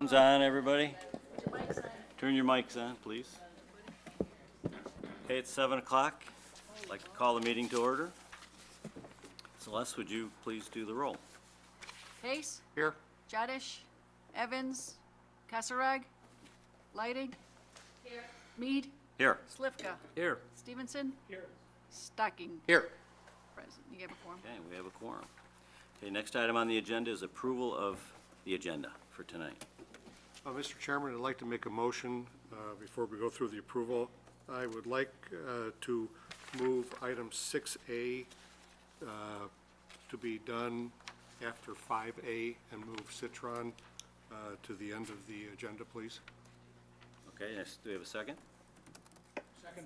Microphones on, everybody. Turn your mics on, please. Okay, it's 7 o'clock. I'd like to call the meeting to order. Celeste, would you please do the roll? Pace, Here. Jadish, Evans, Kasserag, Leidig. Here. Mead, Here. Slivka, Here. Stevenson. Here. Stocking, Here. present. You gave a form? Okay, we have a quorum. Okay, next item on the agenda is approval of the agenda for tonight. Mr. Chairman, I'd like to make a motion before we go through the approval. I would like to move item 6A to be done after 5A and move Cetron to the end of the agenda, please. Okay, next, do we have a second? Second.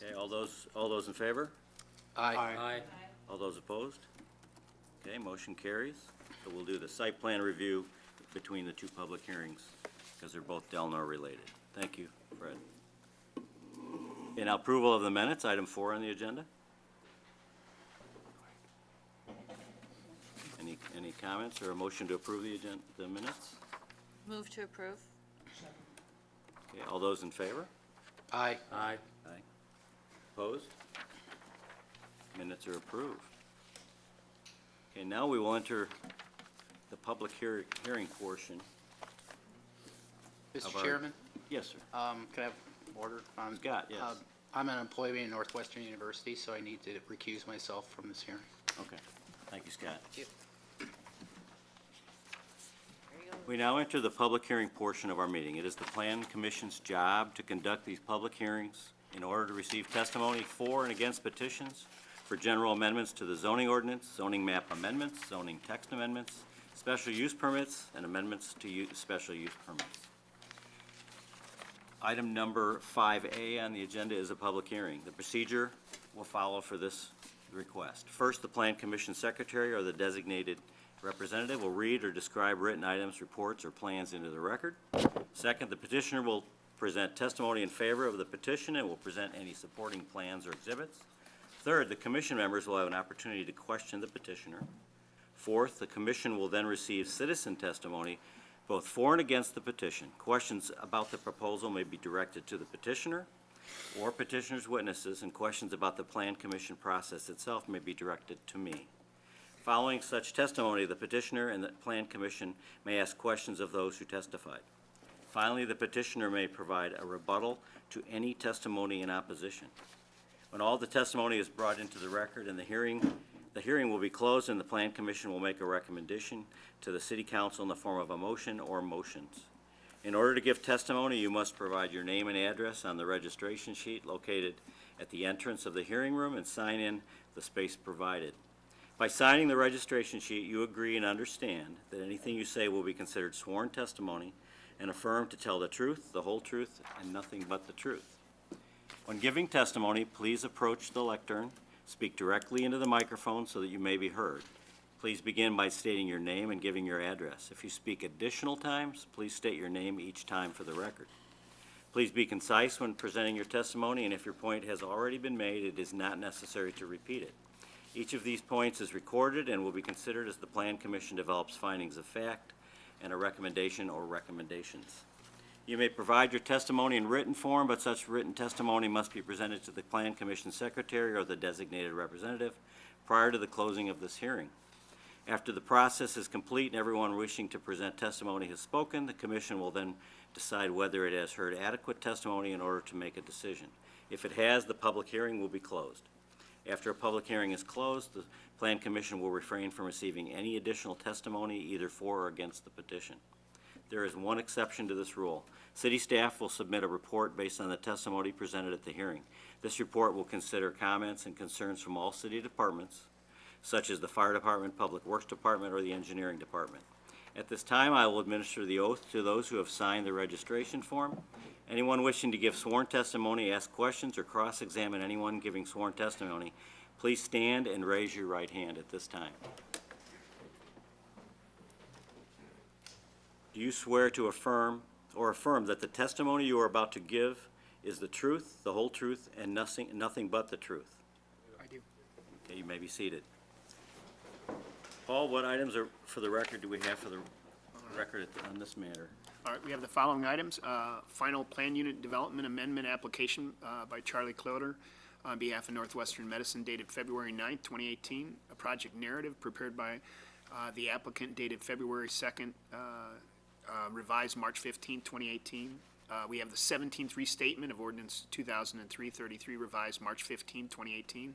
Okay, all those in favor? Aye. All those opposed? Okay, motion carries. So we'll do the site plan review between the two public hearings because they're both Delnor related. Thank you, Fred. And approval of the minutes, item 4 on the agenda. Any comments or a motion to approve the minutes? Move to approve. Okay, all those in favor? Aye. Aye. Opposed? Minutes are approved. Okay, now we will enter the public hearing portion. Mr. Of our- Chairman, Yes, sir. can I have order? Scott, yes. I'm an employee at Northwestern University, so I need to recuse myself from this hearing. Okay, thank you, Scott. Thank you. We now enter the public hearing portion of our meeting. It is the Plan Commission's job to conduct these public hearings in order to receive testimony for and against petitions for general amendments to the zoning ordinance, zoning map amendments, zoning text amendments, special use permits, and amendments to special use permits. Item number 5A on the agenda is a public hearing. The procedure will follow for this request. First, the Plan Commission Secretary or the designated representative will read or describe written items, reports, or plans into the record. Second, the petitioner will present testimony in favor of the petition and will present any supporting plans or exhibits. Third, the commission members will have an opportunity to question the petitioner. Fourth, the commission will then receive citizen testimony both for and against the petition. Questions about the proposal may be directed to the petitioner or petitioner's witnesses, and questions about the Plan Commission process itself may be directed to me. Following such testimony, the petitioner and the Plan Commission may ask questions of those who testified. Finally, the petitioner may provide a rebuttal to any testimony in opposition. When all the testimony is brought into the record and the hearing will be closed, and the Plan Commission will make a recommendation to the City Council in the form of a motion or motions. In order to give testimony, you must provide your name and address on the registration sheet located at the entrance of the hearing room and sign in the space provided. By signing the registration sheet, you agree and understand that anything you say will be considered sworn testimony and affirm to tell the truth, the whole truth, and nothing but the truth. When giving testimony, please approach the lectern, speak directly into the microphone so that you may be heard. Please begin by stating your name and giving your address. If you speak additional times, please state your name each time for the record. Please be concise when presenting your testimony, and if your point has already been made, it is not necessary to repeat it. Each of these points is recorded and will be considered as the Plan Commission develops findings of fact and a recommendation or recommendations. You may provide your testimony in written form, but such written testimony must be presented to the Plan Commission Secretary or the designated representative prior to the closing of this hearing. After the process is complete and everyone wishing to present testimony has spoken, the Commission will then decide whether it has heard adequate testimony in order to make a decision. If it has, the public hearing will be closed. After a public hearing is closed, the Plan Commission will refrain from receiving any additional testimony either for or against the petition. There is one exception to this rule. City staff will submit a report based on the testimony presented at the hearing. This report will consider comments and concerns from all city departments, such as the Fire Department, Public Works Department, or the Engineering Department. At this time, I will administer the oath to those who have signed the registration form. Anyone wishing to give sworn testimony, ask questions, or cross-examine anyone giving sworn testimony, please stand and raise your right hand at this time. Do you swear to affirm that the testimony you are about to give is the truth, the whole truth, and nothing but the truth? I do. Okay, you may be seated. Paul, what items are, for the record, do we have for the record on this matter. All right, we have the following items. Final Plan Unit Development Amendment Application by Charlie Cloder on behalf of Northwestern Medicine dated February 9th, 2018. A project narrative prepared by the applicant dated February 2nd, revised March 15th, 2018. We have the 17th restatement of Ordinance 2003-33 revised March 15th, 2018.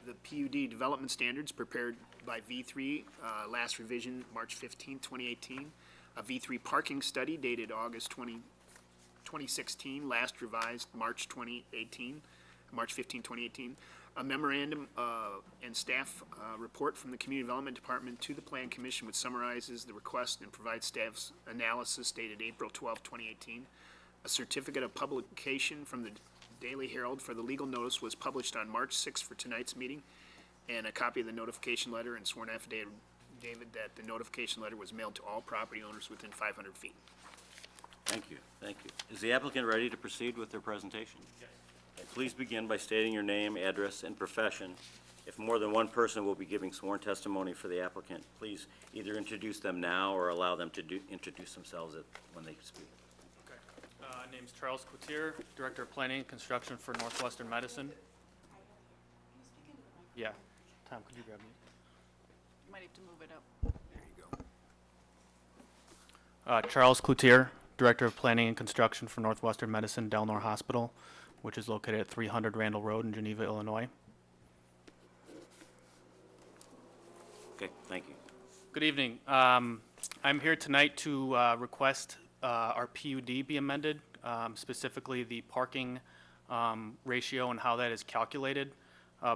The PUD Development Standards prepared by V3, last revision March 15th, 2018. A V3 Parking Study dated August 2016, last revised March 2018, March 15, 2018. A memorandum and staff report from the Community Development Department to the Plan Commission, which summarizes the request and provides staff's analysis dated April 12, 2018. A certificate of publication from the Daily Herald for the legal notice was published on March 6 for tonight's meeting, and a copy of the notification letter and sworn affidavit that the notification letter was mailed to all property owners within 500 feet. Thank you, thank you. Is the applicant ready to proceed with their presentation? Yes. Please begin by stating your name, address, and profession. If more than one person will be giving sworn testimony for the applicant, please either introduce them now or allow them to introduce themselves when they speak. Okay. Name's Charles Coutier, Director of Planning and Construction for Northwestern Medicine. Yeah. Tom, could you grab me? You might have to move it up. There you go. Charles Cloutier, Director of Planning and Construction for Northwestern Medicine, Delnor Hospital, which is located at 300 Randall Road in Geneva, Illinois. Okay, thank you. Good evening. I'm here tonight to request our PUD be amended, specifically the parking ratio and how that is calculated.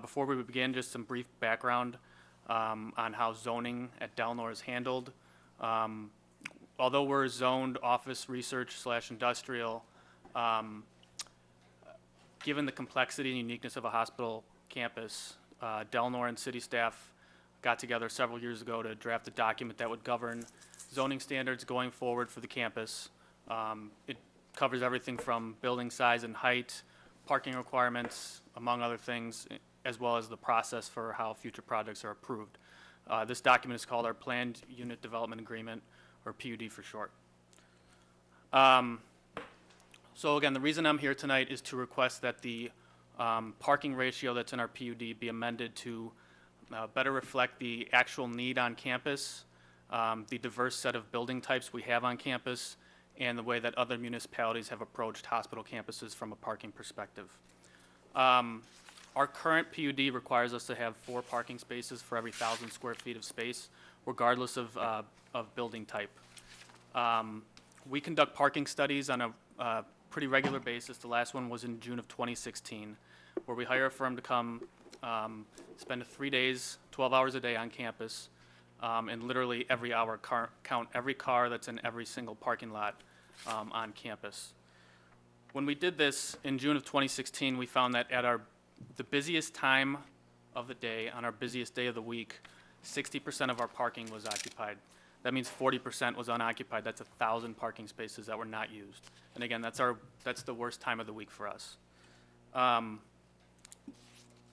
Before we begin, just some brief background on how zoning at Delnor is handled. Although we're zoned office research / industrial, given the complexity and uniqueness of a hospital campus, Delnor and city staff got together several years ago to draft a document that would govern zoning standards going forward for the campus. It covers everything from building size and height, parking requirements, among other things, as well as the process for how future projects are approved. This document is called our Planned Unit Development Agreement, or PUD for short. So again, the reason I'm here tonight is to request that the parking ratio that's in our PUD be amended to better reflect the actual need on campus, the diverse set of building types we have on campus, and the way that other municipalities have approached hospital campuses from a parking perspective. Our current PUD requires us to have 4 parking spaces for every 1,000 square feet of space, regardless of building type. We conduct parking studies on a pretty regular basis. The last one was in June of 2016, where we hire a firm to come spend 3 days, 12 hours a day on campus, and literally every hour count every car that's in every single parking lot on campus. When we did this in June of 2016, we found that at the busiest time of the day, on our busiest day of the week, 60% of our parking was occupied. That means 40% was unoccupied. That's 1,000 parking spaces that were not used. And again, that's the worst time of the week for us.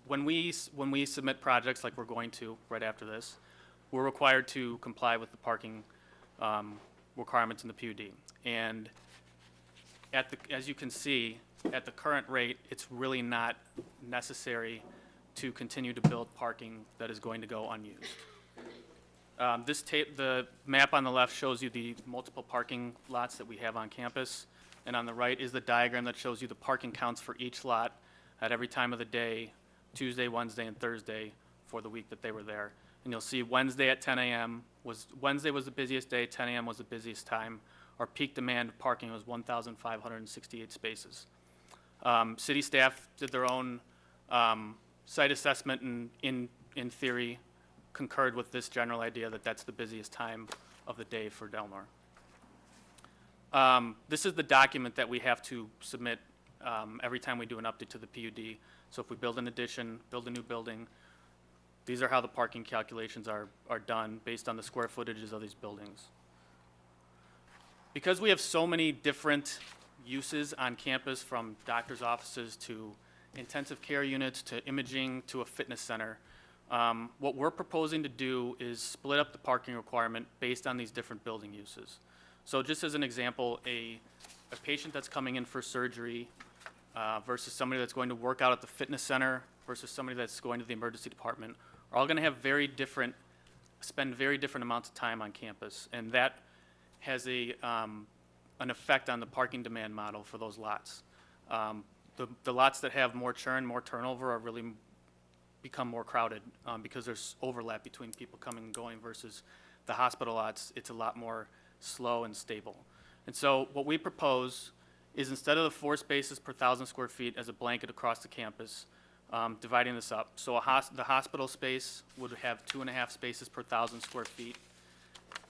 When we submit projects like we're going to right after this, we're required to comply with the parking requirements in the PUD. And as you can see, at the current rate, it's really not necessary to continue to build parking that is going to go unused. The map on the left shows you the multiple parking lots that we have on campus, and on the right is the diagram that shows you the parking counts for each lot at every time of the day, Tuesday, Wednesday, and Thursday for the week that they were there. And you'll see Wednesday at 10 a.m. Wednesday was the busiest day, 10 a.m. was the busiest time. Our peak demand parking was 1,568 spaces. City staff did their own site assessment and in theory concurred with this general idea that that's the busiest time of the day for Delnor. This is the document that we have to submit every time we do an update to the PUD. So if we build an addition, build a new building, these are how the parking calculations are done based on the square footages of these buildings. Because we have so many different uses on campus, from doctor's offices to intensive care units to imaging to a fitness center, What we're proposing to do is split up the parking requirement based on these different building uses. So just as an example, a patient that's coming in for surgery versus somebody that's going to work out at the fitness center versus somebody that's going to the emergency department are all going to have spend very different amounts of time on campus. And that has an effect on the parking demand model for those lots. The lots that have more churn, more turnover are really become more crowded because there's overlap between people coming and going versus the hospital lots. It's a lot more slow and stable. And so what we propose is instead of the 4 spaces per 1,000 square feet as a blanket across the campus, dividing this up. So the hospital space would have 2.5 spaces per 1,000 square feet.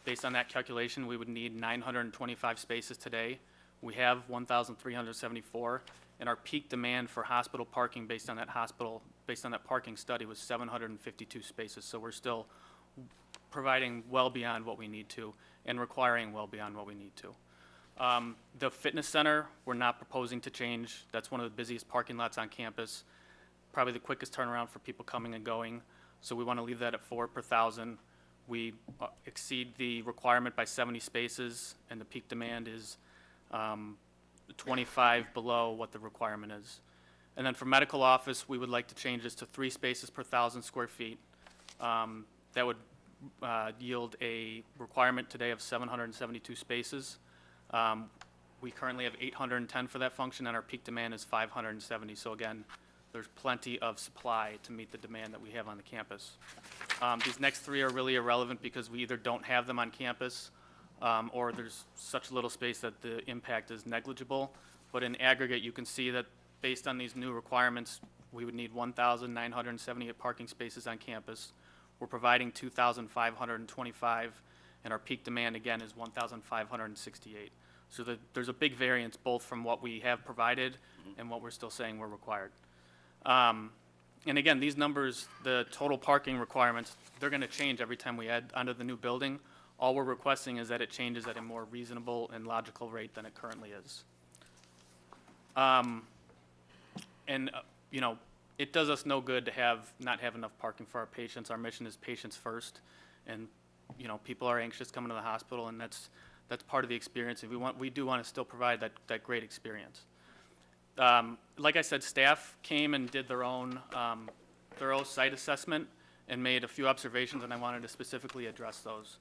Based on that calculation, we would need 925 spaces today. We have 1,374, and our peak demand for hospital parking based on that parking study was 752 spaces. So we're still providing well beyond what we need to and requiring well beyond what we need to. The fitness center, we're not proposing to change. That's one of the busiest parking lots on campus, probably the quickest turnaround for people coming and going. So we want to leave that at 4 per 1,000. We exceed the requirement by 70 spaces, and the peak demand is 25 below what the requirement is. And then for medical office, we would like to change this to 3 spaces per 1,000 square feet. That would yield a requirement today of 772 spaces. We currently have 810 for that function, and our peak demand is 570. So again, there's plenty of supply to meet the demand that we have on the campus. These next 3 are really irrelevant because we either don't have them on campus or there's such little space that the impact is negligible. But in aggregate, you can see that based on these new requirements, we would need 1,978 parking spaces on campus. We're providing 2,525, and our peak demand, again, is 1,568. So there's a big variance both from what we have provided and what we're still saying we're required. And again, these numbers, the total parking requirements, they're going to change every time we add onto the new building. All we're requesting is that it changes at a more reasonable and logical rate than it currently is. You know, it does us no good to not have enough parking for our patients. Our mission is patients first, and you know, people are anxious coming to the hospital, and that's part of the experience. And we do want to still provide that great experience. Like I said, staff came and did their own thorough site assessment and made a few observations, and I wanted to specifically address those.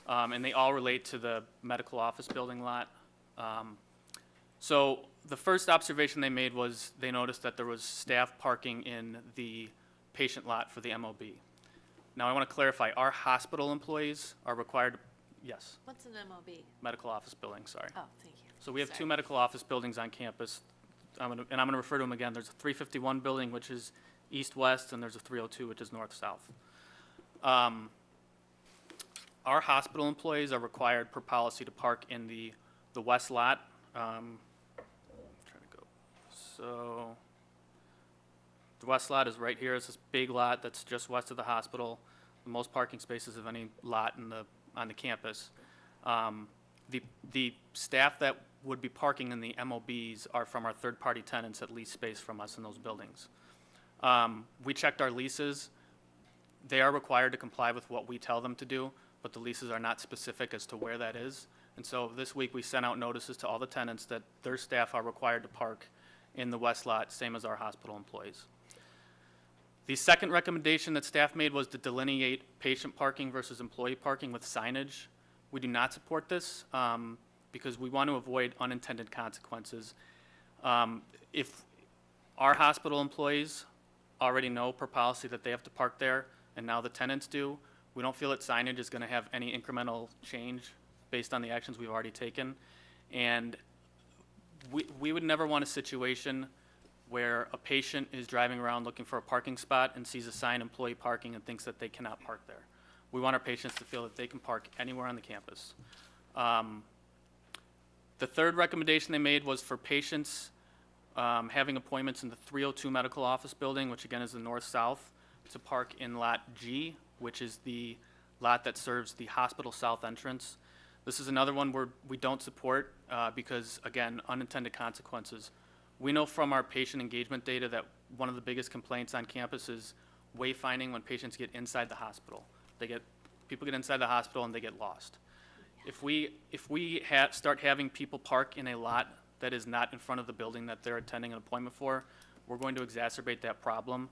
And they all relate to the medical office building lot. So the first observation they made was they noticed that there was staff parking in the patient lot for the MOB. Now I want to clarify, our hospital employees are required to, yes, What's an MOB? medical office building, sorry. Oh, thank you. So we have Sorry. 2 medical office buildings on campus, and I'm going to refer to them again. There's a 351 building, which is east-west, and there's a 302, which is north-south. Our hospital employees are required per policy to park in the west lot. I'm trying to go. So the west lot is right here. It's this big lot that's just west of the hospital. The most parking spaces of any lot on the campus. The staff that would be parking in the MOBs are from our third-party tenants that lease space from us in those buildings. We checked our leases. They are required to comply with what we tell them to do, but the leases are not specific as to where that is. And so this week we sent out notices to all the tenants that their staff are required to park in the west lot, same as our hospital employees. The second recommendation that staff made was to delineate patient parking versus employee parking with signage. We do not support this because we want to avoid unintended consequences. If our hospital employees already know per policy that they have to park there, and now the tenants do, we don't feel that signage is going to have any incremental change based on the actions we've already taken. And we would never want a situation where a patient is driving around looking for a parking spot and sees a sign employee parking and thinks that they cannot park there. We want our patients to feel that they can park anywhere on the campus. The third recommendation they made was for patients having appointments in the 302 medical office building, which again is the north-south, to park in lot G, which is the lot that serves the hospital south entrance. This is another one where we don't support because, again, unintended consequences. We know from our patient engagement data that one of the biggest complaints on campus is wayfinding when patients get inside the hospital. People get inside the hospital and they get lost. If we start having people park in a lot that is not in front of the building that they're attending an appointment for, we're going to exacerbate that problem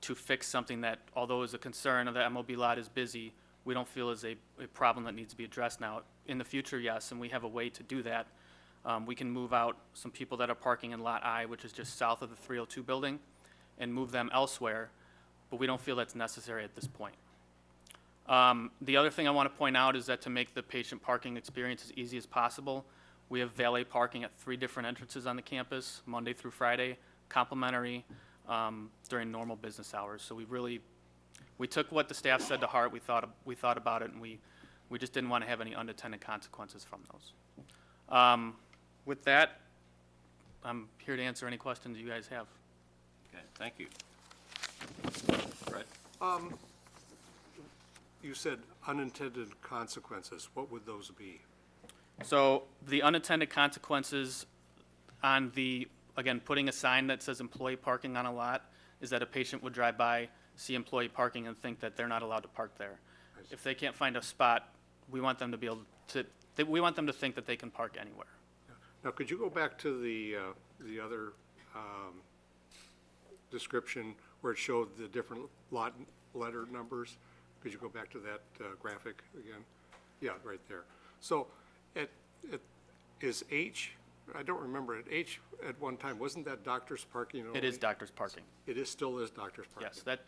to fix something that, although is a concern of the MOB lot is busy, we don't feel is a problem that needs to be addressed now. In the future, yes, and we have a way to do that. We can move out some people that are parking in Lot I, which is just south of the 302 building, and move them elsewhere, but we don't feel that's necessary at this point. The other thing I want to point out is that to make the patient parking experience as easy as possible, we have valet parking at 3 different entrances on the campus, Monday through Friday, complimentary during normal business hours. So we took what the staff said to heart, we thought about it, and we just didn't want to have any unintended consequences from those. With that, I'm here to answer any questions you guys have. Okay, thank you. Brett? You said unintended consequences. What would those be? So the unintended consequences on again, putting a sign that says employee parking on a lot is that a patient would drive by, see employee parking and think that they're not allowed to park there. If they can't find a spot, we want them to be able to, we want them to think that they can park anywhere. Now, could you go back to the other description where it showed the different lot letter numbers? Could you go back to that graphic again? Yeah, right there. So is H, I don't remember it, H at one time, wasn't that doctor's parking only? It is doctor's parking. It still is doctor's parking? Yes, that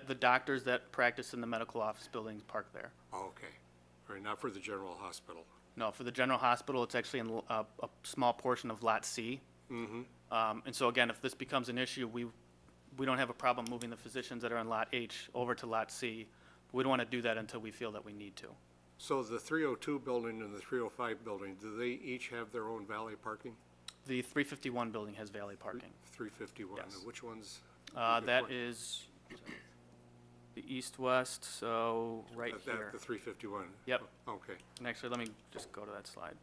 the doctors that practice in the medical office buildings park there. Oh, okay. All right, not for the general hospital. No, for the general hospital, it's actually in a small portion of Lot C. And so again, if this becomes an issue, we don't have a problem moving the physicians that are in Lot H over to Lot C. We don't want to do that until we feel that we need to. So the 302 building and the 305 building, do they each have their own valet parking? The 351 building has valet parking. 351, Yes. and which ones? That is the east-west, so right here. The 351? Yep. Okay, And actually, let me just go to that slide.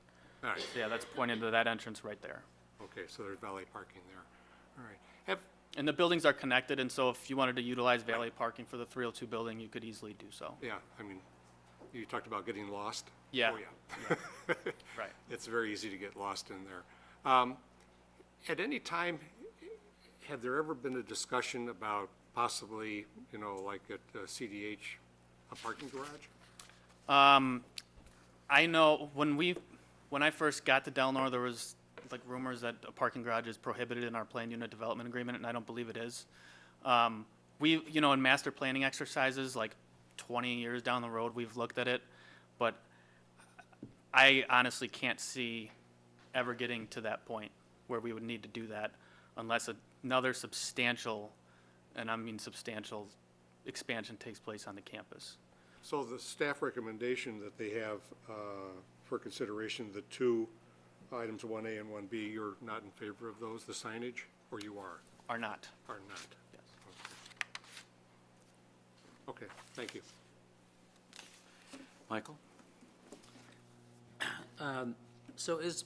all right, Yeah, that's pointing to that entrance right there. okay, so there's valet parking there. All right. And the buildings are connected, and so if you wanted to utilize valet parking for the 302 building, you could easily do so. Yeah, I mean, you talked about getting lost? Yeah. Oh, yeah. Right. It's very easy to get lost in there. At any time, had there ever been a discussion about possibly, like at CDH, a parking garage? I know when I first got to Delnor, there was like rumors that a parking garage is prohibited in our plan unit development agreement, and I don't believe it is. In master planning exercises, like 20 years down the road, we've looked at it, but I honestly can't see ever getting to that point where we would need to do that unless another substantial, and I mean substantial, expansion takes place on the campus. So the staff recommendation that they have for consideration, the two items 1A and 1B, you're not in favor of those, the signage, or you are? Are not. Are not? Yes. Okay, thank you. Michael? So is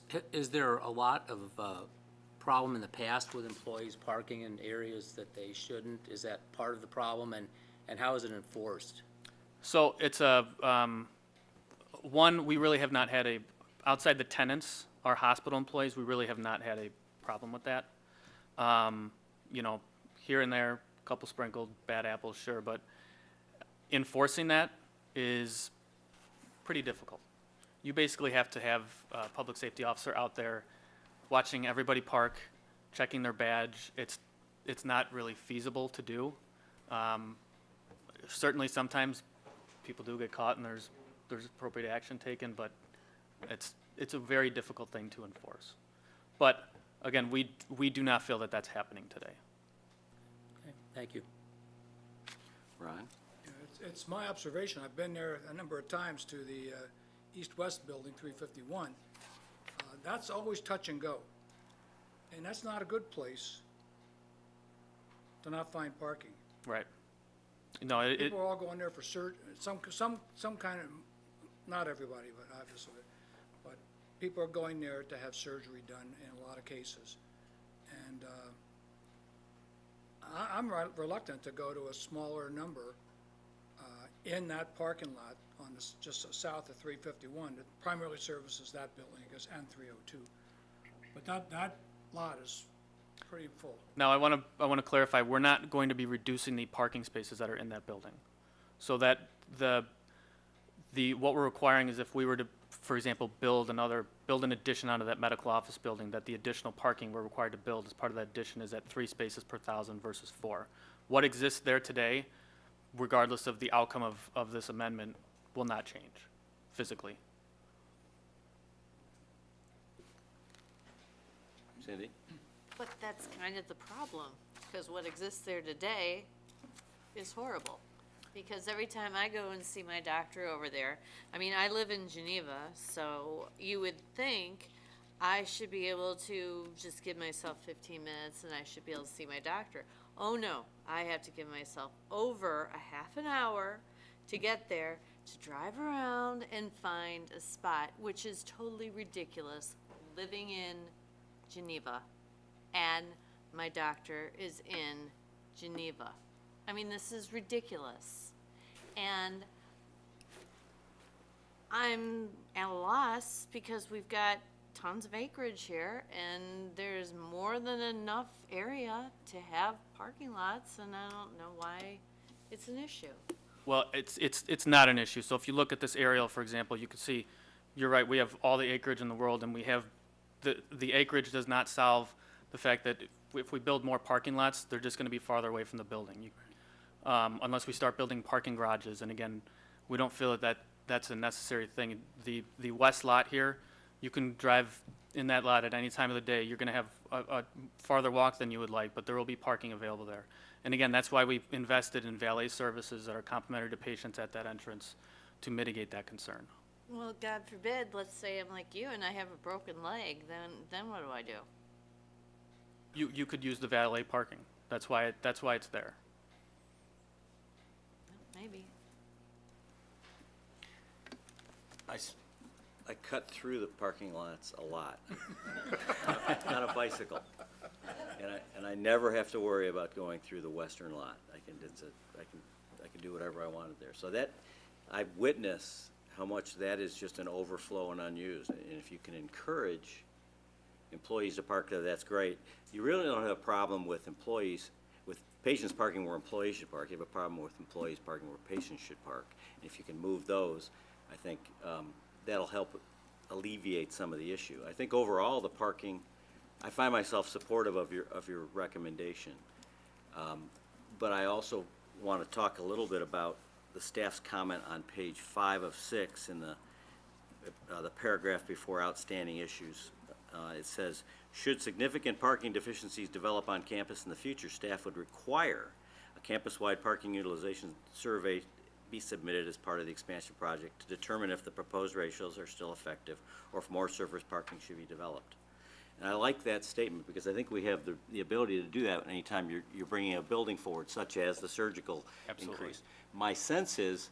there a lot of problem in the past with employees parking in areas that they shouldn't? Is that part of the problem, and how is it enforced? So it's we really have not had outside the tenants, our hospital employees, we really have not had a problem with that. Here and there, a couple sprinkled bad apples, sure, but enforcing that is pretty difficult. You basically have to have a public safety officer out there watching everybody park, checking their badge. It's not really feasible to do. Certainly sometimes people do get caught and there's appropriate action taken, but it's a very difficult thing to enforce. But again, we do not feel that that's happening today. Okay, thank you. Ron? It's my observation, I've been there a number of times to the east-west building, 351. That's always touch and go. And that's not a good place to not find parking. Right. No, People are all going there for some kind of, not everybody, but obviously, but people are going there to have surgery done in a lot of cases. And I'm reluctant to go to a smaller number in that parking lot on this, just south of 351, that primarily services that building, I guess, and 302. But that lot is pretty full. Now, I want to clarify, we're not going to be reducing the parking spaces that are in that building. So that what we're requiring is if we were to, for example, build an addition onto that medical office building, that the additional parking we're required to build as part of that addition is at 3 spaces per 1,000 versus 4. What exists there today, regardless of the outcome of this amendment, will not change physically. Cindy? But that's kind of the problem, because what exists there today is horrible. Because every time I go and see my doctor over there, I mean, I live in Geneva, so you would think I should be able to just give myself 15 minutes and I should be able to see my doctor. Oh no, I have to give myself over a half an hour to get there, to drive around and find a spot, which is totally ridiculous, living in Geneva, and my doctor is in Geneva. I mean, this is ridiculous. And I'm at a loss because we've got tons of acreage here and there's more than enough area to have parking lots, and I don't know why it's an issue. Well, it's not an issue. So if you look at this aerial, for example, you can see, you're right, we have all the acreage in the world, and we have, the acreage does not solve the fact that if we build more parking lots, they're just gonna be farther away from the building. Unless we start building parking garages, and again, we don't feel that that's a necessary thing. The west lot here, you can drive in that lot at any time of the day. You're gonna have a farther walk than you would like, but there will be parking available there. And again, that's why we invested in valet services that are complimentary to patients at that entrance to mitigate that concern. Well, God forbid, let's say I'm like you and I have a broken leg, then what do I do? You could use the valet parking. That's why it's there. Maybe. I cut through the parking lots a lot on a bicycle, and I never have to worry about going through the western lot. I can do whatever I wanted there. So that I witness how much that is just an overflow and unused. And if you can encourage employees to park there, that's great. You really don't have a problem with patients parking where employees should park. You have a problem with employees parking where patients should park. And if you can move those, I think that'll help alleviate some of the issue. I think overall the parking, I find myself supportive of your recommendation. But I also want to talk a little bit about the staff's comment on page 5 of 6 in the paragraph before outstanding issues. It says, should significant parking deficiencies develop on campus in the future, staff would require a campus-wide parking utilization survey be submitted as part of the expansion project to determine if the proposed ratios are still effective or if more surface parking should be developed. And I like that statement because I think we have the ability to do that anytime you're bringing a building forward, such as the surgical increase. My sense is,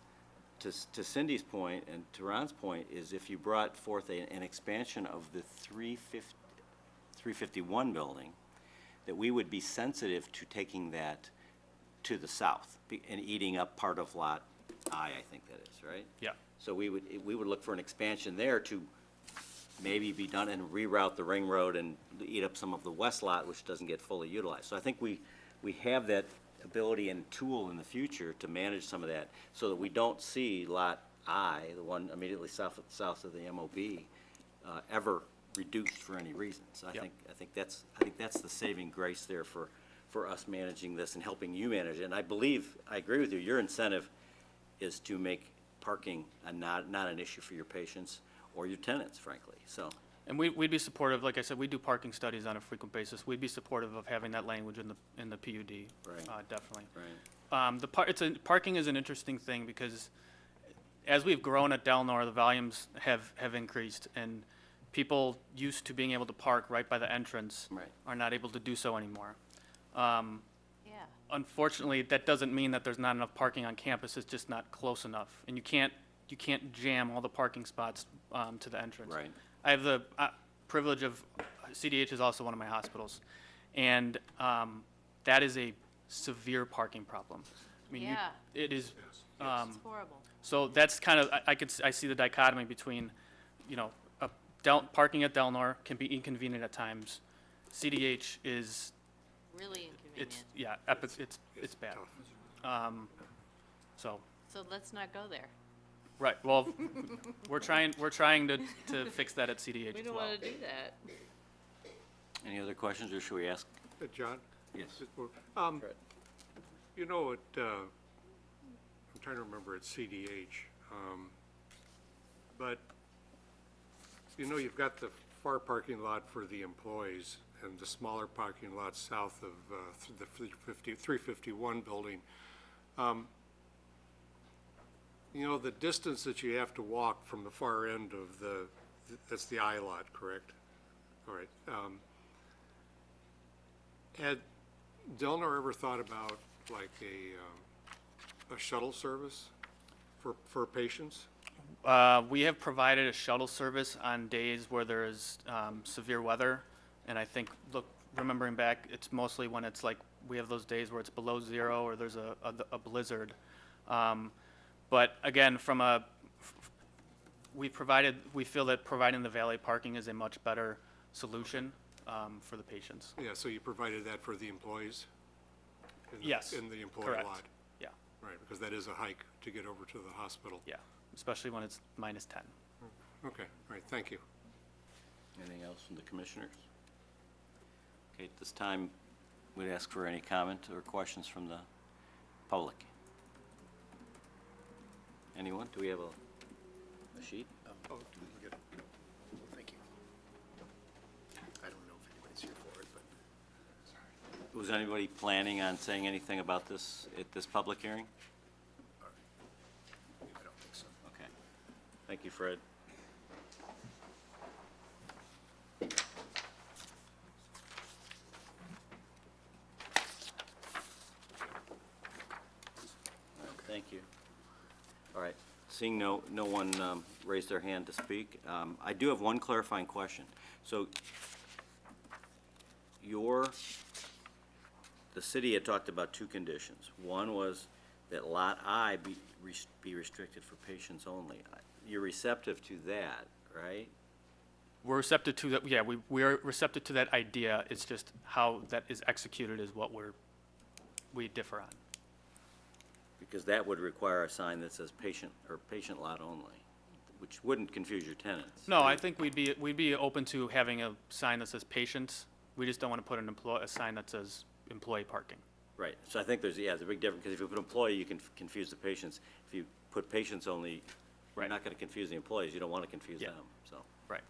to Cindy's point and to Ron's point, is if you brought forth an expansion of the 351 building, that we would be sensitive to taking that to the south and eating up part of lot I think that is, right? Yeah. So we would look for an expansion there to maybe be done and reroute the ring road and eat up some of the west lot, which doesn't get fully utilized. So I think we have that ability and tool in the future to manage some of that so that we don't see lot I, the one immediately south of the MOB, ever reduced for any reason. So I think that's the saving grace there for us managing this and helping you manage it. And I agree with you, your incentive is to make parking not an issue for your patients or your tenants, frankly, so. And we'd be supportive, like I said, we do parking studies on a frequent basis. We'd be supportive of having that language in the PUD. Right. Definitely. Right. Parking is an interesting thing because as we've grown at Delnor, the volumes have increased, and people used to being able to park right by the entrance Right. are not able to do so anymore. Yeah. Unfortunately, that doesn't mean that there's not enough parking on campus. It's just not close enough, and you can't jam all the parking spots to the entrance. Right. I have the privilege of CDH is also one of my hospitals, and that is a severe parking problem. I mean, Yeah. it is, It's horrible. so that's kind of, I see the dichotomy between, you know, parking at Delnor can be inconvenient at times. CDH is, Really it's, inconvenient. yeah, it's bad. So, So let's not go there. right, well, we're trying to fix that at CDH We as don't well. wanna do that. Any other questions, or should we ask? John? Yes. You know, I'm trying to remember at CDH, but, you know, you've got the far parking lot for the employees and the smaller parking lot south of the 351 building. You know, the distance that you have to walk from the far end of that's the I lot, correct? All right. Had Delnor ever thought about like a shuttle service for patients? We have provided a shuttle service on days where there is severe weather, and I think, remembering back, it's mostly when it's like, we have those days where it's below zero or there's a blizzard. But again, we feel that providing the valet parking is a much better solution for the patients. Yeah, so you provided that for the employees? Yes, In the employee correct. lot? Yeah, Right, because that is a hike to get over to the hospital. yeah, especially when it's -10. Okay, all right, thank you. Anything else from the commissioners? Okay, at this time, we'd ask for any comment or questions from the public. Anyone? Do we have a sheet? Oh, Thank you. I don't know if anybody's here for it, but. Was anybody planning on saying anything about this at this public hearing? I don't think so. Okay. Thank you, Fred. Thank you. All right, seeing no one raised their hand to speak, I do have one clarifying question. So the city had talked about two conditions. One was that Lot I be restricted for patients only. You're receptive to that, right? We're receptive to that, yeah, we are receptive to that idea, it's just how that is executed is what we differ on. Because that would require a sign that says patient, or patient lot only, which wouldn't confuse your tenants. No, I think we'd be open to having a sign that says patients, we just don't want to put a sign that says employee parking. Right, so I think there's a big difference, because if you put employee, you can confuse the patients. If you put patients only, you're Right. not gonna confuse the employees, you don't wanna confuse Yeah. them, so. Right.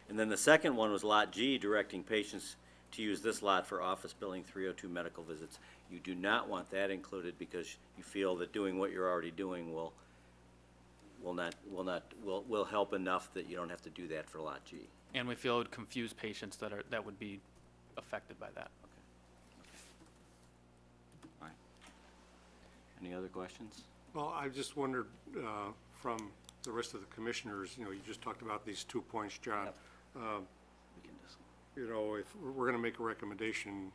And then the second one was Lot G, directing patients to use this lot for office building 302 medical visits. You do not want that included because you feel that doing what you're already doing will help enough that you don't have to do that for Lot G. And we feel it would confuse patients that would be affected by that. All right. Any other questions? Well, I just wondered, from the rest of the commissioners, you know, you just talked about these 2 points, John. Yep. We can just, You know, if we're gonna make a recommendation,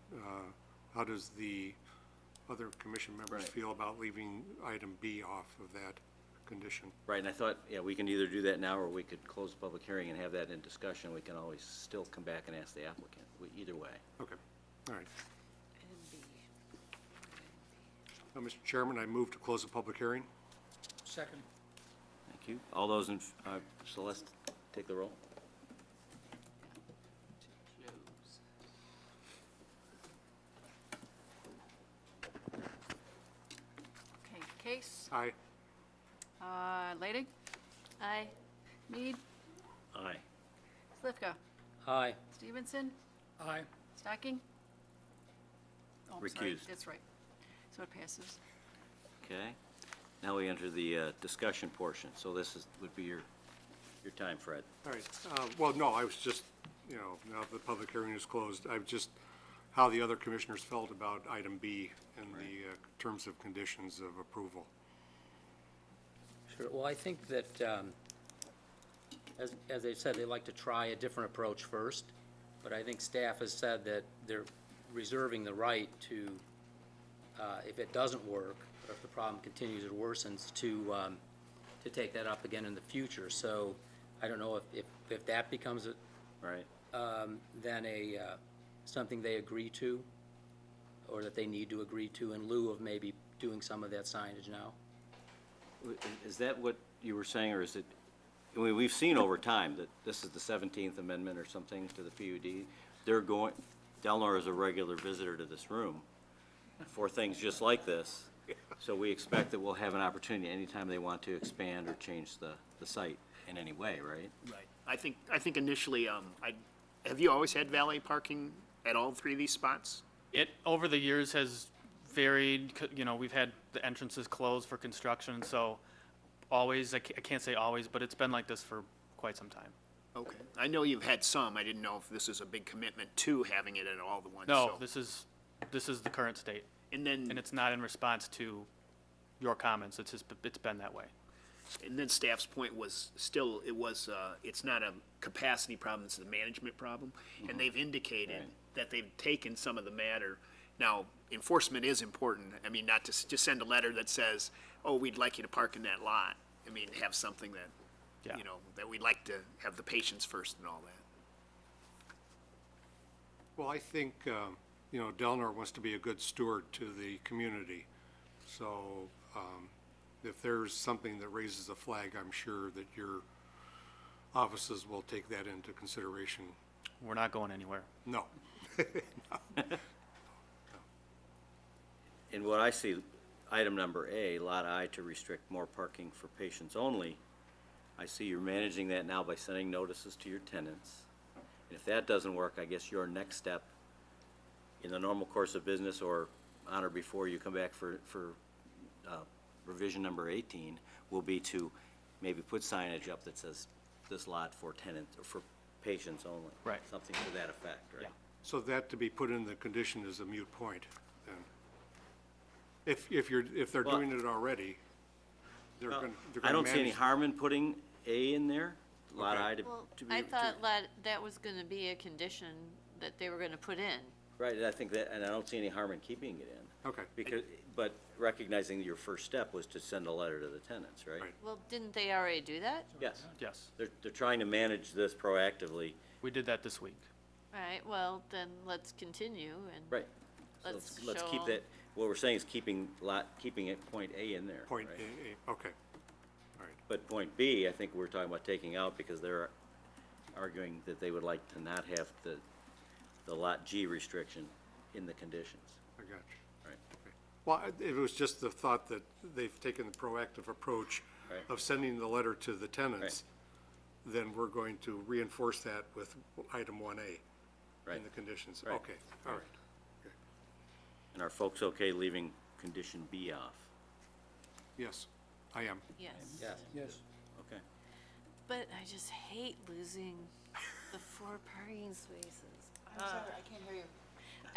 how does the other commission members Right. feel about leaving item B off of that condition? right, and I thought, yeah, we can either do that now, or we could close the public hearing and have that in discussion. We can always still come back and ask the applicant, either way. Okay, all right. And B. Mr. Chairman, I move to close the public hearing. Second. Thank you. All those in, Celeste, take the roll. Okay, Case, Aye. Leidig, Aye. Mead, Aye. Slivka, Aye. Stevenson, Aye. Stocking. Oh, I'm sorry, Recused. that's right. So it passes. Okay. Now we enter the discussion portion. So this would be your time, Fred. All right, well, no, I was just, you know, now the public hearing is closed, I've just, how the other commissioners felt about item B and the terms of conditions of approval. Sure, well, I think that, as they've said, they like to try a different approach first, but I think staff has said that they're reserving the right to if it doesn't work, or if the problem continues or worsens, to take that up again in the future. So I don't know if that becomes a, Right. then something they agree to, or that they need to agree to in lieu of maybe doing some of that signage now. Is that what you were saying, or is it, I mean, we've seen over time that this is the 17th Amendment or something to the PUD. They're going, Delnor is a regular visitor to this room for things just like this. So we expect that we'll have an opportunity anytime they want to expand or change the site in any way, right? Right. I think initially, have you always had valet parking at all three of these spots? It, over the years, has varied, you know, we've had the entrances closed for construction, so always, I can't say always, but it's been like this for quite some time. Okay. I know you've had some. I didn't know if this is a big commitment to having it at all the ones. No, so- this is the current state, And then, and it's not in response to your comments, it's just, it's been that way. and then staff's point was still, it's not a capacity problem, it's a management problem. And they've indicated Right. that they've taken some of the matter. Now, enforcement is important. I mean, not to just send a letter that says, oh, we'd like you to park in that lot. I mean, have something that, Yeah. you know, that we'd like to have the patients first and all that. Well, I think, you know, Delnor wants to be a good steward to the community. So if there's something that raises a flag, I'm sure that your offices will take that into consideration. We're not going anywhere. No. In what I see, item number A, Lot I, to restrict more parking for patients only, I see you're managing that now by sending notices to your tenants. And if that doesn't work, I guess your next step in the normal course of business or on or before you come back for revision number 18 will be to maybe put signage up that says this lot for tenants, or for patients only. Right. Something to that effect, right? Yeah. So that to be put in the condition is a moot point, then. If they're Well- doing it already, they're Well, going to I don't see any manage- harm in putting A in there, Lot Okay. I to Well, to be. I to- thought that was gonna be a condition that they were gonna put in. Right, I think that, and I don't see any harm in keeping it in. Okay. Because, but recognizing your first step was to send a letter to the tenants, right? Right. Well, didn't they already do that? Yes, Yes, they're trying to manage this proactively, we did that this week. All right, well, then let's continue and. right? So Let's keep show- that, what we're saying is keeping it point A in there. Point right? A, okay. All right. But point B, I think we're talking about taking out because they're arguing that they would like to not have the Lot G restriction in the conditions, I got you. right? Okay. Well, it was just the thought that they've taken the proactive approach Right. of sending the letter to the tenants. Then we're going to reinforce that with item 1A Right. in the conditions. Right. Okay, all right. Okay. And are folks okay leaving condition B off? Yes, I am. Yes. Yes. Yes. Okay. But I just hate losing the 4 parking spaces. I'm sorry, I can't hear you.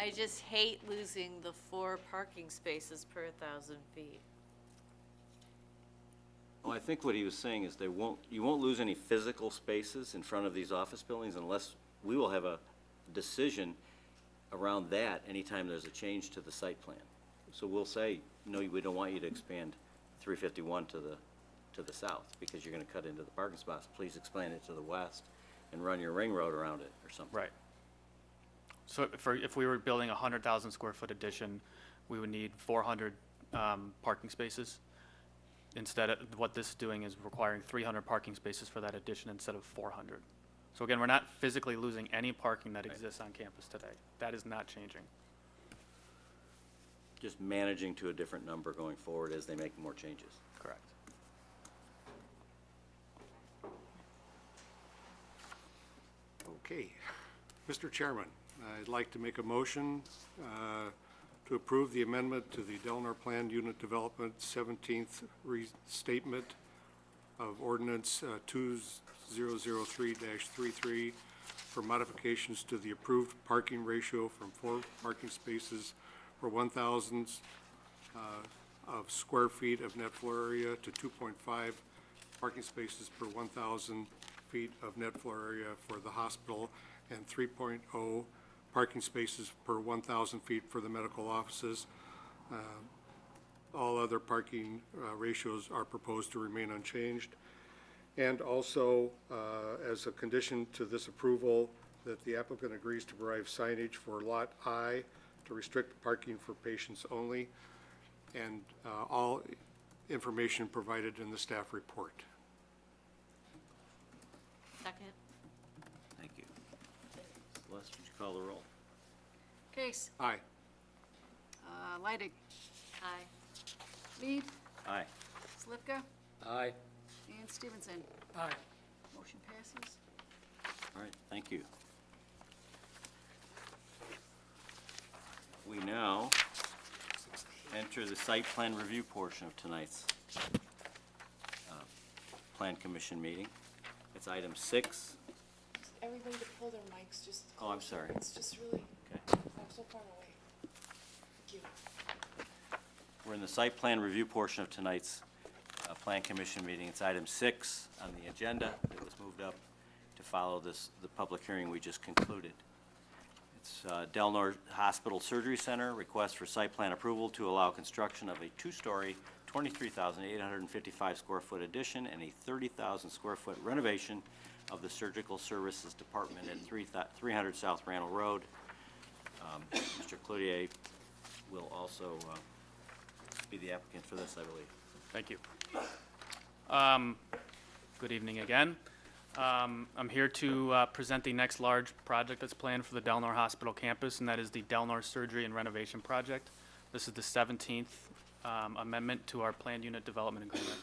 I just hate losing the 4 parking spaces per 1,000 feet. Well, I think what he was saying is you won't lose any physical spaces in front of these office buildings unless we will have a decision around that anytime there's a change to the site plan. So we'll say, no, we don't want you to expand 351 to the south because you're gonna cut into the parking spots. Please expand it to the west and run your ring road around it or something. Right. So if we were building a 100,000 square foot addition, we would need 400 parking spaces. Instead of, what this is doing is requiring 300 parking spaces for that addition instead of 400. So again, we're not physically losing any parking that exists on campus today. That is not changing. Just managing to a different number going forward as they make more changes. Correct. Okay. Mr. Chairman, I'd like to make a motion to approve the amendment to the Delnor Planned Unit Development 17th Restatement of Ordinance 2003-33 for modifications to the approved parking ratio from 4 parking spaces for 1,000 of square feet of net floor area to 2.5 parking spaces per 1,000 feet of net floor area for the hospital and 3.0 parking spaces per 1,000 feet for the medical offices. All other parking ratios are proposed to remain unchanged. And also, as a condition to this approval, that the applicant agrees to provide signage for Lot I to restrict parking for patients only, and all information provided in the staff report. Second. Thank you. Celeste, would you call the roll? Case. Aye. Leidig. Aye. Mead. Aye. Slivka. Aye. And Stevenson. Aye. Motion passes. All right, thank you. We now enter the site plan review portion of tonight's Plan Commission meeting. It's item 6. Everybody to pull their mics, just. Oh, I'm sorry. It's just really, Okay. I'm so far away. Thank you. We're in the site plan review portion of tonight's Plan Commission meeting. It's item 6 on the agenda. It was moved up to follow the public hearing we just concluded. It's Delnor Hospital Surgery Center, request for site plan approval to allow construction of a 2-story, 23,855 square foot addition and a 30,000 square foot renovation of the Surgical Services Department at 300 South Randall Road. Mr. Cloutier will also be the applicant for this, I believe. Thank you. Good evening again. I'm here to present the next large project that's planned for the Delnor Hospital campus, and that is the Delnor Surgery and Renovation Project. This is the 17th amendment to our planned unit development agreement.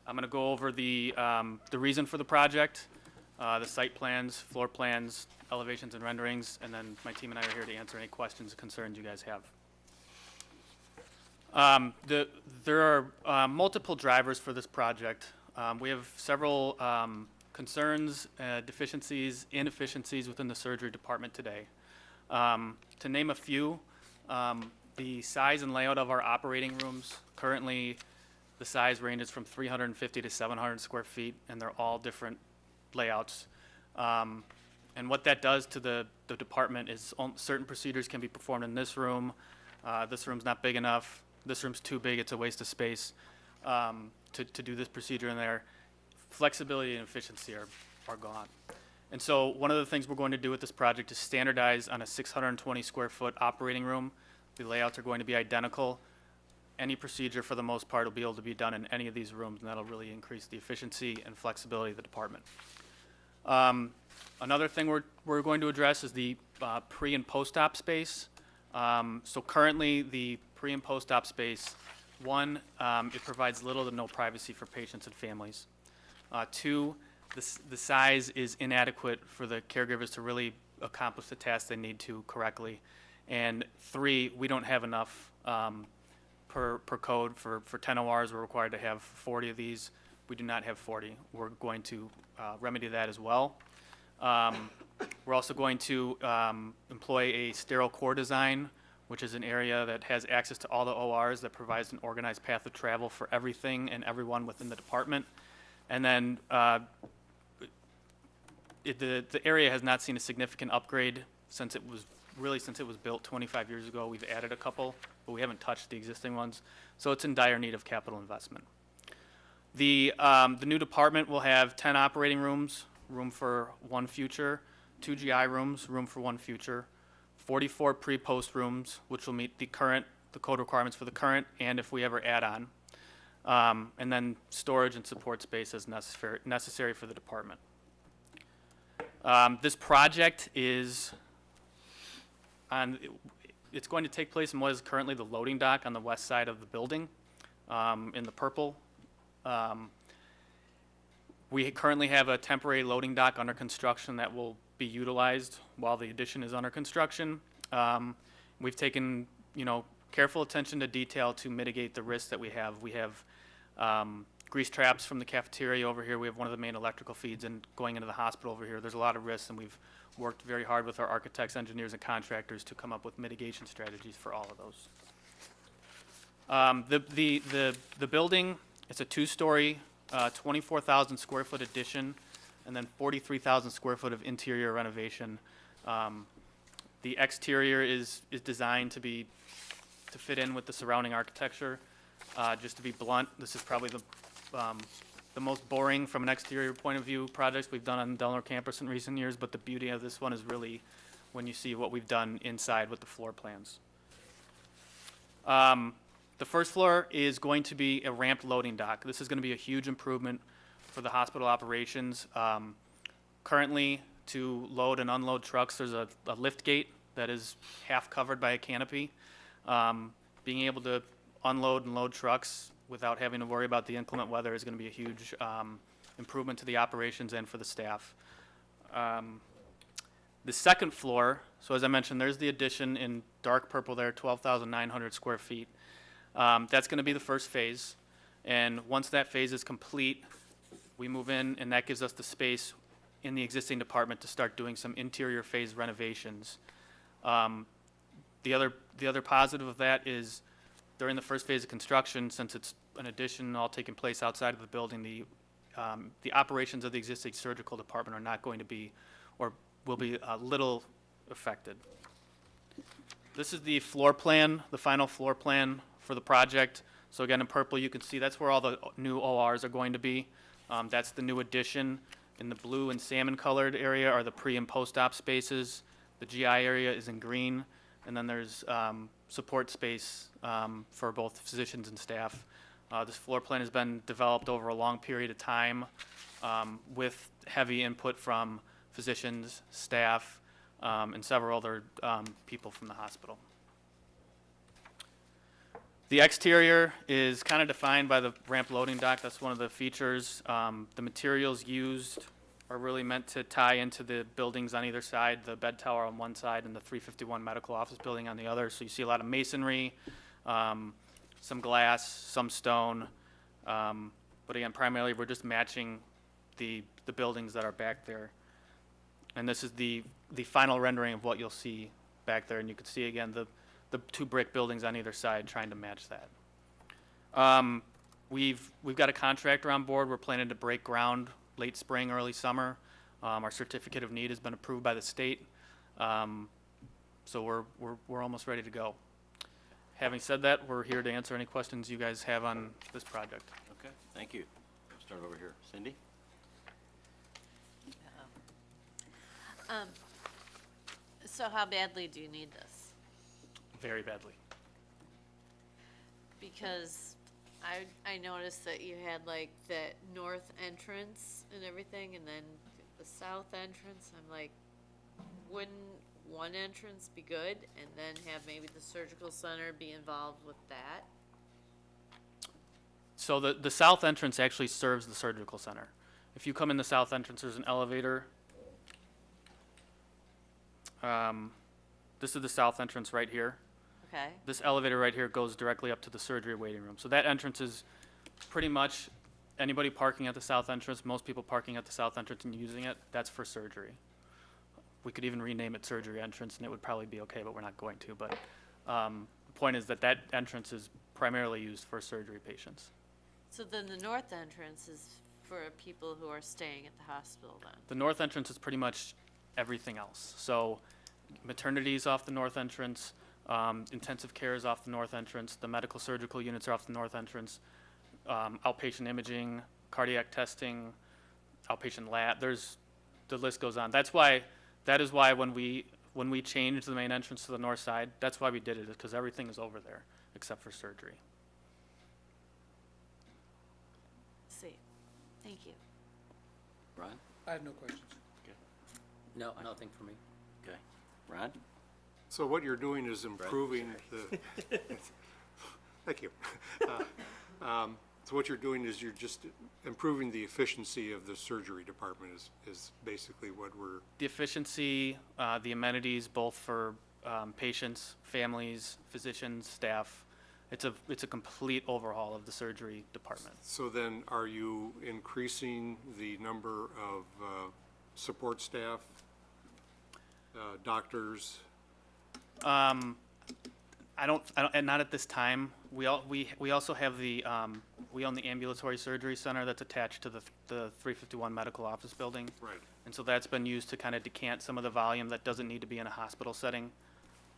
I'm going to go over the reason for the project, the site plans, floor plans, elevations and renderings, and then my team and I are here to answer any questions or concerns you guys have. There are multiple drivers for this project. We have several concerns, deficiencies, inefficiencies within the surgery department today. To name a few, the size and layout of our operating rooms, currently the size ranges from 350 to 700 square feet, and they're all different layouts. And what that does to the department is certain procedures can be performed in this room. This room's not big enough. This room's too big. It's a waste of space to do this procedure in there. Flexibility and efficiency are gone. And so one of the things we're going to do with this project is standardize on a 620 square foot operating room. The layouts are going to be identical. Any procedure, for the most part, will be able to be done in any of these rooms, and that'll really increase the efficiency and flexibility of the department. Another thing we're going to address is the pre- and post-op space. So currently, the pre- and post-op space, one, it provides little to no privacy for patients and families. Two, the size is inadequate for the caregivers to really accomplish the tasks they need to correctly. And three, we don't have enough per code. For 10 ORs, we're required to have 40 of these. We do not have 40. We're going to remedy that as well. We're also going to employ a sterile core design, which is an area that has access to all the ORs, that provides an organized path of travel for everything and everyone within the department. And then the area has not seen a significant upgrade since it was built 25 years ago. We've added a couple, but we haven't touched the existing ones. So it's in dire need of capital investment. The new department will have 10 operating rooms, room for one future, 2 GI rooms, room for one future, 44 pre-post rooms, which will meet the code requirements for the current, and if we ever add on, and then storage and support space as necessary for the department. This project is it's going to take place in what is currently the loading dock on the west side of the building, in the purple. We currently have a temporary loading dock under construction that will be utilized while the addition is under construction. We've taken, careful attention to detail to mitigate the risks that we have. We have grease traps from the cafeteria over here. We have one of the main electrical feeds and going into the hospital over here. There's a lot of risks, and we've worked very hard with our architects, engineers, and contractors to come up with mitigation strategies for all of those. The building, it's a 2-story, 24,000 square foot addition, and then 43,000 square foot of interior renovation. The exterior is designed to to fit in with the surrounding architecture. Just to be blunt, this is probably the most boring from an exterior point of view projects we've done on Delnor campus in recent years, but the beauty of this one is really when you see what we've done inside with the floor plans. The first floor is going to be a ramped loading dock. This is going to be a huge improvement for the hospital operations. Currently, to load and unload trucks, there's a lift gate that is half covered by a canopy. Being able to unload and load trucks without having to worry about the inclement weather is going to be a huge improvement to the operations and for the staff. The second floor, so as I mentioned, there's the addition in dark purple there, 12,900 square feet. That's going to be the first phase. And once that phase is complete, we move in, and that gives us the space in the existing department to start doing some interior phase renovations. The other positive of that is during the first phase of construction, since it's an addition all taking place outside of the building, the operations of the existing surgical department are not going to be, or will be little affected. This is the floor plan, the final floor plan for the project. So again, in purple, you can see that's where all the new ORs are going to be. That's the new addition. In the blue and salmon colored area are the pre and post-op spaces. The GI area is in green. And then there's support space for both physicians and staff. This floor plan has been developed over a long period of time with heavy input from physicians, staff, and several other people from the hospital. The exterior is kind of defined by the ramp loading dock. That's one of the features. The materials used are really meant to tie into the buildings on either side, the bed tower on one side and the 351 medical office building on the other. So you see a lot of masonry, some glass, some stone. But again, primarily we're just matching the buildings that are back there. And this is the final rendering of what you'll see back there. And you can see again the two brick buildings on either side trying to match that. We've got a contractor on board. We're planning to break ground late spring, early summer. Our certificate of need has been approved by the state. So we're almost ready to go. Having said that, we're here to answer any questions you guys have on this project. Okay, thank you. Start over here. Cindy? So how badly do you need this? Very badly. Because I noticed that you had like the north entrance and everything, and then the south entrance. I'm like, wouldn't one entrance be good, and then have maybe the surgical center be involved with that? So the south entrance actually serves the surgical center. If you come in the south entrance, there's an elevator. This is the south entrance right here. Okay. This elevator right here goes directly up to the surgery waiting room. So that entrance is pretty much anybody parking at the south entrance, most people parking at the south entrance and using it, that's for surgery. We could even rename it surgery entrance and it would probably be okay, but we're not going to. But the point is that entrance is primarily used for surgery patients. So then the north entrance is for people who are staying at the hospital then? The north entrance is pretty much everything else. So maternity is off the north entrance, intensive care is off the north entrance, the medical surgical units are off the north entrance, outpatient imaging, cardiac testing, outpatient lab, the list goes on. That is why when we changed the main entrance to the north side, that's why we did it, because everything is over there except for surgery. See, thank you. Ron? I have no questions. No, nothing for me. Okay. Ron? So what you're doing is improving the, thank you. So what you're doing is you're just improving the efficiency of the surgery department is basically what we're, The efficiency, the amenities, both for patients, families, physicians, staff. It's a complete overhaul of the surgery department. so then are you increasing the number of support staff, doctors? I don't, and not at this time. We also have we own the ambulatory surgery center that's attached to the 351 medical office building. Right. And so that's been used to kind of decant some of the volume that doesn't need to be in a hospital setting.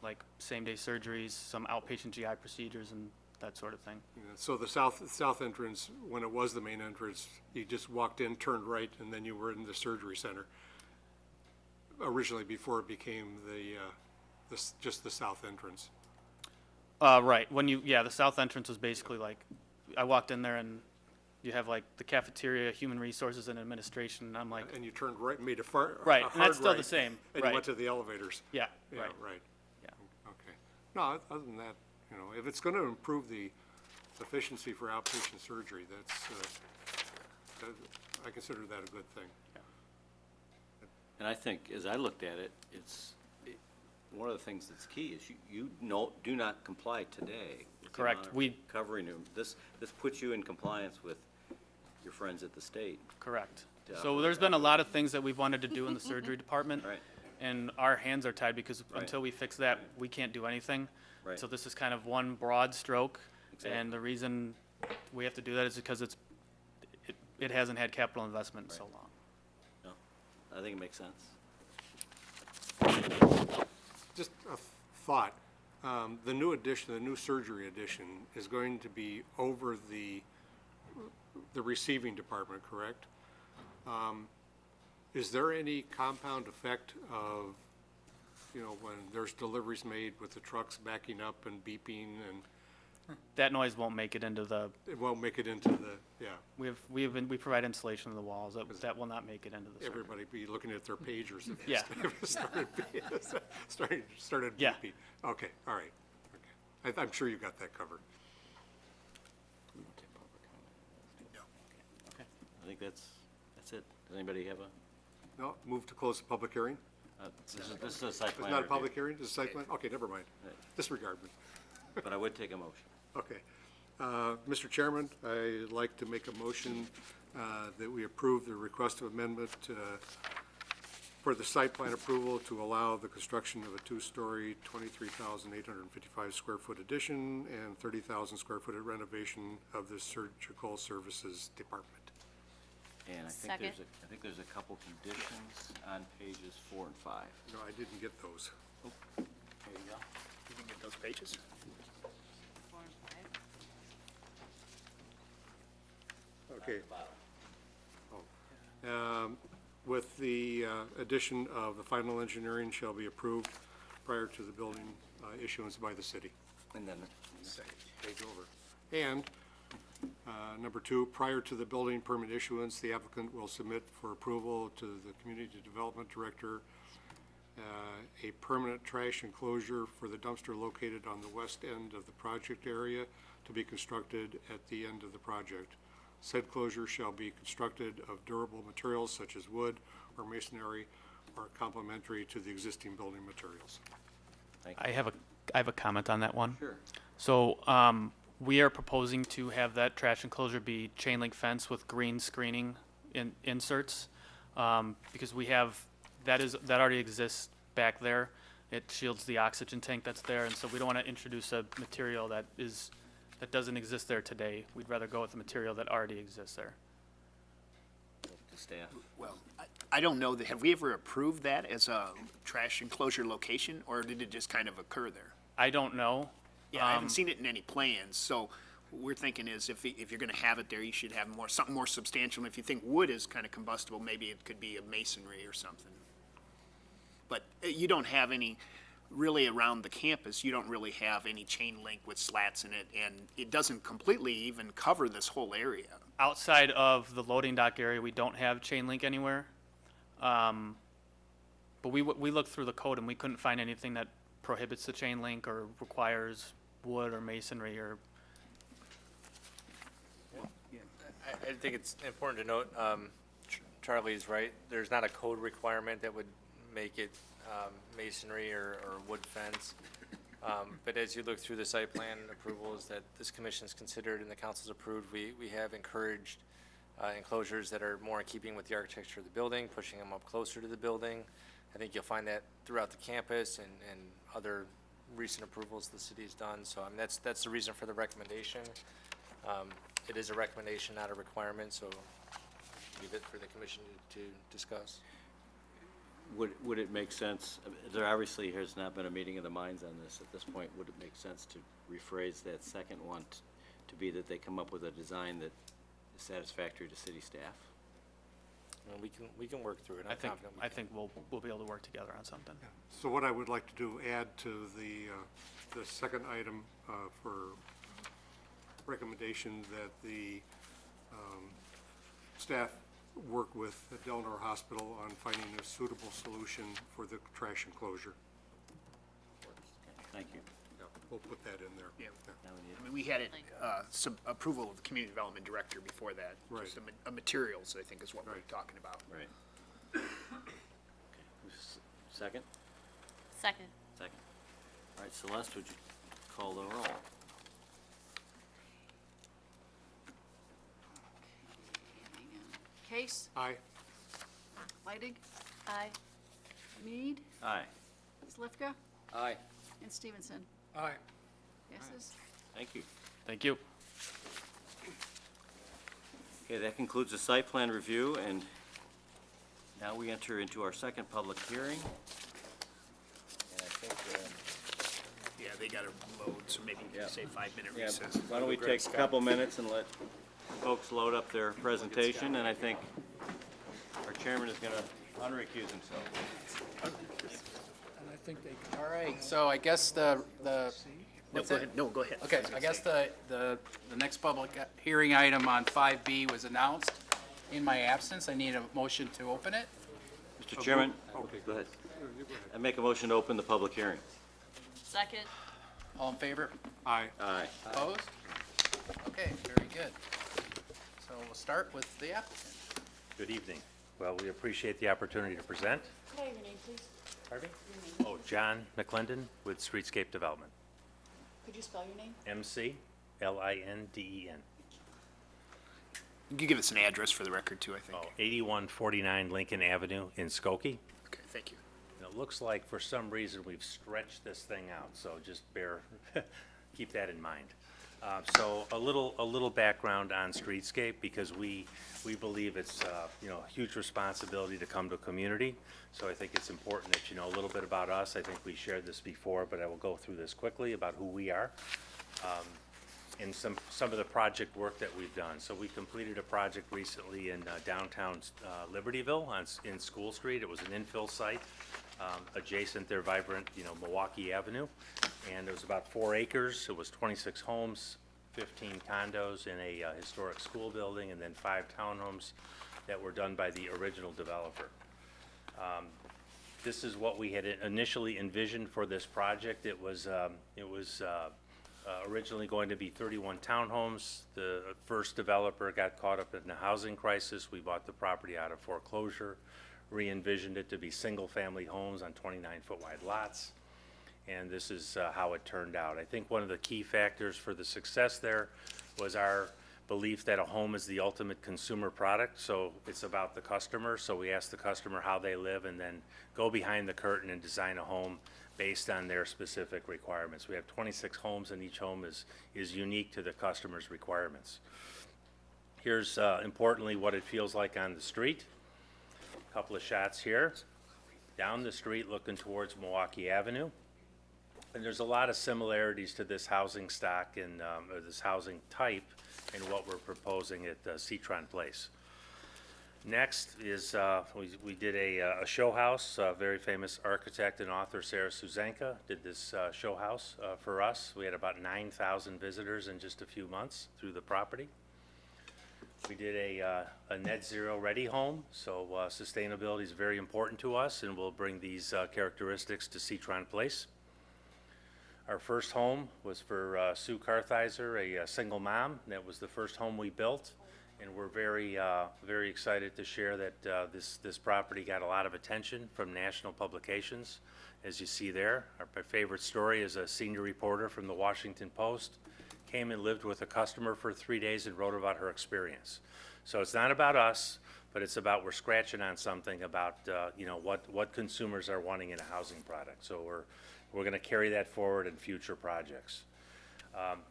like same-day surgeries, some outpatient GI procedures, and that sort of thing. Yeah, so the south entrance, when it was the main entrance, you just walked in, turned right, and then you were in the surgery center. Originally, before it became just the south entrance. Right, the south entrance was basically like, I walked in there and you have like the cafeteria, human resources and administration, and I'm like, And you turned right, made a right, a and that's hard still the right, same, And right. you went to the elevators. yeah, Yeah, right, right. yeah. Okay. No, other than that, you know, if it's gonna improve the efficiency for outpatient surgery, I consider that a good thing. And I think, as I looked at it, one of the things that's key is you do not comply today with the Correct. amount of We- covering room. This puts you in compliance with your friends at the state. Correct. Yeah. So there's been a lot of things that we've wanted to do in the surgery department. Right. And our hands are tied because Right. until we fix that, we can't do anything. Right. So this is kind of one broad stroke. Exactly. And the reason we have to do that is because it hasn't had capital investment in so Right. long. No, I think it makes sense. Just a thought, the new addition, the new surgery addition is going to be over the receiving department, correct? Is there any compound effect of, you know, when there's deliveries made with the trucks backing up and beeping and That noise won't make it into the, it won't make it into the, yeah, we provide insulation of the walls. That will not make it into the surgery. everybody be looking at their pagers if Yeah. it started Yeah. beeping? Okay, all right, okay. I'm sure you got that covered. Okay, I think that's it. Does anybody have No, move to close the public hearing? this is a site It's plan not a review, public hearing, it's a site plan? Okay, never mind. Disregard me. but I would take a motion. Okay. Mr. Chairman, I'd like to make a motion that we approve the request of amendment for the site plan approval to allow the construction of a two-story, 23,855 square foot addition and 30,000 square foot renovation of the surgical services department. And I Second. think there's a couple conditions on pages 4 and 5. No, I didn't get those. There you go. You can get those pages. 4 and 5. Okay. With the addition of the final engineering shall be approved prior to the building issuance by the city. And then, Page over. And number 2, prior to the building permit issuance, the applicant will submit for approval to the Community Development Director a permanent trash enclosure for the dumpster located on the west end of the project area to be constructed at the end of the project. Said closure shall be constructed of durable materials such as wood or masonry or complementary to the existing building materials. thank you. I have a comment on that one. Sure. So, we are proposing to have that trash enclosure be chain link fence with green screening inserts, because that already exists back there. It shields the oxygen tank that's there, and so we don't want to introduce a material that doesn't exist there today. We'd rather go with the material that already exists there. To staff. Well, I don't know, have we ever approved that as a trash enclosure location, or did it just kind of occur there? I don't know. Yeah, I haven't seen it in any plans, so we're thinking is if you're gonna have it there, you should have something more substantial. And if you think wood is kind of combustible, maybe it could be a masonry or something. But you don't have any, really around the campus, you don't really have any chain link with slats in it, and it doesn't completely even cover this whole area. Outside of the loading dock area, we don't have chain link anywhere. But we looked through the code and we couldn't find anything that prohibits the chain link or requires wood or masonry or. I think it's important to note, Charlie's right, there's not a code requirement that would make it masonry or wood fence. But as you look through the site plan approvals that this commission's considered and the council's approved, we have encouraged enclosures that are more in keeping with the architecture of the building, pushing them up closer to the building. I think you'll find that throughout the campus and other recent approvals the city's done. So I mean, that's the reason for the recommendation. It is a recommendation, not a requirement, so leave it for the commission to discuss. would it make sense, there obviously has not been a meeting of the minds on this at this point, would it make sense to rephrase that second one to be that they come up with a design that is satisfactory to city staff? And we can work through it. I I'm think, confident we I can. think we'll be able to work together on something. So what I would like to do, add to the second item for recommendation that the staff work with the Delnor Hospital on finding a suitable solution for the trash enclosure. Thank you. Yeah, we'll put that in there. Yeah. Now we need- I mean, we had it, approval of the community development director before that. Right. Just a materials, I think, is what we're Right. talking about. Right. Okay. Second? Second. Second. All right, Celeste, would you call the roll? Hang on. Case, Aye. Leidig, Aye. Mead, Aye. Slivka, Aye. and Stevenson. Aye. Passes. Thank you. Thank you. Okay, that concludes the site plan review, and now we enter into our second public hearing. And I think, Yeah, they got to load, so maybe you Yeah. can say 5-minute yeah, recess. why don't we take a couple minutes and let folks load up their presentation, and I think our chairman is gonna unrecuse himself. And I think they can. All right, so I guess No, what's go it? ahead. No, go ahead. Okay, I guess the next public hearing item on 5B was announced in my absence. I need a motion to open it. Mr. Chairman, Okay. go ahead. I make a motion to open the public hearing. Second. All in favor? Aye. Aye. Opposed? Okay, very good. So we'll start with the applicant. Good evening. Well, we appreciate the opportunity to present. Could I have your name, please? Pardon me? Your name. Oh, John McClendon with Streetscape Development. Could you spell your name? McLinden. You can give us an address for the record, too, I think. 8149 Lincoln Avenue in Skokie. Okay, thank you. And it looks like for some reason we've stretched this thing out, so just keep that in mind. So a little background on Streetscape, because we believe it's, a huge responsibility to come to a community. So I think it's important that you know a little bit about us. I think we shared this before, but I will go through this quickly about who we are. And some of the project work that we've done. So we completed a project recently in downtown Libertyville in School Street. It was an infill site adjacent their vibrant, Milwaukee Avenue. And it was about 4 acres. It was 26 homes, 15 condos in a historic school building, and then 5 townhomes that were done by the original developer. This is what we had initially envisioned for this project. It was originally going to be 31 townhomes. The first developer got caught up in the housing crisis. We bought the property out of foreclosure, re-envisioned it to be single-family homes on 29-foot wide lots, and this is how it turned out. I think one of the key factors for the success there was our belief that a home is the ultimate consumer product, so it's about the customer. So we ask the customer how they live and then go behind the curtain and design a home based on their specific requirements. We have 26 homes, and each home is unique to the customer's requirements. Here's importantly what it feels like on the street. A couple of shots here. Down the street looking towards Milwaukee Avenue. And there's a lot of similarities to this housing stock and or this housing type and what we're proposing at Cetron Place. Next is, we did a show house. Very famous architect and author Sarah Suzenka did this show house for us. We had about 9,000 visitors in just a few months through the property. We did a net zero ready home, so sustainability is very important to us, and we'll bring these characteristics to Cetron Place. Our first home was for Sue Kartheiser, a single mom. That was the first home we built, and we're very excited to share that this property got a lot of attention from national publications, as you see there. Our favorite story is a senior reporter from the Washington Post came and lived with a customer for 3 days and wrote about her experience. So it's not about us, but it's about we're scratching on something about what consumers are wanting in a housing product. So we're going to carry that forward in future projects.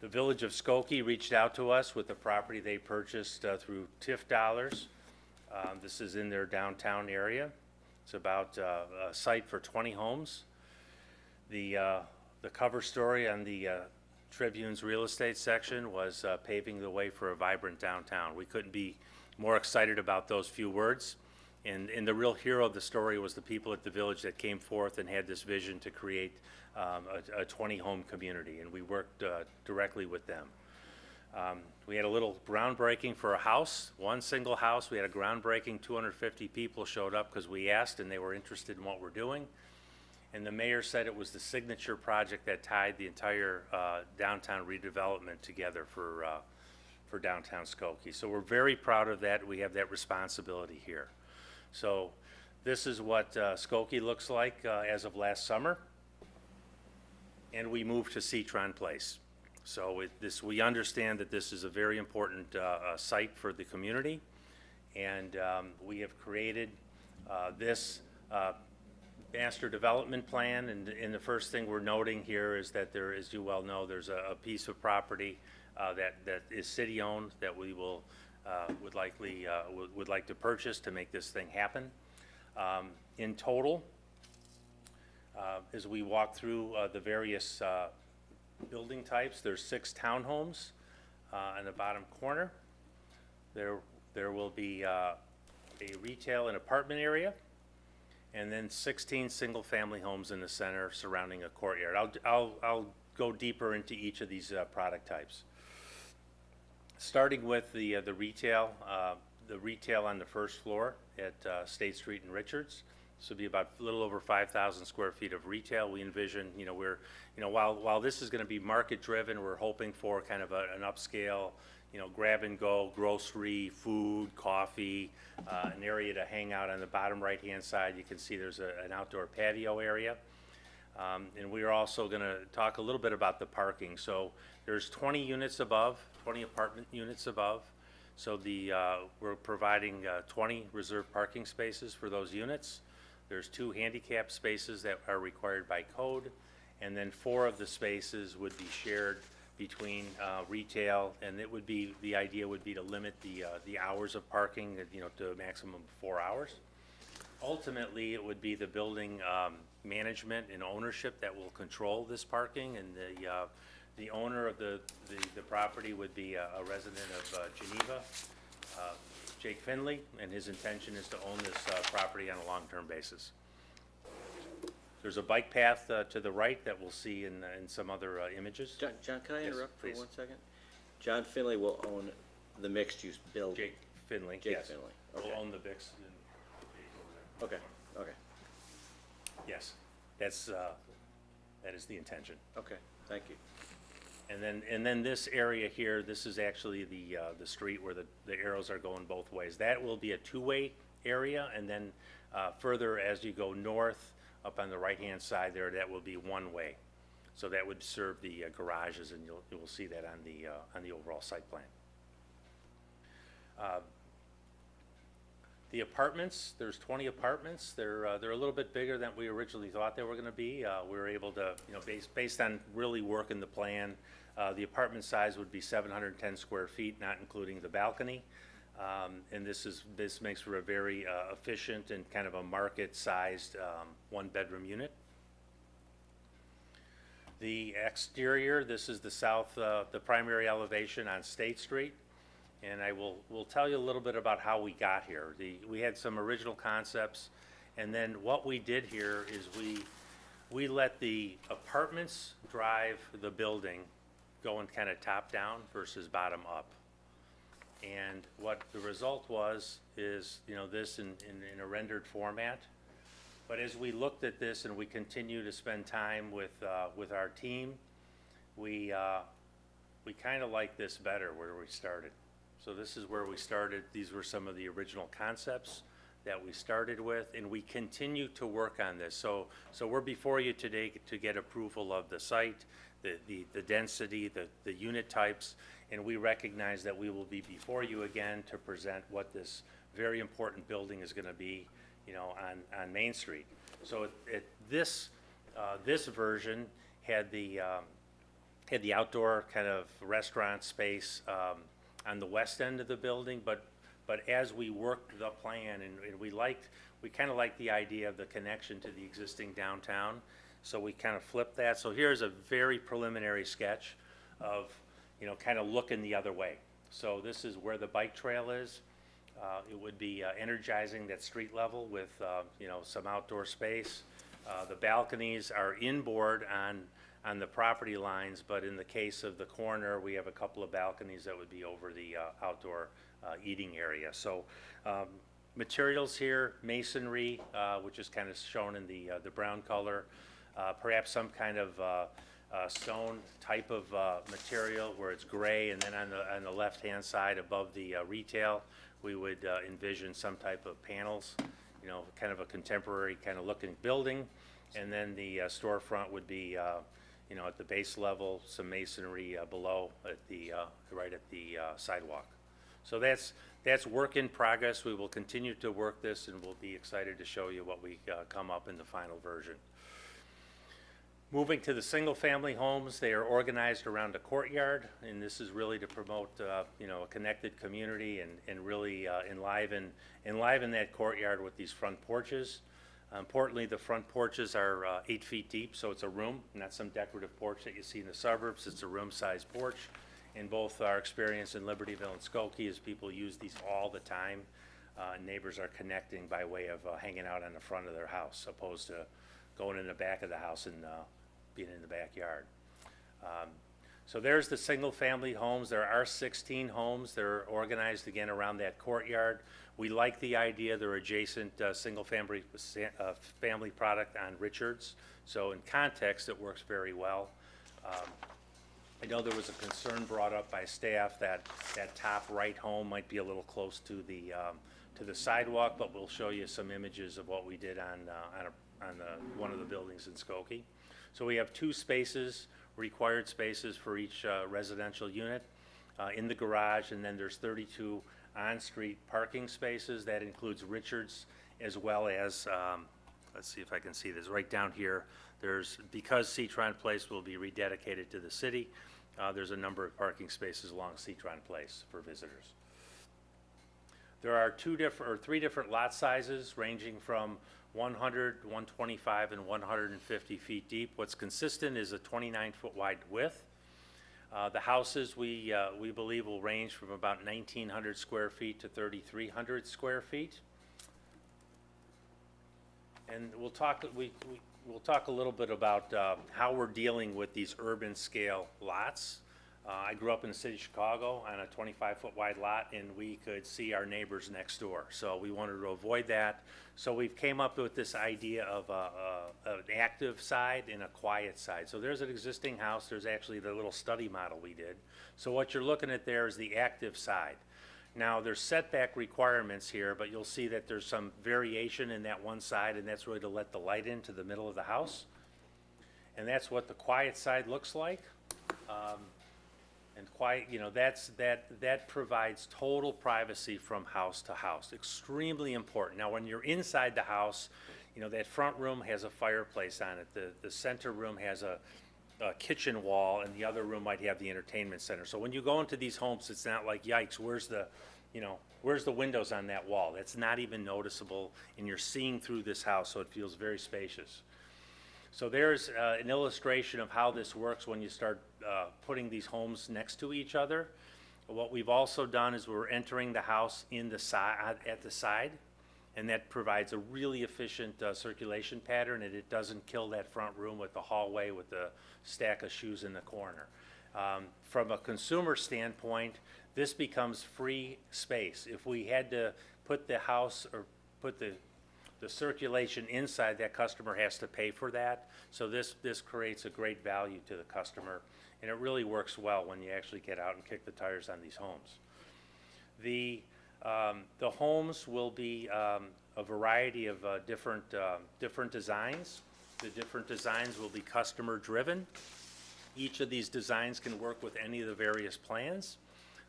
The Village of Skokie reached out to us with a property they purchased through TIF dollars. This is in their downtown area. It's about a site for 20 homes. The cover story on the Tribune's real estate section was paving the way for a vibrant downtown. We couldn't be more excited about those few words. And the real hero of the story was the people at the village that came forth and had this vision to create a 20-home community, and we worked directly with them. We had a little groundbreaking for a house, one single house. We had a groundbreaking, 250 people showed up because we asked and they were interested in what we're doing. And the mayor said it was the signature project that tied the entire downtown redevelopment together for downtown Skokie. So we're very proud of that. We have that responsibility here. So this is what Skokie looks like as of last summer. And we moved to Cetron Place. So we understand that this is a very important site for the community. And we have created this master development plan. And the first thing we're noting here is that there, as you well know, there's a piece of property that is city-owned that we will would like to purchase to make this thing happen. In total, as we walk through the various building types, there's 6 townhomes in the bottom corner. There will be a retail and apartment area, and then 16 single-family homes in the center surrounding a courtyard. I'll go deeper into each of these product types. Starting with the retail on the first floor at State Street and Richards. This will be about a little over 5,000 square feet of retail. We envision, while this is going to be market driven, we're hoping for kind of an upscale, grab and go, grocery, food, coffee, an area to hang out. On the bottom right hand side, you can see there's an outdoor patio area. And we are also going to talk a little bit about the parking. So there's 20 units above, 20 apartment units above. So we're providing 20 reserved parking spaces for those units. There's 2 handicap spaces that are required by code, and then 4 of the spaces would be shared between retail, and the idea would be to limit the hours of parking, to a maximum of 4 hours. Ultimately, it would be the building management and ownership that will control this parking, and the owner of the property would be a resident of Geneva, Jake Finley, and his intention is to own this property on a long-term basis. There's a bike path to the right that we'll see in some other images. John, can I Yes, interrupt for please. 1 second? John Finley will own the mixed-use building. Jake Finley, Jake yes. Finley, Will okay. own the Bix. Okay, Yes, that is the intention. okay, thank you. And then this area here, this is actually the street where the arrows are going both ways. That will be a 2-way area, and then further as you go north, up on the right-hand side there, that will be 1-way. So that would serve the garages, and you will see that on the overall site plan. The apartments, there's 20 apartments. They're a little bit bigger than we originally thought they were going to be. We were able to, based on really working the plan, the apartment size would be 710 square feet, not including the balcony. And this makes for a very efficient and kind of a market-sized 1-bedroom unit. The exterior, this is the the primary elevation on State Street. And I will tell you a little bit about how we got here. We had some original concepts, and then what we did here is we let the apartments drive the building, going kind of top down versus bottom up. And what the result is this in a rendered format. But as we looked at this and we continue to spend time with our team, we kind of like this better where we started. So this is where we started. These were some of the original concepts that we started with, and we continue to work on this. So we're before you today to get approval of the site, the density, the unit types, and we recognize that we will be before you again to present what this very important building is going to be, on Main Street. So this version had the outdoor kind of restaurant space on the west end of the building, but But as we worked the plan, and we kind of liked the idea of the connection to the existing downtown, so we kind of flipped that. So here's a very preliminary sketch of, kind of looking the other way. So this is where the bike trail is. It would be energizing that street level with, some outdoor space. The balconies are inboard on the property lines, but in the case of the corner, we have a couple of balconies that would be over the outdoor eating area. So materials here, masonry, which is kind of shown in the brown color, perhaps some kind of stone type of material where it's gray, and then on the left-hand side above the retail, we would envision some type of panels, kind of a contemporary kind of looking building, and then the storefront would be, at the base level, some masonry below at the right at the sidewalk. So that's work in progress. We will continue to work this, and we'll be excited to show you what we come up in the final version. Moving to the single-family homes, they are organized around a courtyard, and this is really to promote, a connected community and really enliven that courtyard with these front porches. Importantly, the front porches are 8 feet deep, so it's a room, not some decorative porch that you see in the suburbs. It's a room-sized porch. In both our experience in Libertyville and Skokie, is people use these all the time. Neighbors are connecting by way of hanging out on the front of their house, opposed to going in the back of the house and being in the backyard. So there's the single-family homes. There are 16 homes. They're organized again around that courtyard. We like the idea. They're adjacent single-family family product on Richards. So in context, it works very well. I know there was a concern brought up by staff that top right home might be a little close to the sidewalk, but we'll show you some images of what we did on one of the buildings in Skokie. So we have 2 spaces, required spaces for each residential unit in the garage, and then there's 32 on-street parking spaces. That includes Richards as well as, let's see if I can see this, right down here. Because Cetron Place will be rededicated to the city, there's a number of parking spaces along Cetron Place for visitors. There are 3 different lot sizes ranging from 100, 125, and 150 feet deep. What's consistent is a 29-foot wide width. The houses we believe will range from about 1,900 square feet to 3,300 square feet. And we'll talk a little bit about how we're dealing with these urban scale lots. I grew up in the city of Chicago on a 25-foot wide lot, and we could see our neighbors next door. So we wanted to avoid that. So we've came up with this idea of an active side and a quiet side. So there's an existing house. There's actually the little study model we did. So what you're looking at there is the active side. Now, there's setback requirements here, but you'll see that there's some variation in that one side, and that's really to let the light into the middle of the house. And that's what the quiet side looks like. And quiet, that provides total privacy from house to house. Extremely important. Now, when you're inside the house, that front room has a fireplace on it. The center room has a kitchen wall, and the other room might have the entertainment center. So when you go into these homes, it's not like, yikes, where's the windows on that wall? That's not even noticeable, and you're seeing through this house, so it feels very spacious. So there's an illustration of how this works when you start putting these homes next to each other. What we've also done is we're entering the house at the side, and that provides a really efficient circulation pattern, and it doesn't kill that front room with the hallway with the stack of shoes in the corner. From a consumer standpoint, this becomes free space. If we had to put the house or put the circulation inside, that customer has to pay for that. So this creates a great value to the customer, and it really works well when you actually get out and kick the tires on these homes. The homes will be a variety of different designs. The different designs will be customer driven. Each of these designs can work with any of the various plans.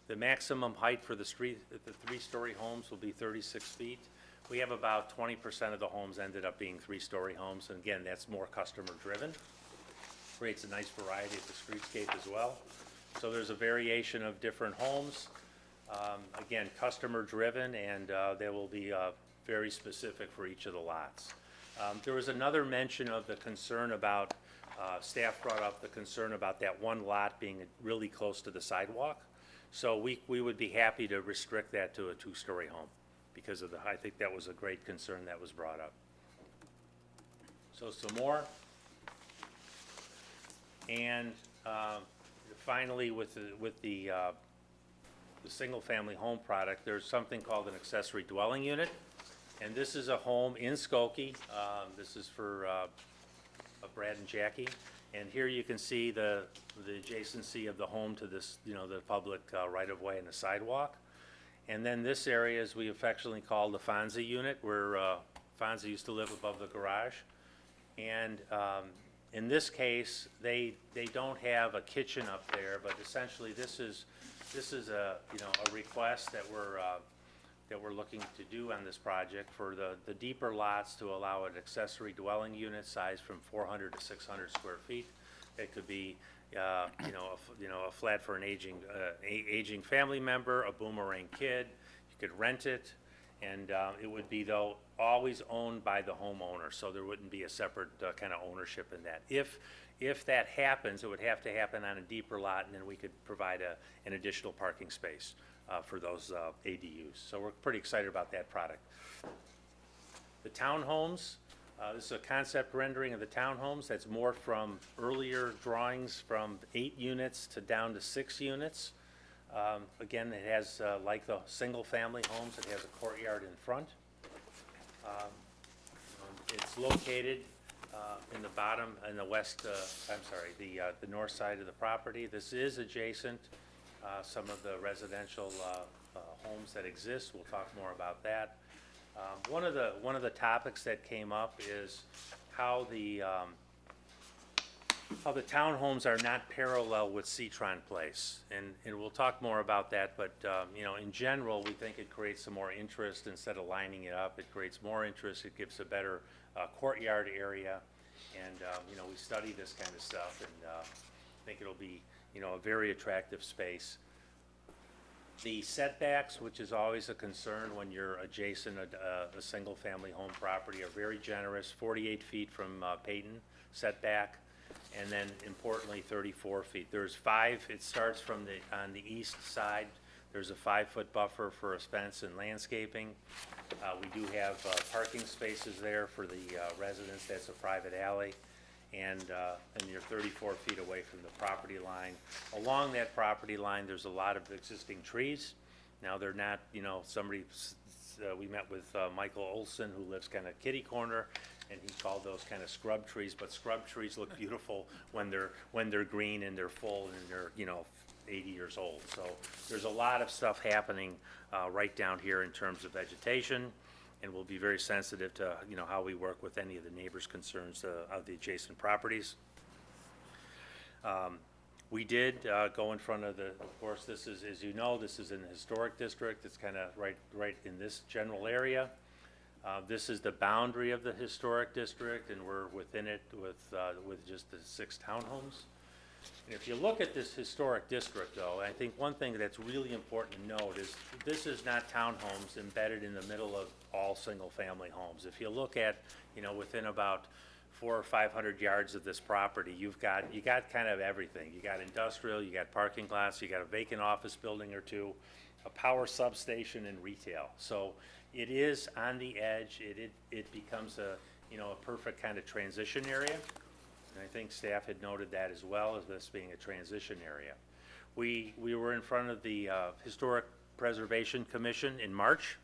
The maximum height for the 3-story homes will be 36 feet. We have about 20% of the homes ended up being 3-story homes, and again, that's more customer driven. Creates a nice variety of the streetscape as well. So there's a variation of different homes. Again, customer-driven, and they will be very specific for each of the lots. There was another mention of the concern about, staff brought up the concern about that one lot being really close to the sidewalk. So we would be happy to restrict that to a two-story home because of I think that was a great concern that was brought up. So some more. And finally, with the single-family home product, there's something called an accessory dwelling unit. And this is a home in Skokie. This is for Brad and Jackie. And here you can see the adjacency of the home to this, the public right-of-way and the sidewalk. And then this area, as we affectionately call the Fonzie unit, where Fonzie used to live above the garage. And in this case, they don't have a kitchen up there, but essentially this is a request that we're looking to do on this project for the deeper lots to allow an accessory dwelling unit size from 400 to 600 square feet. It could be a flat for an aging family member, a boomerang kid. You could rent it, and it would be always owned by the homeowner, so there wouldn't be a separate kind of ownership in that. If that happens, it would have to happen on a deeper lot, and then we could provide an additional parking space for those ADUs. So we're pretty excited about that product. The townhomes, this is a concept rendering of the townhomes that's morphed from earlier drawings from 8 units to down to 6 units. Again, it has, like the single-family homes, it has a courtyard in front. It's located in the bottom, in the west, the north side of the property. This is adjacent some of the residential homes that exist. We'll talk more about that. One of the topics that came up is how the townhomes are not parallel with Cetron Place, and we'll talk more about that. But in general, we think it creates some more interest instead of lining it up. It creates more interest. It gives a better courtyard area, and we study this kind of stuff, and think it'll be a very attractive space. The setbacks, which is always a concern when you're adjacent a single-family home property, are very generous. 48 feet from Peyton setback, and then importantly 34 feet. There's 5. It starts from on the east side. There's a 5-foot buffer for a fence and landscaping. We do have parking spaces there for the residents. That's a private alley. And you're 34 feet away from the property line. Along that property line, there's a lot of existing trees. Now, they're not, we met with Michael Olson, who lives kind of kitty corner, and he called those kind of scrub trees, but scrub trees look beautiful when they're green and they're full and they're, 80 years old. So there's a lot of stuff happening right down here in terms of vegetation. And we'll be very sensitive to, how we work with any of the neighbors' concerns of the adjacent properties. We did go in front of of course, this is, as you know, this is in the historic district. It's kind of right in this general area. This is the boundary of the historic district, and we're within it with just the 6 townhomes. And if you look at this historic district, though, I think one thing that's really important to note is this is not townhomes embedded in the middle of all single-family homes. If you look at, within about 400 or 500 yards of this property, you got kind of everything. You got industrial, you got parking lots, you got a vacant office building or 2, a power substation, and retail. So it is on the edge. It becomes a perfect kind of transition area. And I think staff had noted that as well, as this being a transition area. We were in front of the Historic Preservation Commission in March.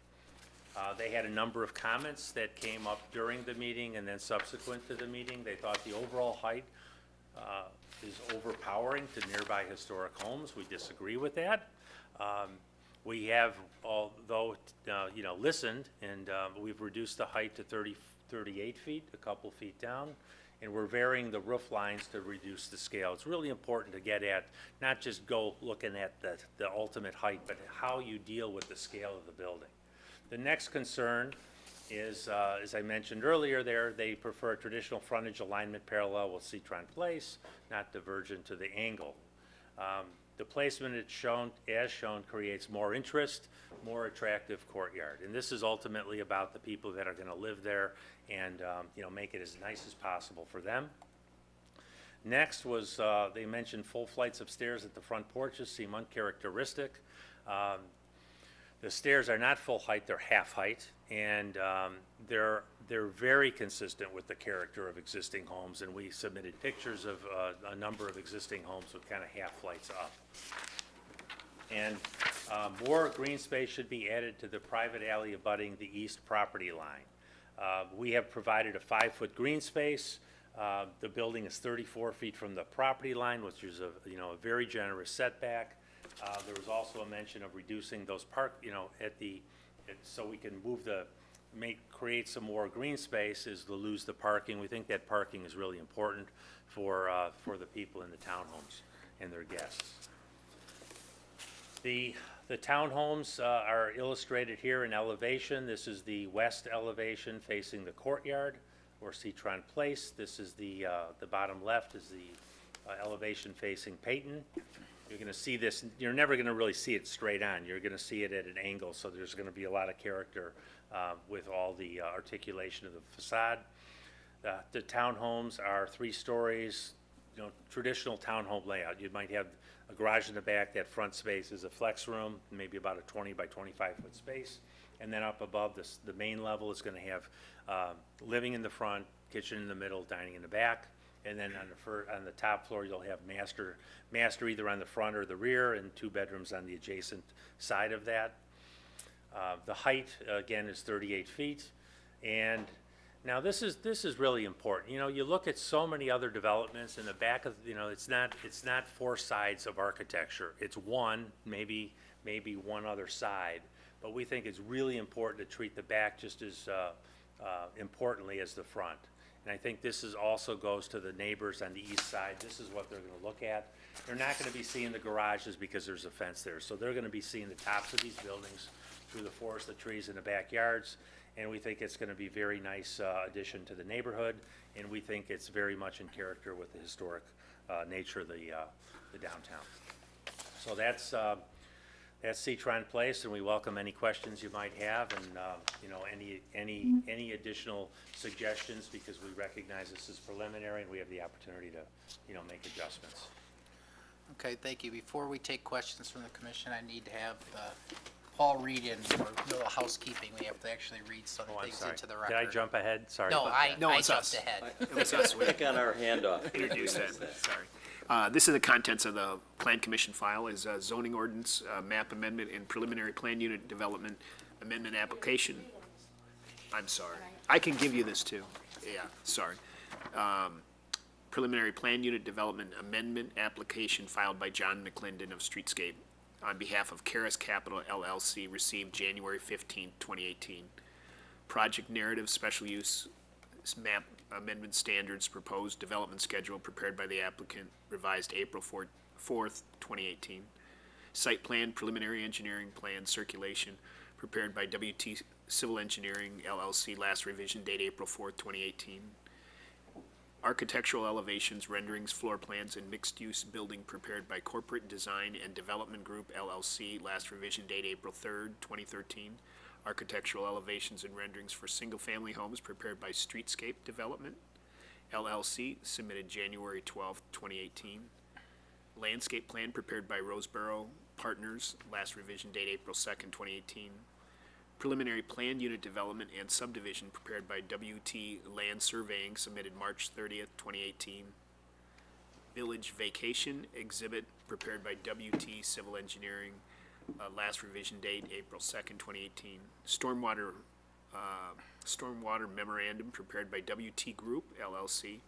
They had a number of comments that came up during the meeting and then subsequent to the meeting. They thought the overall height is overpowering to nearby historic homes. We disagree with that. We have, although, listened, and we've reduced the height to 38 feet, a couple feet down. And we're varying the roof lines to reduce the scale. It's really important to get at, not just go looking at the ultimate height, but how you deal with the scale of the building. The next concern is, as I mentioned earlier they prefer a traditional frontage alignment parallel with Cetron Place, not divergent to the angle. The placement as shown, creates more interest, more attractive courtyard. And this is ultimately about the people that are gonna live there and, make it as nice as possible for them. Next was, they mentioned full flights of stairs at the front porches seem uncharacteristic. The stairs are not full height, they're half height, and they're very consistent with the character of existing homes, and we submitted pictures of a number of existing homes with kind of half flights up. And more green space should be added to the private alley abutting the east property line. We have provided a 5-foot green space. The building is 34 feet from the property line, which is a very generous setback. There was also a mention of reducing those so we can create some more green space is to lose the parking. We think that parking is really important for the people in the townhomes and their guests. The townhomes are illustrated here in elevation. This is the west elevation facing the courtyard, or Cetron Place. This is the bottom left is the elevation facing Peyton. You're gonna see this, you're never gonna really see it straight on. You're gonna see it at an angle, so there's gonna be a lot of character with all the articulation of the facade. The townhomes are 3 stories, traditional townhome layout. You might have a garage in the back. That front space is a flex room, maybe about a 20 by 25 foot space. And then up above the main level is gonna have living in the front, kitchen in the middle, dining in the back. And then on the top floor, you'll have master either on the front or the rear, and 2 bedrooms on the adjacent side of that. The height, again, is 38 feet. And now this is really important. You look at so many other developments in the back of, it's not 4 sides of architecture. It's one, maybe one other side. But we think it's really important to treat the back just as importantly as the front. And I think this also goes to the neighbors on the east side. This is what they're gonna look at. They're not gonna be seeing the garages because there's a fence there. So they're gonna be seeing the tops of these buildings through the forest of trees in the backyards. And we think it's gonna be very nice addition to the neighborhood. And we think it's very much in character with the historic nature of the downtown. So that's Cetron Place, and we welcome any questions you might have, and any additional suggestions, because we recognize this is preliminary and we have the opportunity to make adjustments. Okay, thank you. Before we take questions from the commission, I need to have Paul read in for a little housekeeping. We have to actually read some Oh, I'm things sorry. into the record. Did I jump ahead? Sorry. No, about I that. No, it's jumped us. ahead. It was us. We Pick on our handoff. introduced that, sorry. This is the contents of the Plan Commission file, is a zoning ordinance, map amendment, and preliminary plan unit development amendment application. I'm sorry. I can give you this too. Yeah, sorry. Preliminary plan unit development amendment application filed by John McClendon of Streetscape on behalf of Karis Capital LLC, received January 15, 2018. Project narrative, special use map amendment standards, proposed development schedule prepared by the applicant, revised April 4th, 2018. Site plan, preliminary engineering plan circulation, prepared by WT Civil Engineering LLC, last revision date April 4th, 2018. Architectural elevations, renderings, floor plans, and mixed-use building prepared by Corporate Design and Development Group LLC, last revision date April 3rd, 2013. Architectural elevations and renderings for single-family homes prepared by Streetscape Development LLC, submitted January 12th, 2018. Landscape plan prepared by Roseboro Partners, last revision date April 2nd, 2018. Preliminary plan unit development and subdivision prepared by WT Land Surveying, submitted March 30th, 2018. Village vacation exhibit prepared by WT Civil Engineering, last revision date April 2nd, 2018. Stormwater memorandum prepared by WT Group LLC,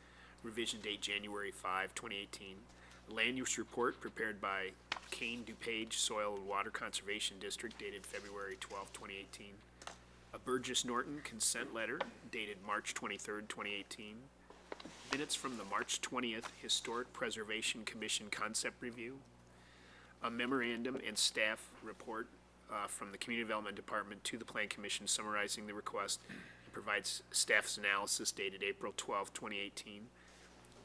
revision date January 5, 2018. Land use report prepared by Kane DuPage Soil and Water Conservation District, dated February 12, 2018. A Burgess Norton consent letter dated March 23rd, 2018. Minutes from the March 20th Historic Preservation Commission concept review. A memorandum and staff report from the Community Development Department to the Plan Commission summarizing the request and provides staff's analysis dated April 12, 2018.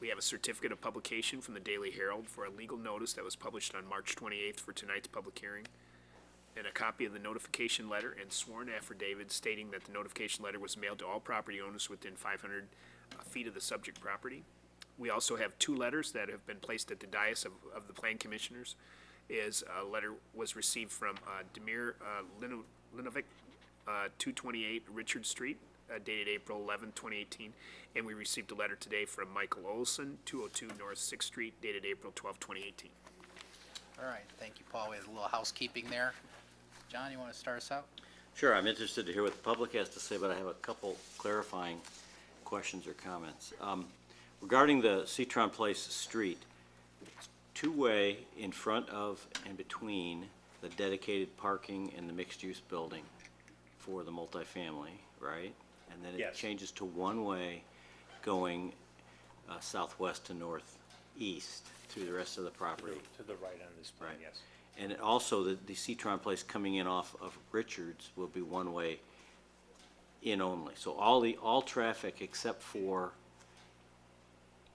We have a certificate of publication from the Daily Herald for a legal notice that was published on March 28th for tonight's public hearing, and a copy of the notification letter and sworn affidavit stating that the notification letter was mailed to all property owners within 500 feet of the subject property. We also have 2 letters that have been placed at the dais of the Plan Commissioners. A letter was received from Demir Linovic, 228 Richard Street, dated April 11, 2018. And we received a letter today from Michael Olson, 202 North 6th Street, dated April 12, 2018. All right, thank you, Paul. We have a little housekeeping there. John, you want to start us out? Sure, I'm interested to hear what the public has to say, but I have a couple clarifying questions or comments. Regarding the Cetron Place street, it's two-way in front of and between the dedicated parking and the mixed-use building for the multifamily, right? And then it Yes. changes to one-way going southwest to northeast through the rest of the property. To the right on this plan, Right. yes. And it also, the Cetron Place coming in off of Richards will be one-way in only. So all traffic except for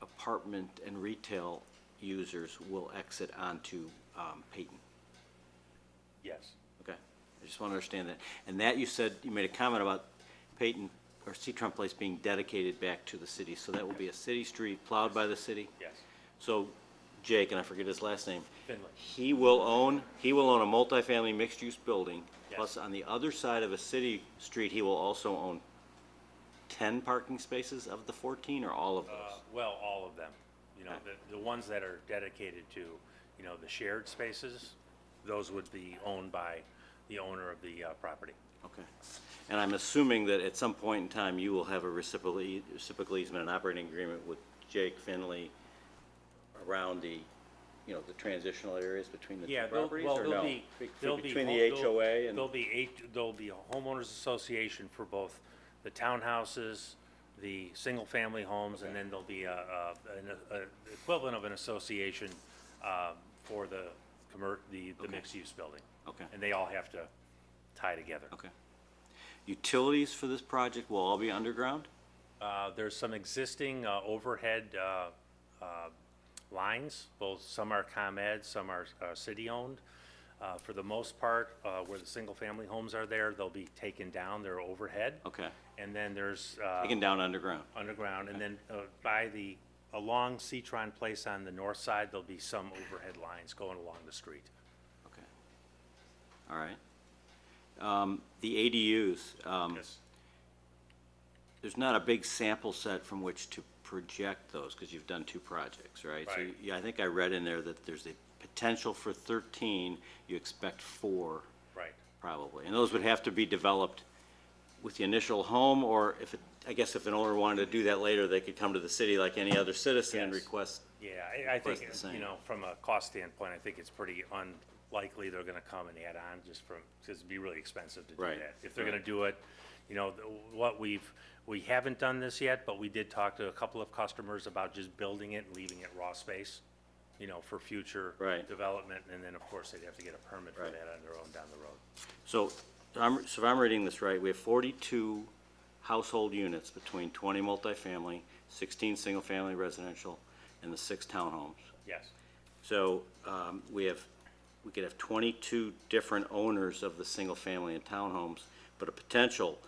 apartment and retail users will exit onto Peyton. Yes. Okay, I just want to understand that. And that, you said, you made a comment about Peyton or Cetron Place being dedicated back to the city. So that will be a city street plowed by the city? Yes. So Jake, and I forget his last name, Finley. he will own a multifamily mixed-use building. Yes. Plus, on the other side of a city street, he will also own 10 parking spaces of the 14, or all of those? Well, all of them. You know, Okay. the ones that are dedicated to, you know, the shared spaces, those would be owned by the owner of the property. Okay. And I'm assuming that at some point in time, you will have a reciprocal easement and operating agreement with Jake Finley around the, you know, the transitional areas between the two Yeah, properties, well, or there'll no? be, Be- there'll be. Between the there'll- HOA and? There'll be a homeowners association for both the townhouses, the single-family homes, and then there'll be an equivalent of an association for the Okay. mixed-use building. Okay. And they all have to tie together. Okay. Utilities for this project will all be underground? There's some existing overhead lines, both, some are ComEd, some are city-owned. For the most part, where the single-family homes are there, they'll be taken down, they're overhead. Okay. And then there's Taken down underground? underground, and then along Cetron Place on the north side, there'll be some overhead lines going along the street. Okay. All right. The ADUs, Yes. there's not a big sample set from which to project those, because you've done 2 projects, right? So Right. I think I read in there that there's a potential for 13, you expect 4 Right. probably. And those would have to be developed with the initial home, or I guess if an owner wanted to do that later, they could come to the city like any other citizen and Yes. request. Yeah, I think, Request the same. you know, from a cost standpoint, I think it's pretty unlikely they're gonna come and add on just because it'd be really expensive to do Right, that. If they're right. gonna do it, you know, we haven't done this yet, but we did talk to a couple of customers about just building it and leaving it raw space, you know, for future Right. development, and then, of course, they'd have to get a permit for Right. that on their own down the road. So if I'm reading this right, we have 42 household units between 20 multifamily, 16 single-family residential, and the 6 townhomes. Yes, So we could have 22 different owners of the single-family and townhomes, but a potential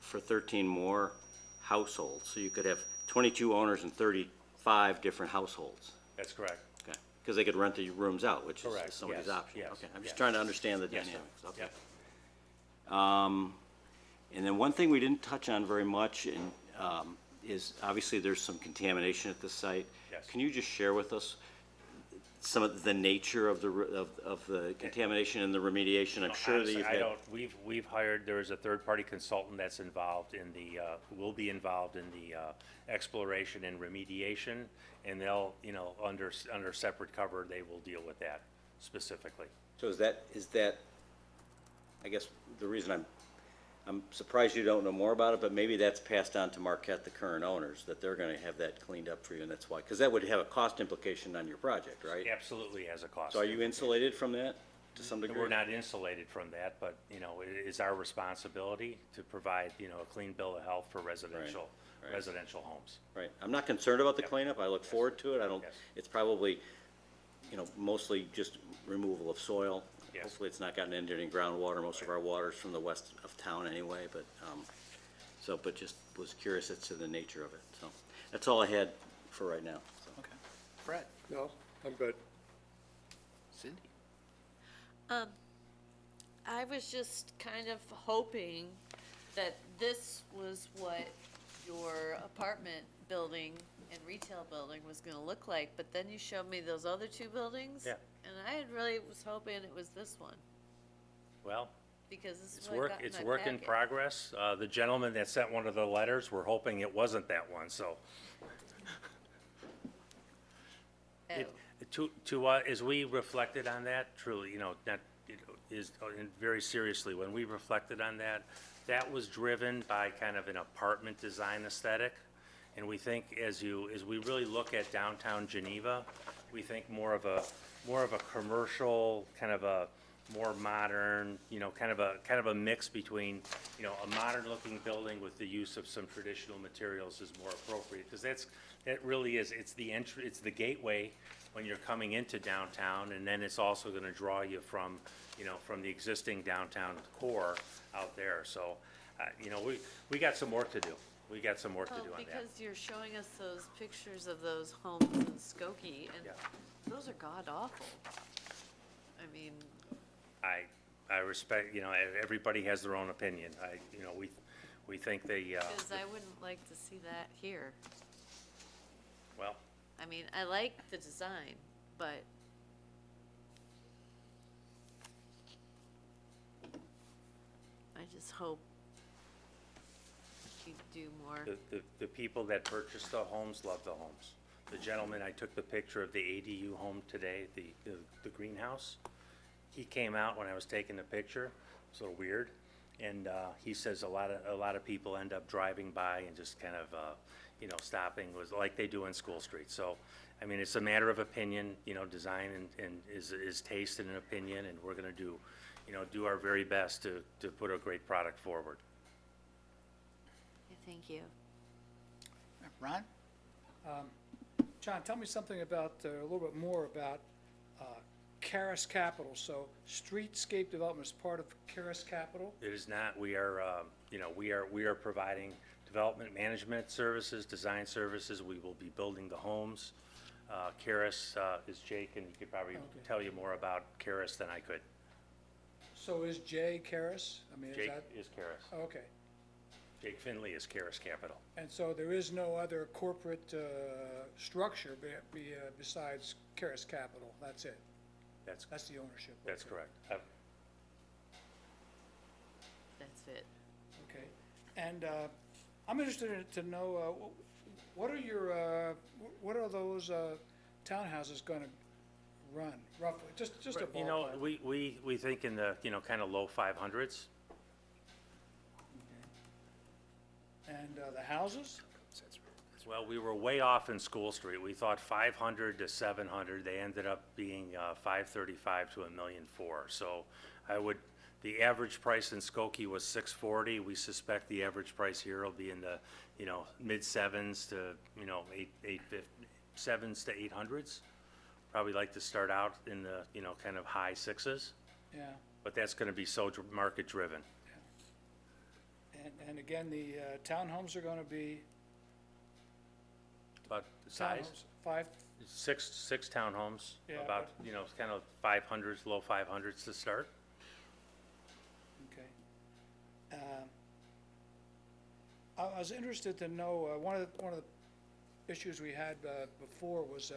for 13 more households. So you could have 22 owners and 35 different households. that's correct. Okay, because they could rent the rooms out, which Correct, is somebody's yes, option. yes, Okay, I'm just yes. trying to understand the Yes, sir. dynamics. Okay. Yep. And then one thing we didn't touch on very much is obviously there's some contamination at the site. Yes. Can you just share with us some of the nature of the contamination and the remediation? I'm sure that Honestly, you've I had. don't, we've hired, there is a third-party consultant that's involved in will be involved in the exploration and remediation, and they'll, you know, under separate cover, they will deal with that specifically. So is that, I guess, the reason I'm surprised you don't know more about it, but maybe that's passed on to Marquette, the current owners, that they're gonna have that cleaned up for you, and that's why, because that would have a cost implication on your project, right? Absolutely has a cost. So are you insulated from that? to some degree? We're not insulated from that, but, you know, it is our responsibility to provide, you know, a clean bill of health for residential homes. Right. I'm not concerned about the Yep. cleanup. I look forward to it. I don't, Yes. it's probably, you know, mostly just removal of soil. Yes. Hopefully it's not gotten into any groundwater. Most of our water's from the west of town anyway, but, but just was curious as to the nature of it. So that's all I had for right now. So. Okay. Fred? No, I'm good. Cindy? I was just kind of hoping that this was what your apartment building and retail building was gonna look like, but then you showed me those other two buildings. Yeah. And I had really was hoping it was this one, Well, because this it's is what I got in it's my work in packet. progress. The gentleman that sent one of the letters, we're hoping it wasn't that one, so. Oh. As we reflected on that, truly, you know, that and very seriously, when we reflected on that, that was driven by kind of an apartment design aesthetic. And we think as we really look at downtown Geneva, we think more of a commercial, kind of a more modern, you know, kind of a mix between, you know, a modern looking building with the use of some traditional materials is more appropriate. Because that really is, it's the gateway when you're coming into downtown, and then it's also gonna draw you from, you know, from the existing downtown core out there. So, you know, we got some work to do. We got some work to do on that. Because you're showing us those pictures of those homes in Skokie, and Yeah. those are god awful. I mean, I respect, you know, everybody has their own opinion. You know, we think they, because I wouldn't like to see that here. well, I mean, I like the design, but I just hope you do more. the people that purchased the homes love the homes. The gentleman, I took the picture of the ADU home today, the greenhouse. He came out when I was taking the picture. It's a little weird. And he says a lot of people end up driving by and just kind of, you know, stopping, was like they do in School Street. So, I mean, it's a matter of opinion, you know, design and is taste and an opinion, and we're gonna do, you know, do our very best to put a great product forward. Thank you. Ron? John, tell me something about, a little bit more about Caris Capital. So streetscape development is part of Caris Capital? It is not, we are, you know, we are providing development management services, design services. We will be building the homes. Karis is Jake, and he could probably Okay. tell you more about Karis than I could. So is Jay Caris? I mean, is Jake that? is Karis. Oh, okay. Jake Finley is Karis Capital. And so there is no other corporate structure besides Caris Capital? That's it? That's That's the ownership? That's Okay. correct. That's it. Okay. And I'm interested to know, what are those townhouses gonna run roughly? Just a ballpark. You know, we think in the, you know, kind of low 500s. And the houses? Well, we were way off in School Street. We thought 500 to 700. They ended up being 535 to $1.4 million. So the average price in Skokie was 640. We suspect the average price here will be in the, you know, mid sevens to, you know, 7s to 800s. Probably like to start out in the, you know, kind of high sixes, Yeah. but that's gonna be so market driven. And again, the townhomes are gonna be? About the size? Townhomes, 5? Six townhomes, Yeah, about, you know, kind of 500s, low 500s to start. Okay. I was interested to know, one of the issues we had before was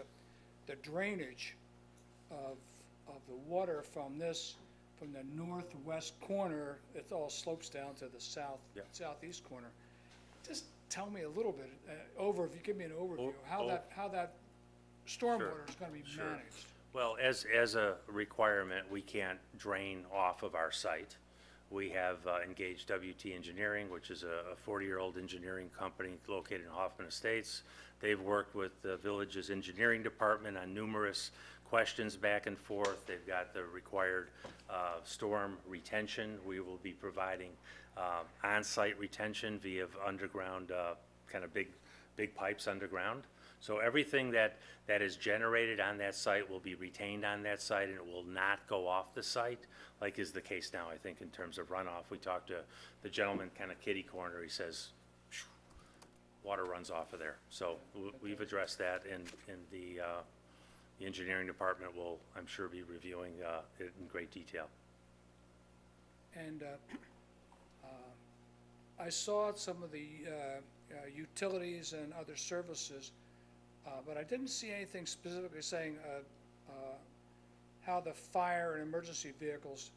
the drainage of the water from the northwest corner. It all slopes down to the Yeah. southeast corner. Just tell me a little bit, give me an overview, how that stormwater is gonna be Sure. managed. Well, as a requirement, we can't drain off of our site. We have engaged WT Engineering, which is a 40-year-old engineering company located in Hoffman Estates. They've worked with the village's engineering department on numerous questions back and forth. They've got the required storm retention. We will be providing on-site retention via underground, kind of big pipes underground. So everything that is generated on that site will be retained on that site, and it will not go off the site, like is the case now, I think, in terms of runoff. We talked to the gentleman kind of kitty corner. He says, "Phew, water runs off of there." So we've addressed that, and the engineering department will, I'm sure, be reviewing it in great detail. And I saw some of the utilities and other services, but I didn't see anything specifically saying how the fire and emergency vehicles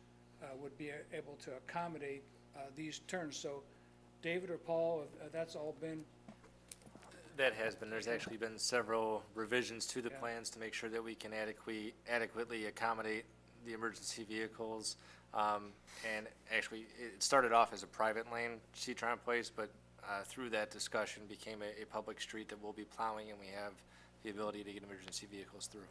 would be able to accommodate these turns. So David or Paul, that's all been, That has been, there's actually been several revisions to the Yeah. plans to make sure that we can adequately accommodate the emergency vehicles. And actually, it started off as a private lane, Cetron Place, but through that discussion became a public street that we'll be plowing, and we have the ability to get emergency vehicles through.